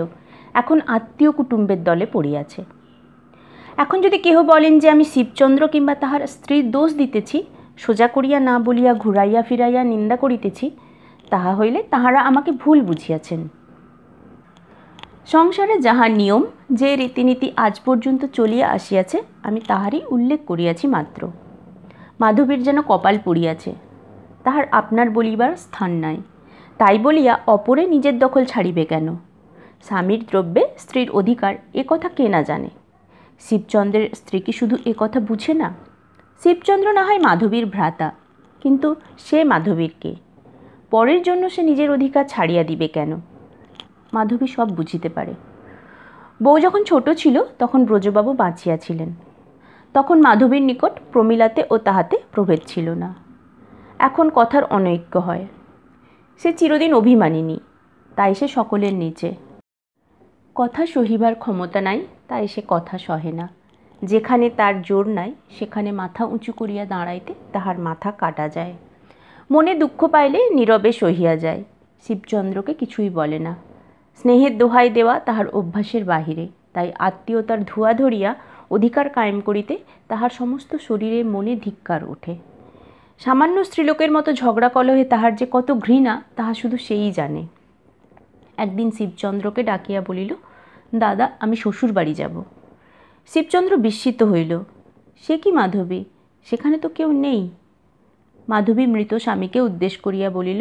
Speaker 1: এখন আত্মীয় কুটুম্বের দলে পড়িয়াছে। এখন যদি কেহ বলেন যে আমি শিবচন্দ্র কিংবা তাহার স্ত্রীর দোষ দিতেছি, সোজা করিয়া না বলিয়া ঘুরাইয়া ফিরাইয়া নিন্দা করিতেছি, তাহা হইলে তাহারা আমাকে ভুল বুঝিয়াছেন। সংসারে যাহা নিয়ম, যে রীতিনীতি আজ পর্যন্ত চলিয়া আসিয়াছে, আমি তাহারই উল্লেখ করিয়াছি মাত্র। মাধবীর যেন কপাল পড়িয়াছে, তাহার আপনার বলিবার স্থান নাই, তাই বলিয়া অপরে নিজের দখল ছাড়িবে কেন? স্বামীর দ্রব্যে স্ত্রীর অধিকার, এ কথা কে না জানে? শিবচন্দ্রের স্ত্রী কি শুধু এ কথা বুঝে না? শিবচন্দ্র না হয় মাধবীর ভ্রাতা, কিন্তু সে মাধবীর কে? পরের জন্য সে নিজের অধিকার ছাড়িয়া দিবে কেন? মাধবী সব বুঝিতে পারে। বউ যখন ছোট ছিল তখন ব্রজবাবু বাঁচিয়াছিলেন, তখন মাধবীর নিকট প্রমীলাতে ও তাহাতে প্রভেদ ছিল না। এখন কথার অনৈক্য হয়। সে চিরদিন অভিমানিনী, তাই সে সকলের নিচে। কথা সহিবার ক্ষমতা নাই, তাই সে কথা সহে না। যেখানে তার জোর নাই সেখানে মাথা উঁচু করিয়া দাঁড়াইতে তাহার মাথা কাটা যায়। মনে দুঃখ পাইলে নীরবে সহিয়া যায়। শিবচন্দ্রকে কিছুই বলে না। স্নেহের দোহাই দেওয়া তাহার অভ্যাসের বাহিরে, তাই আত্মীয়তার ধোঁয়া ধরিয়া অধিকার কায়েম করিতে তাহার সমস্ত শরীরে মনে ধিক্কার ওঠে। সামান্য স্ত্রীলোকের মতো ঝগড়া কলহে তাহার যে কত ঘৃণা তাহা শুধু সেই জানে। একদিন শিবচন্দ্রকে ডাকিয়া বলিল, দাদা, আমি শ্বশুর বাড়ি যাব। শিবচন্দ্র বিস্মিত হইল। সে কি মাধবী, সেখানে তো কেউ নেই। মাধবী মৃত স্বামীকে উদ্দেশ্য করিয়া বলিল,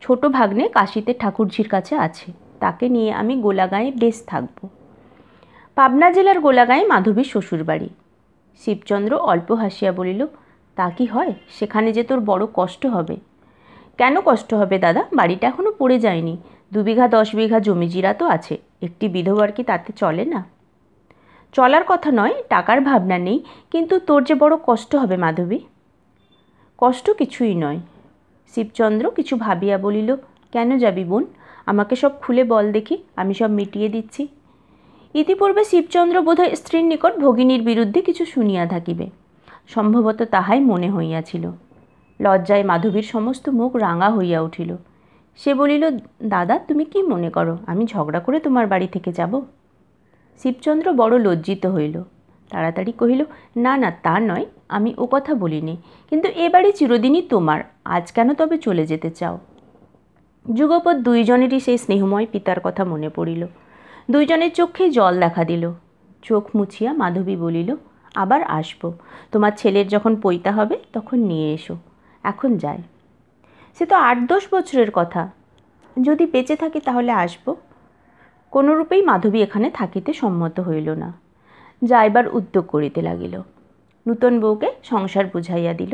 Speaker 1: ছোট ভাগ্নে কাশীতে ঠাকুরঝির কাছে আছে, তাকে নিয়ে আমি গোলাগাঁয়ে বেশ থাকব। পাবনা জেলার গোলাগাঁয়ে মাধবীর শ্বশুর বাড়ি। শিবচন্দ্র অল্প হাসিয়া বলিল, তা কি হয়, সেখানে যে তোর বড় কষ্ট হবে। কেন কষ্ট হবে দাদা, বাড়িটা এখনও পড়ে যায়নি, 2 বিঘা 10 বিঘা জমি জিরা তো আছে, একটি বিধবার কি তাতে চলে না? চলার কথা নয়, টাকার ভাবনা নেই, কিন্তু তোর যে বড় কষ্ট হবে মাধবী। কষ্ট কিছুই নয়। শিবচন্দ্র কিছু ভাবিয়া বলিল, কেন যাবি বোন, আমাকে সব খুলে বল দেখি, আমি সব মিটিয়ে দিচ্ছি। ইতিপূর্বে শিবচন্দ্র বোধহয় স্ত্রীর নিকট ভগিনীর বিরুদ্ধে কিছু শুনিয়া থাকিবে, সম্ভবত তাহাই মনে হইয়াছিল। লজ্জায় মাধবীর সমস্ত মুখ রাঙা হইয়া উঠিল। সে বলিল, দাদা, তুমি কি মনে করো আমি ঝগড়া করে তোমার বাড়ি থেকে যাব? শিবচন্দ্র বড় লজ্জিত হইল। তাড়াতাড়ি কহিল, না না, তা নয়, আমি ও কথা বলিনি, কিন্তু এ বাড়ি চিরদিনই তোমার, আজ কেন তবে চলে যেতে চাও? যুগপৎ দুইজনেরই সেই স্নেহময় পিতার কথা মনে পড়িল। দুইজনের চোখেই জল দেখা দিল। চোখ মুছিয়া মাধবী বলিল, আবার আসবো, তোমার ছেলের যখন পৈতা হবে তখন নিয়ে এসো, এখন যাই। সে তো 8-10 বছরের কথা, যদি বেঁচে থাকি তাহলে আসবো। কোনোরূপেই মাধবী এখানে থাকিতে সম্মত হইল না, যাইবার উদ্যোগ করিতে লাগিল। নূতন বউকে সংসার বুঝাইয়া দিল,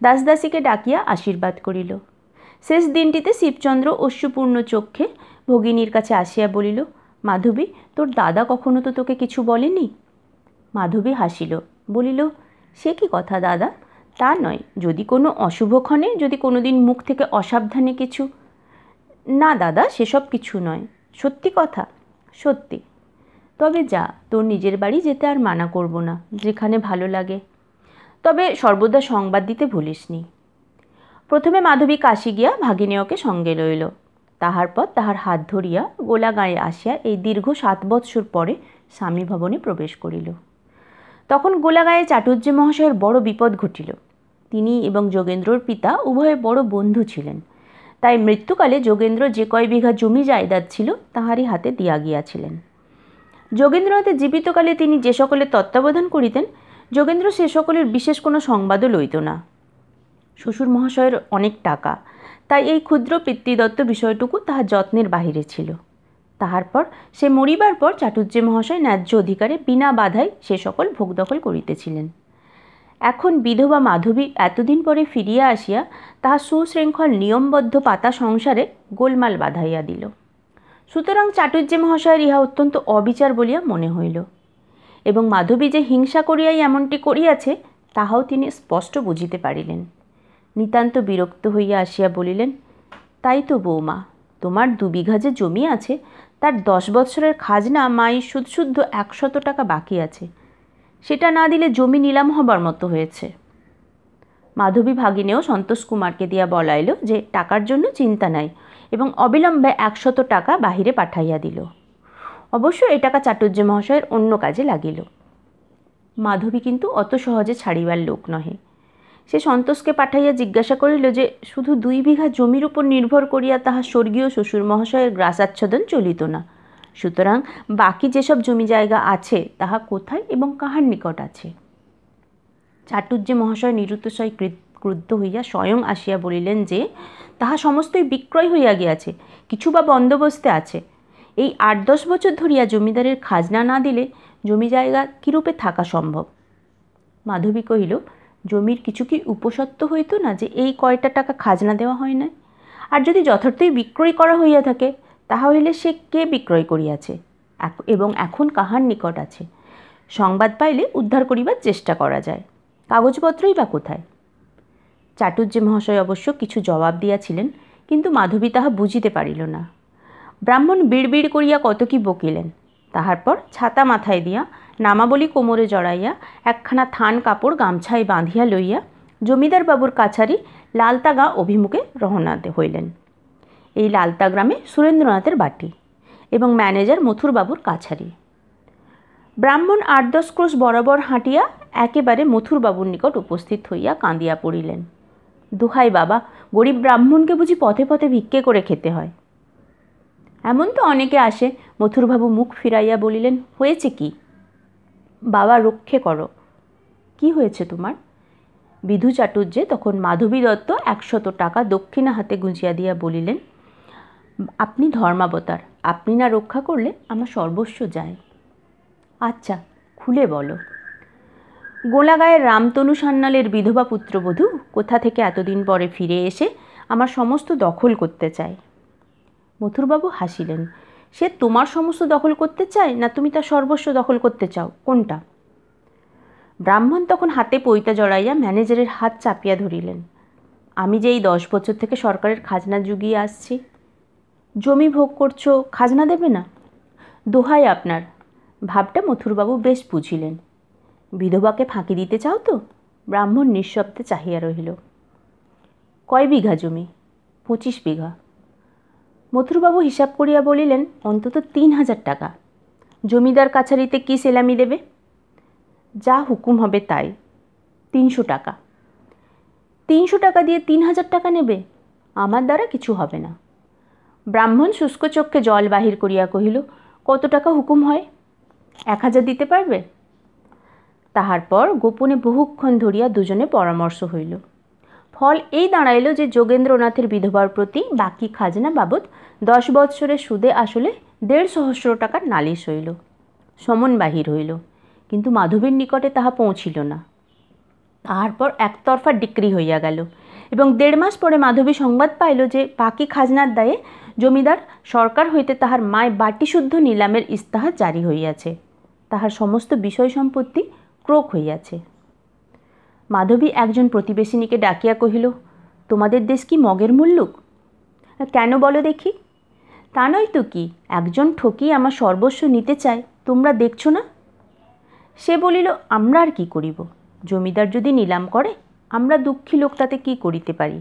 Speaker 1: দাসদাসীকে ডাকিয়া আশীর্বাদ করিল। শেষ দিনটিতে শিবচন্দ্র অশ্রুপূর্ণ চক্ষে ভগিনীর কাছে আসিয়া বলিল, মাধবী, তোর দাদা কখনো তো তোকে কিছু বলেনি? মাধবী হাসিল, বলিল, সে কি কথা দাদা, তা নয়, যদি কোনো অশুভক্ষণে, যদি কোনো দিন মুখ থেকে অসাবধানে কিছু। না দাদা, সেসব কিছু নয়, সত্যি কথা, সত্যি। তবে যা, তোর নিজের বাড়ি যেতে আর মানা করব না, যেখানে ভালো লাগে, তবে সর্বদা সংবাদ দিতে ভুলিসনি। প্রথমে মাধবী কাশী গিয়া ভাগিনেয়কে সঙ্গে লইল। তাহার পর তাহার হাত ধরিয়া গোলাগাঁয়ে আসিয়া এই দীর্ঘ 7 বৎসর পরে স্বামী ভবনে প্রবেশ করিল। তখন গোলাগাঁয়ে চাটুর্যে মহাশয়ের বড় বিপদ ঘটিল। তিনি এবং যোগেন্দ্রর পিতা উভয়ে বড় বন্ধু ছিলেন, তাই মৃত্যুকালে যোগেন্দ্র যে কয় বিঘা জমি জায়দাদ ছিল তাহারই হাতে দিয়া গিয়াছিলেন। যোগেন্দ্রনাথের জীবিতকালে তিনি যে সকলের তত্ত্বাবধান করিতেন, যোগেন্দ্র সে সকলের বিশেষ কোনো সংবাদও লইত না। শ্বশুর মহাশয়ের অনেক টাকা, তাই এই ক্ষুদ্র পিতৃদত্ত বিষয়টুকু তাহার যত্নের বাহিরে ছিল। তাহার পর সে মরিবার পর চাটুজ্জে মহাশয় ন্যায্য অধিকারে বিনা বাধায় সে সকল ভোগ দখল করিতেছিলেন। এখন বিধবা মাধবী এতদিন পরে ফিরিয়া আসিয়া তাহা সুশৃঙ্খল নিয়মবদ্ধ পাতা সংসারে গোলমাল বাঁধাইয়া দিল। সুতরাং চাটুজ্জে মহাশয়ের ইহা অত্যন্ত অবিচার বলিয়া মনে হইল, এবং মাধবী যে হিংসা করিয়াই এমনটি করিয়াছে তাহাও তিনি স্পষ্ট বুঝিতে পারিলেন। নিতান্ত বিরক্ত হইয়া আসিয়া বলিলেন, তাই তো বৌমা, তোমার 2 বিঘা যে জমি আছে তার 10 বৎসরের খাজনা মাই শুদ্ধ 100 টাকা বাকি আছে, সেটা না দিলে জমি নিলাম হবার মতো হয়েছে। মাধবী ভাগিনেও সন্তোষ কুমারকে দিয়া বলাইল যে টাকার জন্য চিন্তা নাই, এবং অবিলম্বে 100 টাকা বাহিরে পাঠাইয়া দিল। অবশ্য এই টাকা চাটুজ্জে মহাশয়ের অন্য কাজে লাগিল। মাধবী কিন্তু অত সহজে ছাড়িবার লোক নহে। সে সন্তোষকে পাঠাইয়া জিজ্ঞাসা করিল যে শুধু 2 বিঘা জমির উপর নির্ভর করিয়া তাহার স্বর্গীয় শ্বশুর মহাশয়ের গ্রাসাচ্ছাদন চলিত না, সুতরাং বাকি যেসব জমি জায়গা আছে তাহা কোথায় এবং কাহার নিকট আছে। চাটুজ্জে মহাশয় নিরুৎসাহী ক্রুদ্ধ হইয়া স্বয়ং আসিয়া বলিলেন যে তাহা সমস্তই বিক্রয় হইয়া গিয়াছে, কিছু বা বন্দোবস্তে আছে। এই 8-10 বছর ধরিয়া জমিদারের খাজনা না দিলে জমি জায়গা কিরূপে থাকা সম্ভব? মাধবী কহিল, জমির কিছু কি উপসত্ত্ব হইত না যে এই কয়টা টাকা খাজনা দেওয়া হয় না? আর যদি যথার্থই বিক্রয় করা হইয়া থাকে তাহা হইলে সে কে বিক্রয় করিয়াছে এবং এখন কাহার নিকট আছে? সংবাদ পাইলে উদ্ধার করিবার চেষ্টা করা যায়, কাগজপত্রই বা কোথায়? চাটুজ্জে মহাশয় অবশ্য কিছু জবাব দিয়াছিলেন, কিন্তু মাধবী তাহা বুঝিতে পারিল না। ব্রাহ্মণ বিড়বিড় করিয়া কত কি বকিলেন। তাহার পর ছাতা মাথায় দিয়া, নামাবলী কোমরে জড়াইয়া, একখানা থান কাপড় গামছায় বাঁধিয়া লইয়া জমিদার বাবুর কাছারি লালতাগা অভিমুখে রওনা হইলেন। এই লালতা গ্রামে সুরেন্দ্রনাথের বাটি এবং ম্যানেজার মথুরবাবুর কাছারি। ব্রাহ্মণ 8-10 ক্রোশ বরাবর হাঁটিয়া একেবারে মথুরবাবুর নিকট উপস্থিত হইয়া কাঁদিয়া পড়িলেন। দোহাই বাবা, গরিব ব্রাহ্মণকে বুঝি পথে পথে ভিক্ষে করে খেতে হয়? এমন তো অনেকে আসে। মথুরবাবু মুখ ফিরাইয়া বলিলেন, হয়েছে কি? বাবা, রক্ষে করো। কি হয়েছে তোমার? বিধু চাটুজ্জে তখন মাধবী দত্ত 100 টাকা দক্ষিণা হাতে গুঁজিয়া দিয়া বলিলেন, আপনি ধর্মাবতার, আপনি না রক্ষা করলে আমার সর্বস্ব যায়। আচ্ছা, খুলে বলো। গোলাগাঁয়ের রামতনু সান্যালের বিধবা পুত্রবধূ কোথা থেকে এতদিন পরে ফিরে এসে আমার সমস্ত দখল করতে চায়। মথুরবাবু হাসিলেন। সে তোমার সমস্ত দখল করতে চায় না তুমি তার সর্বস্ব দখল করতে চাও, কোনটা? ব্রাহ্মণ তখন হাতে পৈতা জড়াইয়া ম্যানেজারের হাত চাপিয়া ধরিলেন। আমি যে এই 10 বছর থেকে সরকারের খাজনা জুগিয়ে আসছি। জমি ভোগ করছো, খাজনা দেবে না? দোহাই আপনার। ভাবটা মথুরবাবু বেশ বুঝিলেন। বিধবাকে ফাঁকি দিতে চাও তো? ব্রাহ্মণ নিঃশব্দে চাহিয়া রহিল। কয় বিঘা জমি? 25 বিঘা। মথুরবাবু হিসাব করিয়া বলিলেন, অন্তত 3000 টাকা। জমিদার কাছারিতে কি সেলামি দেবে? যা হুকুম হবে তাই। 300 টাকা। 300 টাকা দিয়ে 3000 টাকা নেবে? আমার দ্বারা কিছু হবে না। ব্রাহ্মণ শুষ্ক চক্ষে জল বাহির করিয়া কহিল, কত টাকা হুকুম হয়? 1000 দিতে পারবে? তাহার পর গোপনে বহুক্ষণ ধরিয়া দুজনে পরামর্শ হইল। ফল এই দাঁড়াইল যে যোগেন্দ্রনাথের বিধবার প্রতি বাকি খাজনা বাবদ 10 বৎসরের সুদে আসলে 1.5 সহস্র টাকার নালিশ হইল। সমন বাহির হইল, কিন্তু মাধবীর নিকটে তাহা পৌঁছিল না। তাহার পর একতরফা ডিক্রি হইয়া গেল, এবং 1.5 মাস পরে মাধবী সংবাদ পাইল যে বাকি খাজনার দায়ে জমিদার সরকার হইতে তাহার মায় বাটিশুদ্ধ নিলামের ইস্তাহার জারি হইয়াছে। তাহার সমস্ত বিষয় সম্পত্তি ক্রোক হইয়াছে। মাধবী একজন প্রতিবেশিনীকে ডাকিয়া কহিল, তোমাদের দেশ কি মগের মুল্লুক? কেন বলো দেখি? তা নয় তো কি, একজন ঠকিয়ে আমার সর্বস্ব নিতে চায়, তোমরা দেখছো না? সে বলিল, আমরা আর কি করিব? জমিদার যদি নিলাম করে, আমরা দুঃখী লোক তাতে কি করিতে পারি?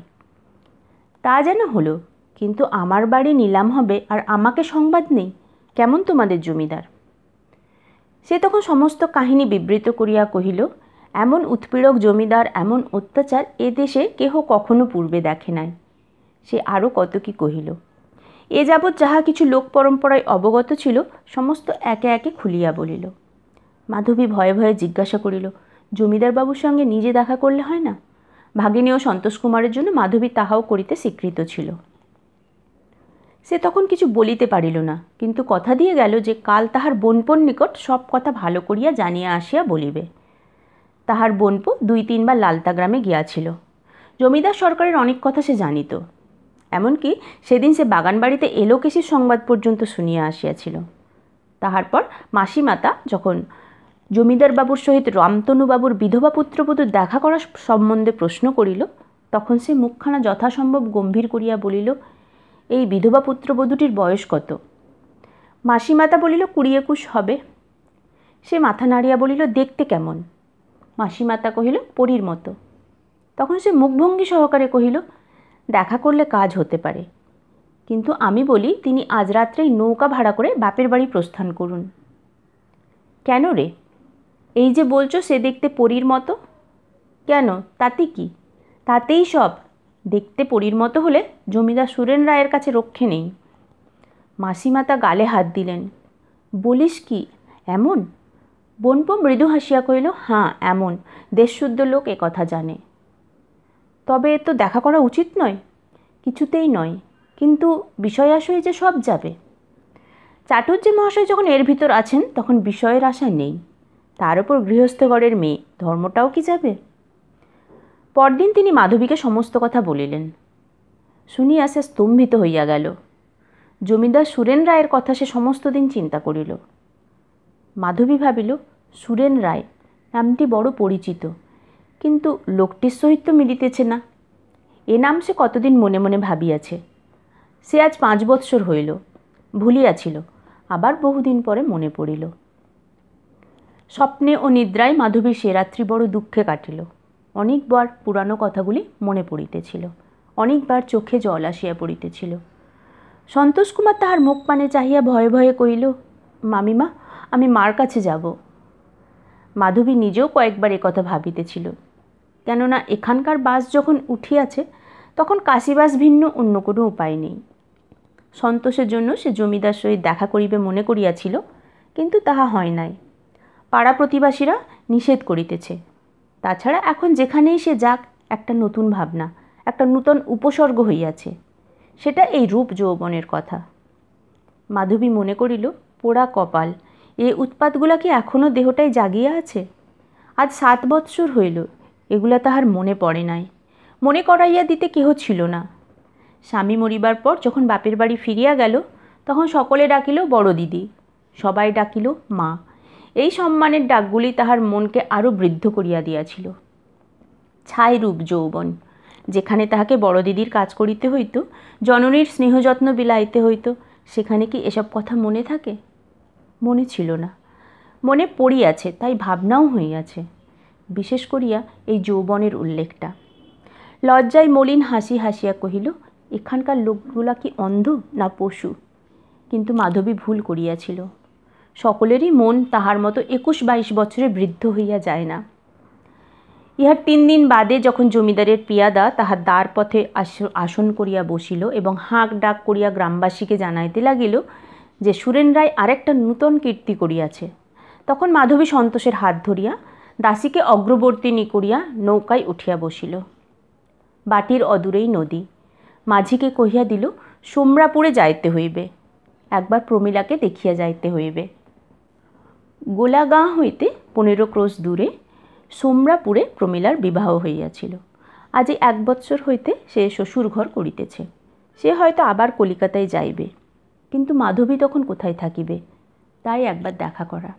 Speaker 1: তা যেন হলো, কিন্তু আমার বাড়ি নিলাম হবে আর আমাকে সংবাদ নেই, কেমন তোমাদের জমিদার? সে তখন সমস্ত কাহিনী বিবৃত করিয়া কহিল, এমন উৎপীড়ক জমিদার, এমন অত্যাচার এ দেশে কেহ কখনো পূর্বে দেখে নাই। সে আরও কত কি কহিল। এ যাবৎ যাহা কিছু লোক পরম্পরায় অবগত ছিল সমস্ত একে একে খুলিয়া বলিল। মাধবী ভয়ে ভয়ে জিজ্ঞাসা করিল, জমিদার বাবুর সঙ্গে নিজে দেখা করলে হয় না? ভাগিনী ও সন্তোষ কুমারের জন্য মাধবী তাহাও করিতে স্বীকৃত ছিল। সে তখন কিছু বলিতে পারিল না, কিন্তু কথা দিয়ে গেল যে কাল তাহার বোনপোর নিকট সব কথা ভালো করিয়া জানিয়া আসিয়া বলিবে। তাহার বোনপো 2-3 বার লালতা গ্রামে গিয়াছিল। জমিদার সরকারের অনেক কথা সে জানিত। এমনকি সেদিন সে বাগানবাড়িতে এলোকেশির সংবাদ পর্যন্ত শুনিয়া আসিয়াছিল। তাহার পর মাসিমাতা যখন জমিদার বাবুর সহিত রামতনুবাবুর বিধবা পুত্রবধূর দেখা করার সম্বন্ধে প্রশ্ন করিল, তখন সে মুখখানা যথাসম্ভব গম্ভীর করিয়া বলিল, এই বিধবা পুত্রবধূটির বয়স কত? মাসিমাতা বলিল, 20-21 হবে। সে মাথা নাড়িয়া বলিল, দেখতে কেমন? মাসিমাতা কহিল, পরীর মতো। তখন সে মুখভঙ্গি সহকারে কহিল, দেখা করলে কাজ হতে পারে, কিন্তু আমি বলি তিনি আজ রাত্রেই নৌকা ভাড়া করে বাপের বাড়ি প্রস্থান করুন। কেন রে? এই যে বলছো সে দেখতে পরীর মতো। কেন, তাতে কি? তাতেই সব। দেখতে পরীর মতো হলে জমিদার সুরেন রায়ের কাছে রক্ষে নেই। মাসিমাতা গালে হাত দিলেন। বলিস কি, এমন? বোনপো মৃদু হাসিয়া কহিল, হাঁ এমন, দেশশুদ্ধ লোক এ কথা জানে। তবে তো দেখা করা উচিত নয়? কিছুতেই নয়, কিন্তু বিষয় আশয়ে যে সব যাবে। চাটুর্যে মহাশয় যখন এর ভিতর আছেন তখন বিষয়ের আশা নেই। তার উপর গৃহস্থ ঘরের মেয়ে, ধর্মটাও কি যাবে? পরদিন তিনি মাধবীকে সমস্ত কথা বলিলেন। শুনিয়া সে স্তম্ভিত হইয়া গেল। জমিদার সুরেন রায়ের কথা সে সমস্ত দিন চিন্তা করিল। মাধবী ভাবিল, সুরেন রায় নামটি বড় পরিচিত, কিন্তু লোকটির সহিত তো মিলিতেছে না। এ নাম সে কতদিন মনে মনে ভাবিয়াছে। সে আজ 5 বৎসর হইল। ভুলিয়াছিল, আবার বহুদিন পরে মনে পড়িল। স্বপ্নে ও নিদ্রায় মাধবীর সে রাত্রি বড় দুঃখে কাটিল। অনেকবার পুরানো কথাগুলি মনে পড়িতেছিল, অনেকবার চোখে জল আসিয়া পড়িতেছিল। সন্তোষ কুমার তাহার মুখ পানে চাহিয়া ভয়ে ভয়ে কহিল, মামিমা, আমি মার কাছে যাব। মাধবী নিজেও কয়েকবার একথা ভাবিতেছিল, কেননা এখানকার বাস যখন উঠিয়াছে তখন কাশিবাস ভিন্ন অন্য কোনো উপায় নেই। সন্তোষের জন্য সে জমিদার সহিত দেখা করিবে মনে করিয়াছিল, কিন্তু তাহা হয় নাই। পাড়া প্রতিবাসীরা নিষেধ করিতেছে। তাছাড়া এখন যেখানেই সে যাক একটা নতুন ভাবনা, একটা নূতন উপসর্গ হইয়াছে, সেটা এই রূপ যৌবনের কথা। মাধবী মনে করিল, পোড়া কপাল, এ উৎপাতগুলা কি এখনও দেহটায় জাগিয়া আছে? আজ 7 বৎসর হইল, এগুলা তাহার মনে পড়ে নাই। মনে করাইয়া দিতে কেহ ছিল না। স্বামী মরিবার পর যখন বাপের বাড়ি ফিরিয়া গেল, তখন সকলে ডাকিল বড় দিদি, সবাই ডাকিল মা। এই সম্মানের ডাকগুলি তাহার মনকে আরও বৃদ্ধ করিয়া দিয়াছিল। ছাই রূপ যৌবন, যেখানে তাহাকে বড় দিদির কাজ করিতে হইত, জননীর স্নেহযত্ন বিলাইতে হইত, সেখানে কি এসব কথা মনে থাকে? মনে ছিল না। মনে পড়িয়াছে, তাই ভাবনাও হইয়াছে, বিশেষ করিয়া এই যৌবনের উল্লেখটা। লজ্জায় মলিন হাসি হাসিয়া কহিল, এখানকার লোকগুলা কি অন্ধ না পশু? কিন্তু মাধবী ভুল করিয়াছিল। সকলেরই মন তাহার মতো 21-22 বছরে বৃদ্ধ হইয়া যায় না। ইহার 3 দিন বাদে যখন জমিদারের পিয়াদা তাহার দ্বার পথে আসন করিয়া বসিল এবং হাঁক ডাক করিয়া গ্রামবাসীকে জানাইতে লাগিল যে সুরেন রায় আরেকটা নূতন কীর্তি করিয়াছে, তখন মাধবী সন্তোষের হাত ধরিয়া দাসীকে অগ্রবর্তিনী করিয়া নৌকায় উঠিয়া বসিল। বাটির অদূরেই নদী। মাঝিকে কহিয়া দিল, সোমরাপুরে যাইতে হইবে, একবার প্রমীলাকে দেখিয়া যাইতে হইবে। গোলাগাঁ হইতে 15 ক্রোশ দূরে সোমরাপুরে প্রমীলার বিবাহ হইয়াছিল। আজ 1 বৎসর হইতে সে শ্বশুর ঘর করিতেছে। সে হয়তো আবার কলিকাতায় যাইবে, কিন্তু মাধবী তখন কোথায় থাকিবে? তাই একবার দেখা করা।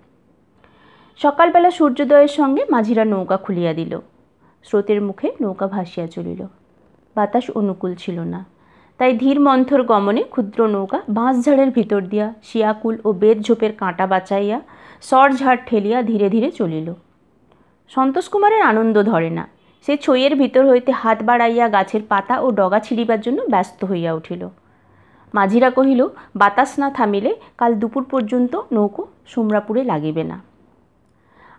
Speaker 1: সকালবেলা সূর্যোদয়ের সঙ্গে মাঝিরা নৌকা খুলিয়া দিল। স্রোতের মুখে নৌকা ভাসিয়া চলিল। বাতাস অনুকূল ছিল না, তাই ধীর মন্থর গমনে ক্ষুদ্র নৌকা বাঁশঝাড়ের ভিতর দিয়া শিয়াকুল ও বেত ঝোপের কাঁটা বাঁচাইয়া সরঝাড় ঠেলিয়া ধীরে ধীরে চলিল। সন্তোষ কুমারের আনন্দ ধরে না। সে ছইয়ের ভিতর হইতে হাত বাড়াইয়া গাছের পাতা ও ডগা ছিঁড়িবার জন্য ব্যস্ত হইয়া উঠিল। মাঝিরা কহিল, বাতাস না থামিলে কাল দুপুর পর্যন্ত নৌকো সোমরাপুরে লাগিবে না।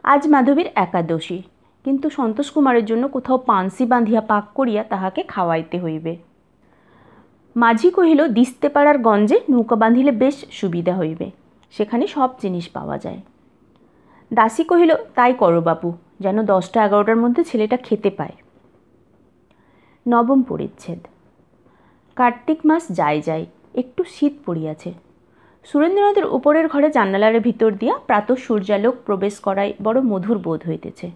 Speaker 1: আজ মাধবীর একাদশী, কিন্তু সন্তোষ কুমারের জন্য কোথাও পানসি বাঁধিয়া পাক করিয়া তাহাকে খাওয়াইতে হইবে। মাঝি কহিল, দিস্তেপাড়ার গঞ্জে নৌকা বাঁধিলে বেশ সুবিধা হইবে, সেখানে সব জিনিস পাওয়া যায়। দাসী কহিল, তাই করো বাপু, যেন 10টা-11টার মধ্যে ছেলেটা খেতে পায়। নবম পরিচ্ছেদ। কার্তিক মাস যায় যায়, একটু শীত পড়িয়াছে। সুরেন্দ্রনাথের উপরের ঘরে জানালার ভিতর দিয়া প্রাতঃ সূর্যালোক প্রবেশ করায় বড় মধুর বোধ হইতেছে।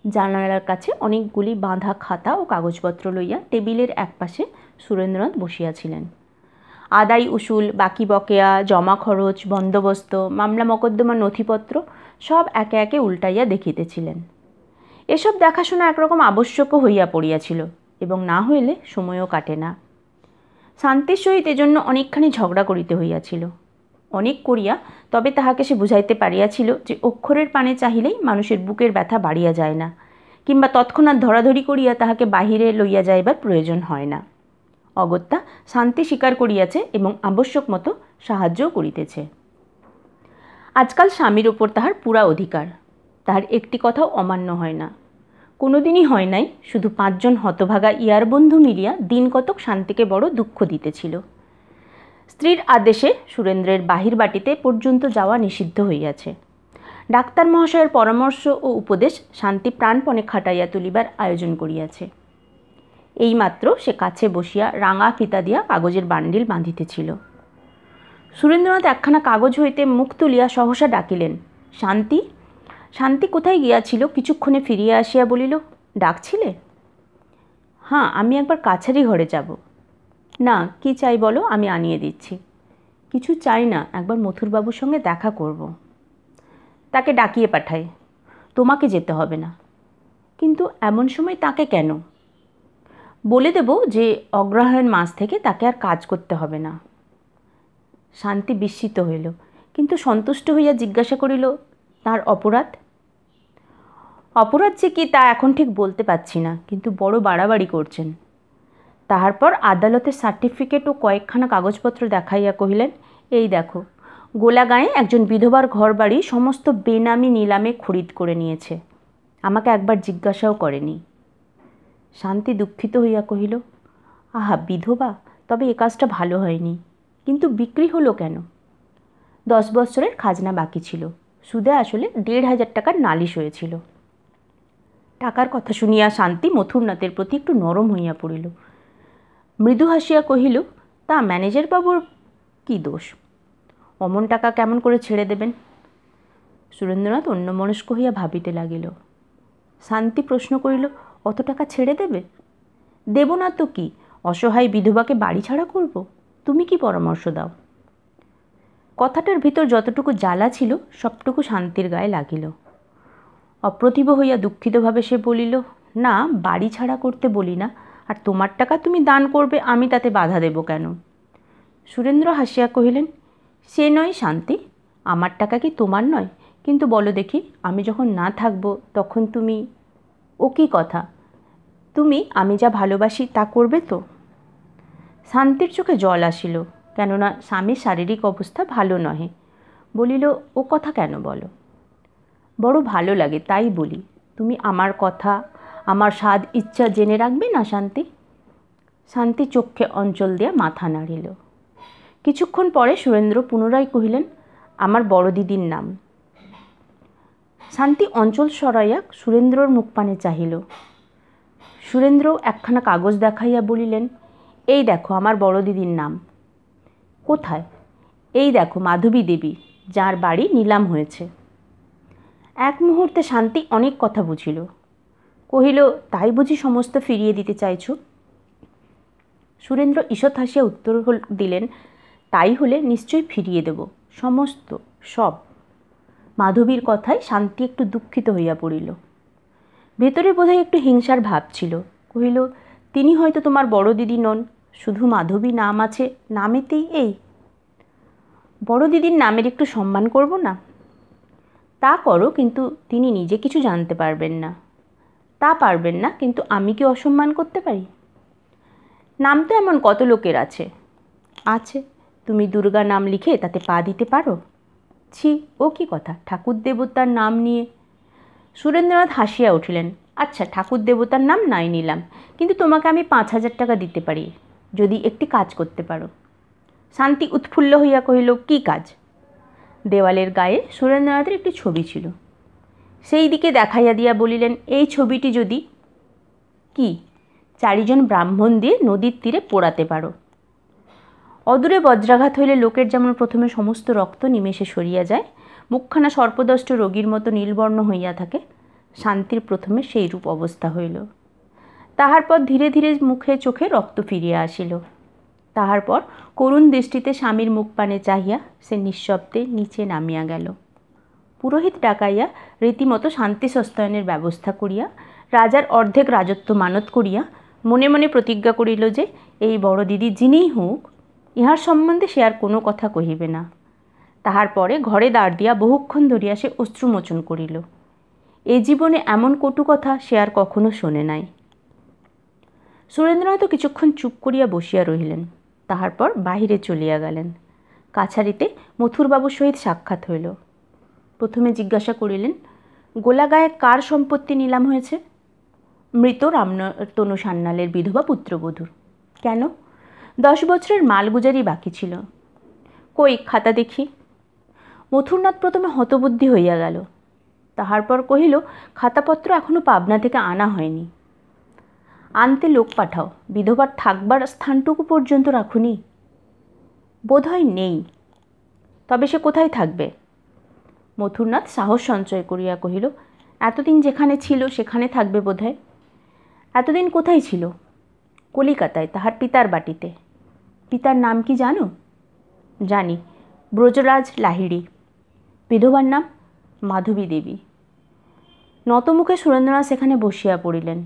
Speaker 1: জানালার কাছে অনেকগুলি বাঁধা খাতা ও কাগজপত্র লইয়া টেবিলের একপাশে সুরেন্দ্রনাথ বসিয়াছিলেন। আদায় উসুল, বাকি বকেয়া, জমা খরচ, বন্দোবস্ত, মামলা মকদ্দমার নথিপত্র সব একে একে উল্টাইয়া দেখিতেছিলেন। এসব দেখাশোনা একরকম আবশ্যকও হইয়া পড়িয়াছিল এবং না হইলে সময়ও কাটে না। শান্তির সহিত এজন্য অনেকখানি ঝগড়া করিতে হইয়াছিল। অনেক করিয়া তবে তাহাকে সে বুঝাইতে পারিয়াছিল যে অক্ষরের পানে চাহিলেই মানুষের বুকের ব্যথা বাড়িয়া যায় না, কিংবা তৎক্ষণাৎ ধরাধরি করিয়া তাহাকে বাহিরে লইয়া যাইবার প্রয়োজন হয় না। অগত্যা শান্তি স্বীকার করিয়াছে এবং আবশ্যক মতো সাহায্যও করিতেছে। আজকাল স্বামীর ওপর তাহার পুরা অধিকার, তাহার একটি কথাও অমান্য হয় না। কোনোদিনই হয় নাই, শুধু 5 জন হতভাগা ইয়ার বন্ধু মিলিয়া দিন কতক শান্তিকে বড় দুঃখ দিতেছিল। স্ত্রীর আদেশে সুরেন্দ্রের বাহির বাটিতে পর্যন্ত যাওয়া নিষিদ্ধ হইয়াছে। ডাক্তার মহাশয়ের পরামর্শ ও উপদেশ শান্তি প্রাণপণে খাটাইয়া তুলিবার আয়োজন করিয়াছে। এইমাত্র সে কাছে বসিয়া রাঙা ফিতা দিয়া কাগজের বান্ডিল বাঁধিতেছিল। সুরেন্দ্রনাথ একখানা কাগজ হইতে মুখ তুলিয়া সহসা ডাকিলেন, শান্তি। শান্তি কোথায় গিয়াছিল, কিছুক্ষণে ফিরিয়া আসিয়া বলিল, ডাকছিলে? হ্যাঁ, আমি একবার কাছারি ঘরে যাব। না, কি চাই বলো, আমি আনিয়ে দিচ্ছি। কিছু চাই না, একবার মথুরবাবুর সঙ্গে দেখা করব। তাকে ডাকিয়ে পাঠাই। তোমাকে যেতে হবে না। কিন্তু এমন সময় তাকে কেন? বলে দেব যে অগ্রহায়ণ মাস থেকে তাকে আর কাজ করতে হবে না। শান্তি বিস্মিত হইল, কিন্তু সন্তুষ্ট হইয়া জিজ্ঞাসা করিল, তার অপরাধ? অপরাধ যে কি তা এখন ঠিক বলতে পারছি না, কিন্তু বড় বাড়াবাড়ি করছেন। তাহার পর আদালতের সার্টিফিকেট ও কয়েকখানা কাগজপত্র দেখাইয়া কহিলেন, এই দেখো, গোলাগাঁয়ে একজন বিধবার ঘর বাড়ি সমস্ত বেনামি নিলামে খরিদ করে নিয়েছে। আমাকে একবার জিজ্ঞাসাও করেনি। শান্তি দুঃখিত হইয়া কহিল, আহা, বিধবা? তবে এ কাজটা ভালো হয়নি। কিন্তু বিক্রি হলো কেন? 10 বছরের খাজনা বাকি ছিল, সুদে আসলে 1,500 টাকার নালিশ হয়েছিল। টাকার কথা শুনিয়া শান্তি মথুরনাথের প্রতি একটু নরম হইয়া পড়িল। মৃদু হাসিয়া কহিল, তা ম্যানেজার বাবুর কি দোষ? অমন টাকা কেমন করে ছেড়ে দেবেন? সুরেন্দ্রনাথ অন্যমনস্ক হইয়া ভাবিতে লাগিল। শান্তি প্রশ্ন করিল, অত টাকা ছেড়ে দেবে? দেব না তো কি, অসহায় বিধবাকে বাড়ি ছাড়া করব? তুমি কি পরামর্শ দাও? কথাটার ভিতর যতটুকু জ্বালা ছিল সবটুকু শান্তির গায়ে লাগিল। অপ্রতিভ হইয়া দুঃখিতভাবে সে বলিল, না, বাড়ি ছাড়া করতে বলি না, আর তোমার টাকা তুমি দান করবে, আমি তাতে বাধা দেব কেন? সুরেন্দ্র হাসিয়া কহিলেন, সে নয় শান্তি, আমার টাকা কি তোমার নয়? কিন্তু বলো দেখি, আমি যখন না থাকব তখন তুমি... ও কি কথা? তুমি আমি যা ভালোবাসি তা করবে তো? শান্তির চোখে জল আসিল, কেননা স্বামীর শারীরিক অবস্থা ভালো নহে। বলিল, ও কথা কেন বলো? বড় ভালো লাগে তাই বলি। তুমি আমার কথা, আমার স্বাদ ইচ্ছা জেনে রাখবে না শান্তি? শান্তি চক্ষে অঞ্চল দিয়া মাথা নাড়িল। কিছুক্ষণ পরে সুরেন্দ্র পুনরায় কহিলেন, আমার বড় দিদির নাম। শান্তি অঞ্চল সরাইয়া সুরেন্দ্রর মুখপানে চাহিল। সুরেন্দ্র একখানা কাগজ দেখাইয়া বলিলেন, এই দেখো, আমার বড় দিদির নাম। কোথায়? এই দেখো, মাধবী দেবী, যার বাড়ি নিলাম হয়েছে। এক মুহূর্তে শান্তি অনেক কথা বুঝিল। কহিল, তাই বুঝি সমস্ত ফিরিয়ে দিতে চাইছ? সুরেন্দ্র ঈষৎ হাসিয়া উত্তর দিলেন, তাই হলে নিশ্চয়ই ফিরিয়ে দেব, সমস্ত, সব। মাধবীর কথায় শান্তি একটু দুঃখিত হইয়া পড়িল। ভেতরে বোধহয় একটু হিংসার ভাব ছিল। কহিল, তিনি হয়তো তোমার বড় দিদি নন, শুধু মাধবী নাম আছে, নামেতেই এই। বড় দিদির নামের একটু সম্মান করব না? তা করো, কিন্তু তিনি নিজে কিছু জানতে পারবেন না। তা পারবেন না, কিন্তু আমি কি অসম্মান করতে পারি? নাম তো এমন কত লোকের আছে। আছে, তুমি দুর্গা নাম লিখে তাতে পা দিতে পারো? ছি, ও কি কথা, ঠাকুর দেবতার নাম নিয়ে? সুরেন্দ্রনাথ হাসিয়া উঠিলেন, আচ্ছা, ঠাকুর দেবতার নাম নাই নিলাম, কিন্তু তোমাকে আমি 5,000 টাকা দিতে পারি যদি একটি কাজ করতে পারো। শান্তি উৎফুল্ল হইয়া কহিল, কি কাজ? দেওয়ালের গায়ে সুরেন্দ্রনাথের একটি ছবি ছিল। সেই দিকে দেখাইয়া দিয়া বলিলেন, এই ছবিটি যদি... কি? 4 জন ব্রাহ্মণ দিয়ে নদীর তীরে পোড়াতে পারো। অদূরে বজ্রাঘাত হইলে লোকের যেমন প্রথমে সমস্ত রক্ত নিমেষে সরিয়া যায়, মুখখানা সর্পদষ্ট রোগীর মতো নীলবর্ণ হইয়া থাকে, শান্তির প্রথমে সেই রূপ অবস্থা হইল। তাহার পর ধীরে ধীরে মুখে চোখে রক্ত ফিরিয়া আসিল। তাহার পর করুণ দৃষ্টিতে স্বামীর মুখ পানে চাহিয়া সে নিঃশব্দে নিচে নামিয়া গেল। পুরোহিত ডাকাইয়া রীতিমতো শান্তি সস্তায়নের ব্যবস্থা করিয়া রাজার অর্ধেক রাজত্ব মানত করিয়া মনে মনে প্রতিজ্ঞা করিল যে এই বড় দিদি যিনিই হোক, ইহার সম্বন্ধে সে আর কোনো কথা কহিবে না। তাহার পরে ঘরে দাঁড় দিয়া বহুক্ষণ ধরিয়া সে অশ্রুমোচন করিল। এ জীবনে এমন কটু কথা সে আর কখনো শোনে নাই। সুরেন্দ্রনাথ কিছুক্ষণ চুপ করিয়া বসিয়া রহিলেন। তাহার পর বাহিরে চলিয়া গেলেন। কাছারিতে মথুরবাবুর সহিত সাক্ষাৎ হইল। প্রথমে জিজ্ঞাসা করিলেন, গোলাগাঁয়ে কার সম্পত্তি নিলাম হয়েছে? মৃত রামতনু সান্যালের বিধবা পুত্রবধূর। কেন? 10 বছরের মালগুজারি বাকি ছিল। কই খাতা দেখি। মথুরনাথ প্রথমে হতবুদ্ধি হইয়া গেল। তাহার পর কহিল, খাতাপত্র এখনো পাবনা থেকে আনা হয়নি। আনতে লোক পাঠাও, বিধবার থাকবার স্থানটুকু পর্যন্ত রাখুনি। বোধহয় নেই। তবে সে কোথায় থাকবে? মথুরনাথ সাহস সঞ্চয় করিয়া কহিল, এতদিন যেখানে ছিল সেখানে থাকবে বোধহয়। এতদিন কোথায় ছিল? কলিকাতায়, তাহার পিতার বাটিতে। পিতার নাম কি জানো? জানি, ব্রজরাজ লাহিড়ী। বিধবার নাম? মাধবী দেবী। নতমুখে সুরেন্দ্রনাথ সেখানে বসিয়া পড়িলেন।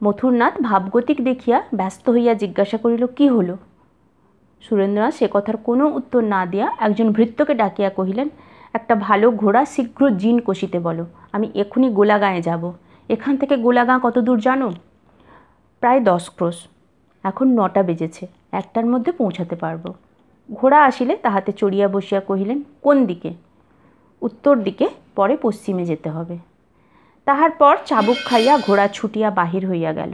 Speaker 1: মথুরনাথ ভাবগতিক দেখিয়া ব্যস্ত হইয়া জিজ্ঞাসা করিল, কি হলো? সুরেন্দ্রনাথ সে কথার কোনো উত্তর না দিয়া একজন ভৃত্যকে ডাকিয়া কহিলেন, একটা ভালো ঘোড়া শীঘ্র জিন কষিতে বলো, আমি এখনই গোলাগাঁয়ে যাব। এখান থেকে গোলাগাঁ কত দূর জানো? প্রায় 10 ক্রোশ। এখন 9টা বেজেছে, 1টার মধ্যে পৌঁছাতে পারব। ঘোড়া আসিলে তাহাতে চড়িয়া বসিয়া কহিলেন, কোন দিকে? উত্তর দিকে, পরে পশ্চিমে যেতে হবে। তাহার পর চাবুক খাইয়া ঘোড়া ছুটিয়া বাহির হইয়া গেল।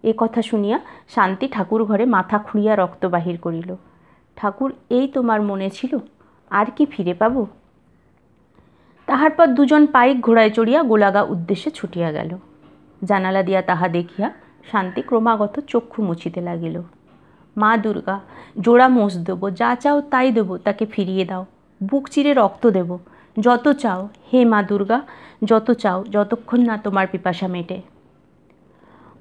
Speaker 1: এ কথা শুনিয়া শান্তি ঠাকুর ঘরে মাথা খুঁড়িয়া রক্ত বাহির করিল। ঠাকুর, এই তোমার মনে ছিল? আর কি ফিরে পাব? তাহার পর দুজন পাইক ঘোড়ায় চড়িয়া গোলাগাঁ উদ্দেশ্যে ছুটিয়া গেল। জানালা দিয়া তাহা দেখিয়া শান্তি ক্রমাগত চক্ষু মুছিতে লাগিল। মা দুর্গা, জোড়া মোষ দেবো, যা চাও তাই দেবো, তাকে ফিরিয়ে দাও। বুক চিরে রক্ত দেব, যত চাও। হে মা দুর্গা, যত চাও, যতক্ষণ না তোমার পিপাসা মেটে।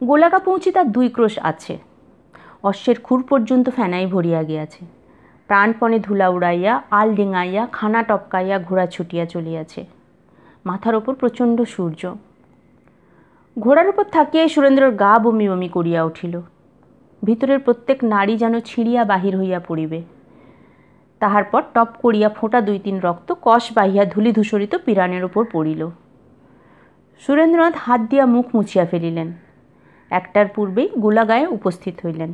Speaker 1: গোলাগাঁ পৌঁছি তার 2 ক্রোশ আছে। অশ্বের খুর পর্যন্ত ফেনাই ভরিয়া গিয়াছে। প্রাণপণে ধুলা উড়াইয়া, আল ডিঙাইয়া, খানা টপকাইয়া ঘোড়া ছুটিয়া চলিয়াছে। মাথার ওপর প্রচণ্ড সূর্য। ঘোড়ার উপর থাকিয়াই সুরেন্দ্রর গা বমি বমি করিয়া উঠিল। ভিতরের প্রত্যেক নাড়ী যেন ছিঁড়িয়া বাহির হইয়া পড়িবে। তাহার পর টপ করিয়া ফোঁটা 2-3 রক্ত কষ বাহিয়া ধূলিধূসরিত পিরানের উপর পড়িল। সুরেন্দ্রনাথ হাত দিয়া মুখ মুছিয়া ফেলিলেন। 1টার পূর্বেই গোলাগাঁয়ে উপস্থিত হইলেন।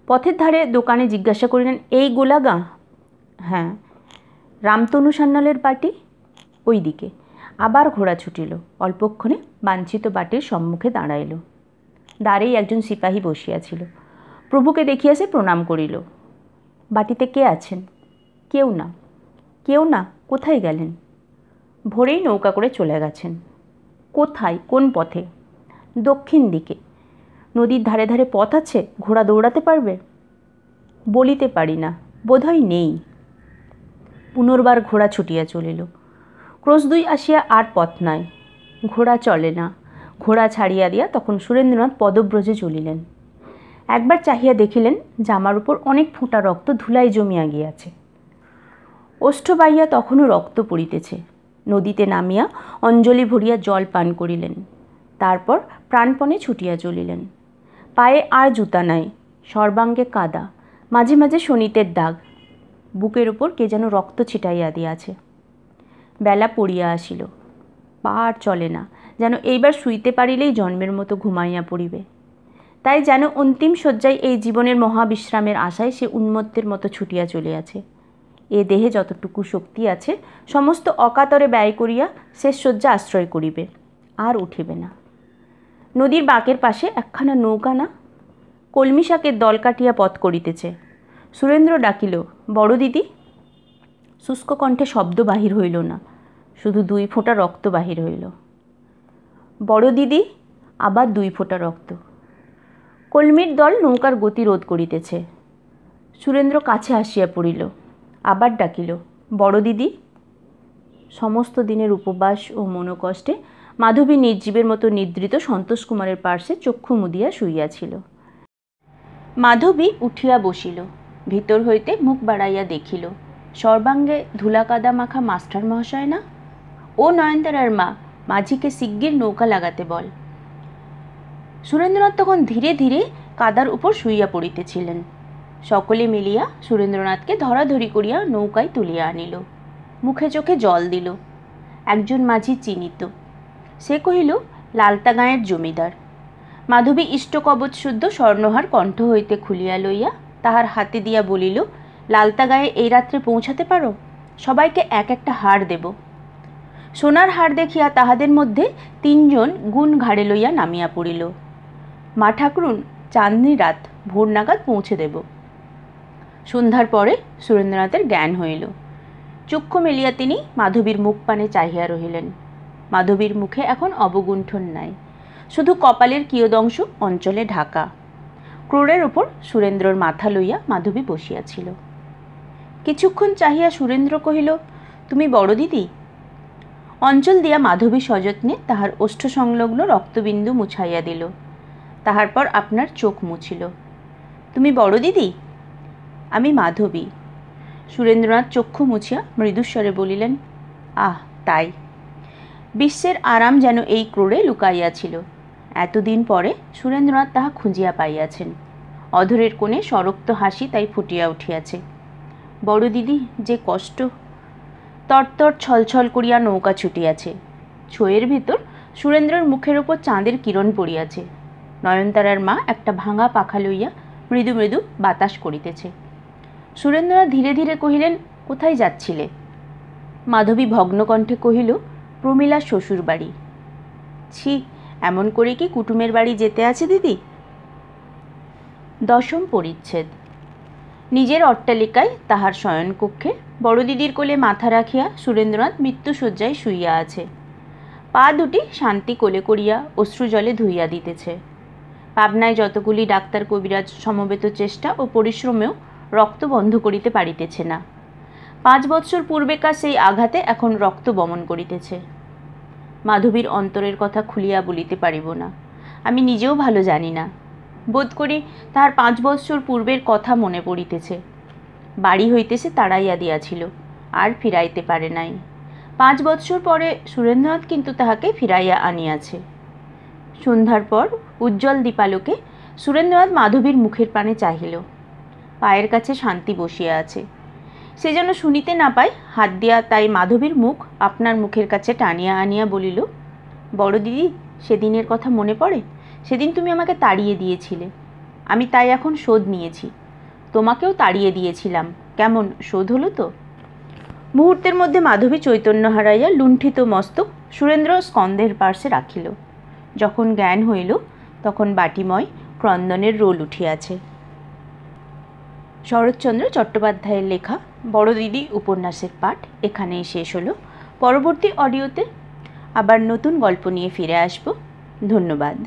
Speaker 1: পথের ধারে দোকানে জিজ্ঞাসা করিলেন, এই গোলাগাঁ? হ্যাঁ। রামতনু সান্যালের বাটি? ওই দিকে। আবার ঘোড়া ছুটিল। অল্পক্ষণে বাঞ্ছিত বাটির সম্মুখে দাঁড়াইল। দ্বারেই একজন সিপাহী বসিয়াছিল। প্রভুকে দেখিয়া সে প্রণাম করিল। বাটিতে কে আছেন? কেউ না। কেউ না? কোথায় গেলেন? ভোরেই নৌকা করে চলে গেছেন। কোথায়? কোন পথে? দক্ষিণ দিকে। নদীর ধারে ধারে পথ আছে? ঘোড়া দৌড়াতে পারবে? বলিতে পারি না, বোধহয় নেই। পুনর্বার ঘোড়া ছুটিয়া চলিল। ক্রোশ 2 আসিয়া আর পথ নাই। ঘোড়া চলে না। ঘোড়া ছাড়িয়া দিয়া তখন সুরেন্দ্রনাথ পদব্রজে চলিলেন। একবার চাহিয়া দেখিলেন, জামার উপর অনেক ফোঁটা রক্ত ধুলায় জমিয়া গিয়াছে। ওষ্ঠ বাইয়া তখনও রক্ত পড়িতেছে। নদীতে নামিয়া অঞ্জলি ভরিয়া জল পান করিলেন। তারপর প্রাণপণে ছুটিয়া চলিলেন। পায়ে আর জুতা নাই, সর্বাঙ্গে কাদা, মাঝে মাঝে শনিতের দাগ। বুকের উপর কে যেন রক্ত ছিটাইয়া দিয়াছে। বেলা পড়িয়া আসিল। পা আর চলে না, যেন এইবার শুইতে পারিলেই জন্মের মতো ঘুমাইয়া পড়িবে। তাই যেন অন্তিম শয্যায় এই জীবনের মহাবিশ্রামের আশায় সে উন্মত্তের মতো ছুটিয়া চলিয়াছে। এ দেহে যতটুকু শক্তি আছে সমস্ত অকাতরে ব্যয় করিয়া শেষ শয্যা আশ্রয় করিবে, আর উঠিবে না। নদীর বাঁকের পাশে একখানা নৌকা না? কলমি শাকের দল কাটিয়া পথ করিতেছে। সুরেন্দ্র ডাকিল, বড় দিদি। শুষ্ক কণ্ঠে শব্দ বাহির হইল না, শুধু 2 ফোঁটা রক্ত বাহির হইল। বড় দিদি। আবার 2 ফোঁটা রক্ত। কলমির দল নৌকার গতি রোধ করিতেছে। সুরেন্দ্র কাছে আসিয়া পড়িল, আবার ডাকিল, বড় দিদি। সমস্ত দিনের উপবাস ও মনোকষ্টে মাধবী নির্জীবের মতো নিদ্রিত সন্তোষ কুমারের পার্শ্বে চক্ষু মুদিয়া শুইয়াছিল। মাধবী উঠিয়া বসিল, ভিতর হইতে মুখ বাড়াইয়া দেখিল, সর্বাঙ্গে ধুলাকাদা মাখা মাস্টার মহাশয় না। ও নয়নতারার মা, মাঝিকে শিগগির নৌকা লাগাতে বল। সুরেন্দ্রনাথ তখন ধীরে ধীরে কাদার উপর শুইয়া পড়িতেছিলেন। সকলে মিলিয়া সুরেন্দ্রনাথকে ধরাধরি করিয়া নৌকায় তুলিয়া আনিল, মুখে চোখে জল দিল। একজন মাঝি চিনিত, সে কহিল, লালতা গাঁয়ের জমিদার। মাধবী ইষ্টকবচ শুদ্ধ স্বর্ণহার কণ্ঠ হইতে খুলিয়া লইয়া তাহার হাতে দিয়া বলিল, লালতা গাঁয়ে এই রাত্রে পৌঁছাতে পারো? সবাইকে এক একটা হার দেব। সোনার হার দেখিয়া তাহাদের মধ্যে 3 জন গুণ ঘাড়ে লইয়া নামিয়া পড়িল। মা ঠাকুরুন, চাঁদনি রাত, ভোর নাগাদ পৌঁছে দেব। সন্ধ্যার পরে সুরেন্দ্রনাথের জ্ঞান হইল। চক্ষু মেলিয়া তিনি মাধবীর মুখ পানে চাহিয়া রহিলেন। মাধবীর মুখে এখন অবগুণ্ঠন নাই, শুধু কপালের কিয়দংশ অঞ্চলে ঢাকা। ক্রোড়ের ওপর সুরেন্দ্রর মাথা লইয়া মাধবী বসিয়াছিল। কিছুক্ষণ চাহিয়া সুরেন্দ্র কহিল, তুমি বড় দিদি? অঞ্চল দিয়া মাধবী সযত্নে তাহার ওষ্ঠ সংলগ্ন রক্তবিন্দু মুছাইয়া দিল। তাহার পর আপনার চোখ মুছিল। তুমি বড় দিদি? আমি মাধবী। সুরেন্দ্রনাথ চক্ষু মুছিয়া মৃদুস্বরে বলিলেন, আহ, তাই। বিশ্বের আরাম যেন এই ক্রোড়ে লুকাইয়াছিল। এতদিন পরে সুরেন্দ্রনাথ তাহা খুঁজিয়া পাইয়াছেন। অধরের কোণে সরক্ত হাসি তাই ফুটিয়া উঠিয়াছে। বড় দিদি, যে কষ্ট! তরতর ছলছল করিয়া নৌকা ছুটিয়াছে। ছোয়ের ভিতর সুরেন্দ্রর মুখের ওপর চাঁদের কিরণ পড়িয়াছে। নয়নতারার মা একটা ভাঙা পাখা লইয়া মৃদু মৃদু বাতাস করিতেছে। সুরেন্দ্রনাথ ধীরে ধীরে কহিলেন, কোথায় যাচ্ছিলে? মাধবী ভগ্নকণ্ঠে কহিল, প্রমীলার শ্বশুর বাড়ি। ছি, এমন করে কি কুটুমের বাড়ি যেতে আছে দিদি? 10ম পরিচ্ছেদ। নিজের অট্টালিকায় তাহার শয়নকক্ষে বড় দিদির কোলে মাথা রাখিয়া সুরেন্দ্রনাথ মৃত্যুশয্যায় শুইয়া আছে। পা দুটি শান্তি কোলে করিয়া অশ্রুজলে ধুইয়া দিতেছে। পাবনায় যতগুলি ডাক্তার কবিরাজ সমবেত চেষ্টা ও পরিশ্রমেও রক্ত বন্ধ করিতে পারিতেছে না। 5 বৎসর পূর্বেকার সেই আঘাতে এখন রক্ত বমন করিতেছে। মাধবীর অন্তরের কথা খুলিয়া বলিতে পারিব না, আমি নিজেও ভালো জানি না। বোধ করি তাহার 5 বৎসর পূর্বের কথা মনে পড়িতেছে। বাড়ি হইতে সে তাড়াইয়া দিয়াছিল, আর ফিরাইতে পারে নাই। 5 বৎসর পরে সুরেন্দ্রনাথ কিন্তু তাহাকে ফিরাইয়া আনিয়াছে। সন্ধ্যার পর উজ্জ্বল দীপালোকে সুরেন্দ্রনাথ মাধবীর মুখের পানে চাহিল। পায়ের কাছে শান্তি বসিয়া আছে। সে যেন শুনিতে না পায়, হাত দিয়া তাই মাধবীর মুখ আপনার মুখের কাছে টানিয়া আনিয়া বলিল, বড় দিদি, সেদিনের কথা মনে পড়ে? সেদিন তুমি আমাকে তাড়িয়ে দিয়েছিলে, আমি তাই এখন শোধ নিয়েছি। তোমাকেও তাড়িয়ে দিয়েছিলাম, কেমন শোধ হলো তো? মুহূর্তের মধ্যে মাধবী চৈতন্য হারাইয়া লুণ্ঠিত মস্তক সুরেন্দ্র স্কন্ধের পার্শ্বে রাখিল। যখন জ্ঞান হইল তখন বাটিময় ক্রন্দনের রোল উঠিয়াছে। শরৎচন্দ্র চট্টোপাধ্যায়ের লেখা বড় দিদি উপন্যাসের পাঠ এখানেই শেষ হলো। পরবর্তী অডিওতে আবার নতুন গল্প নিয়ে ফিরে আসব। ধন্যবাদ।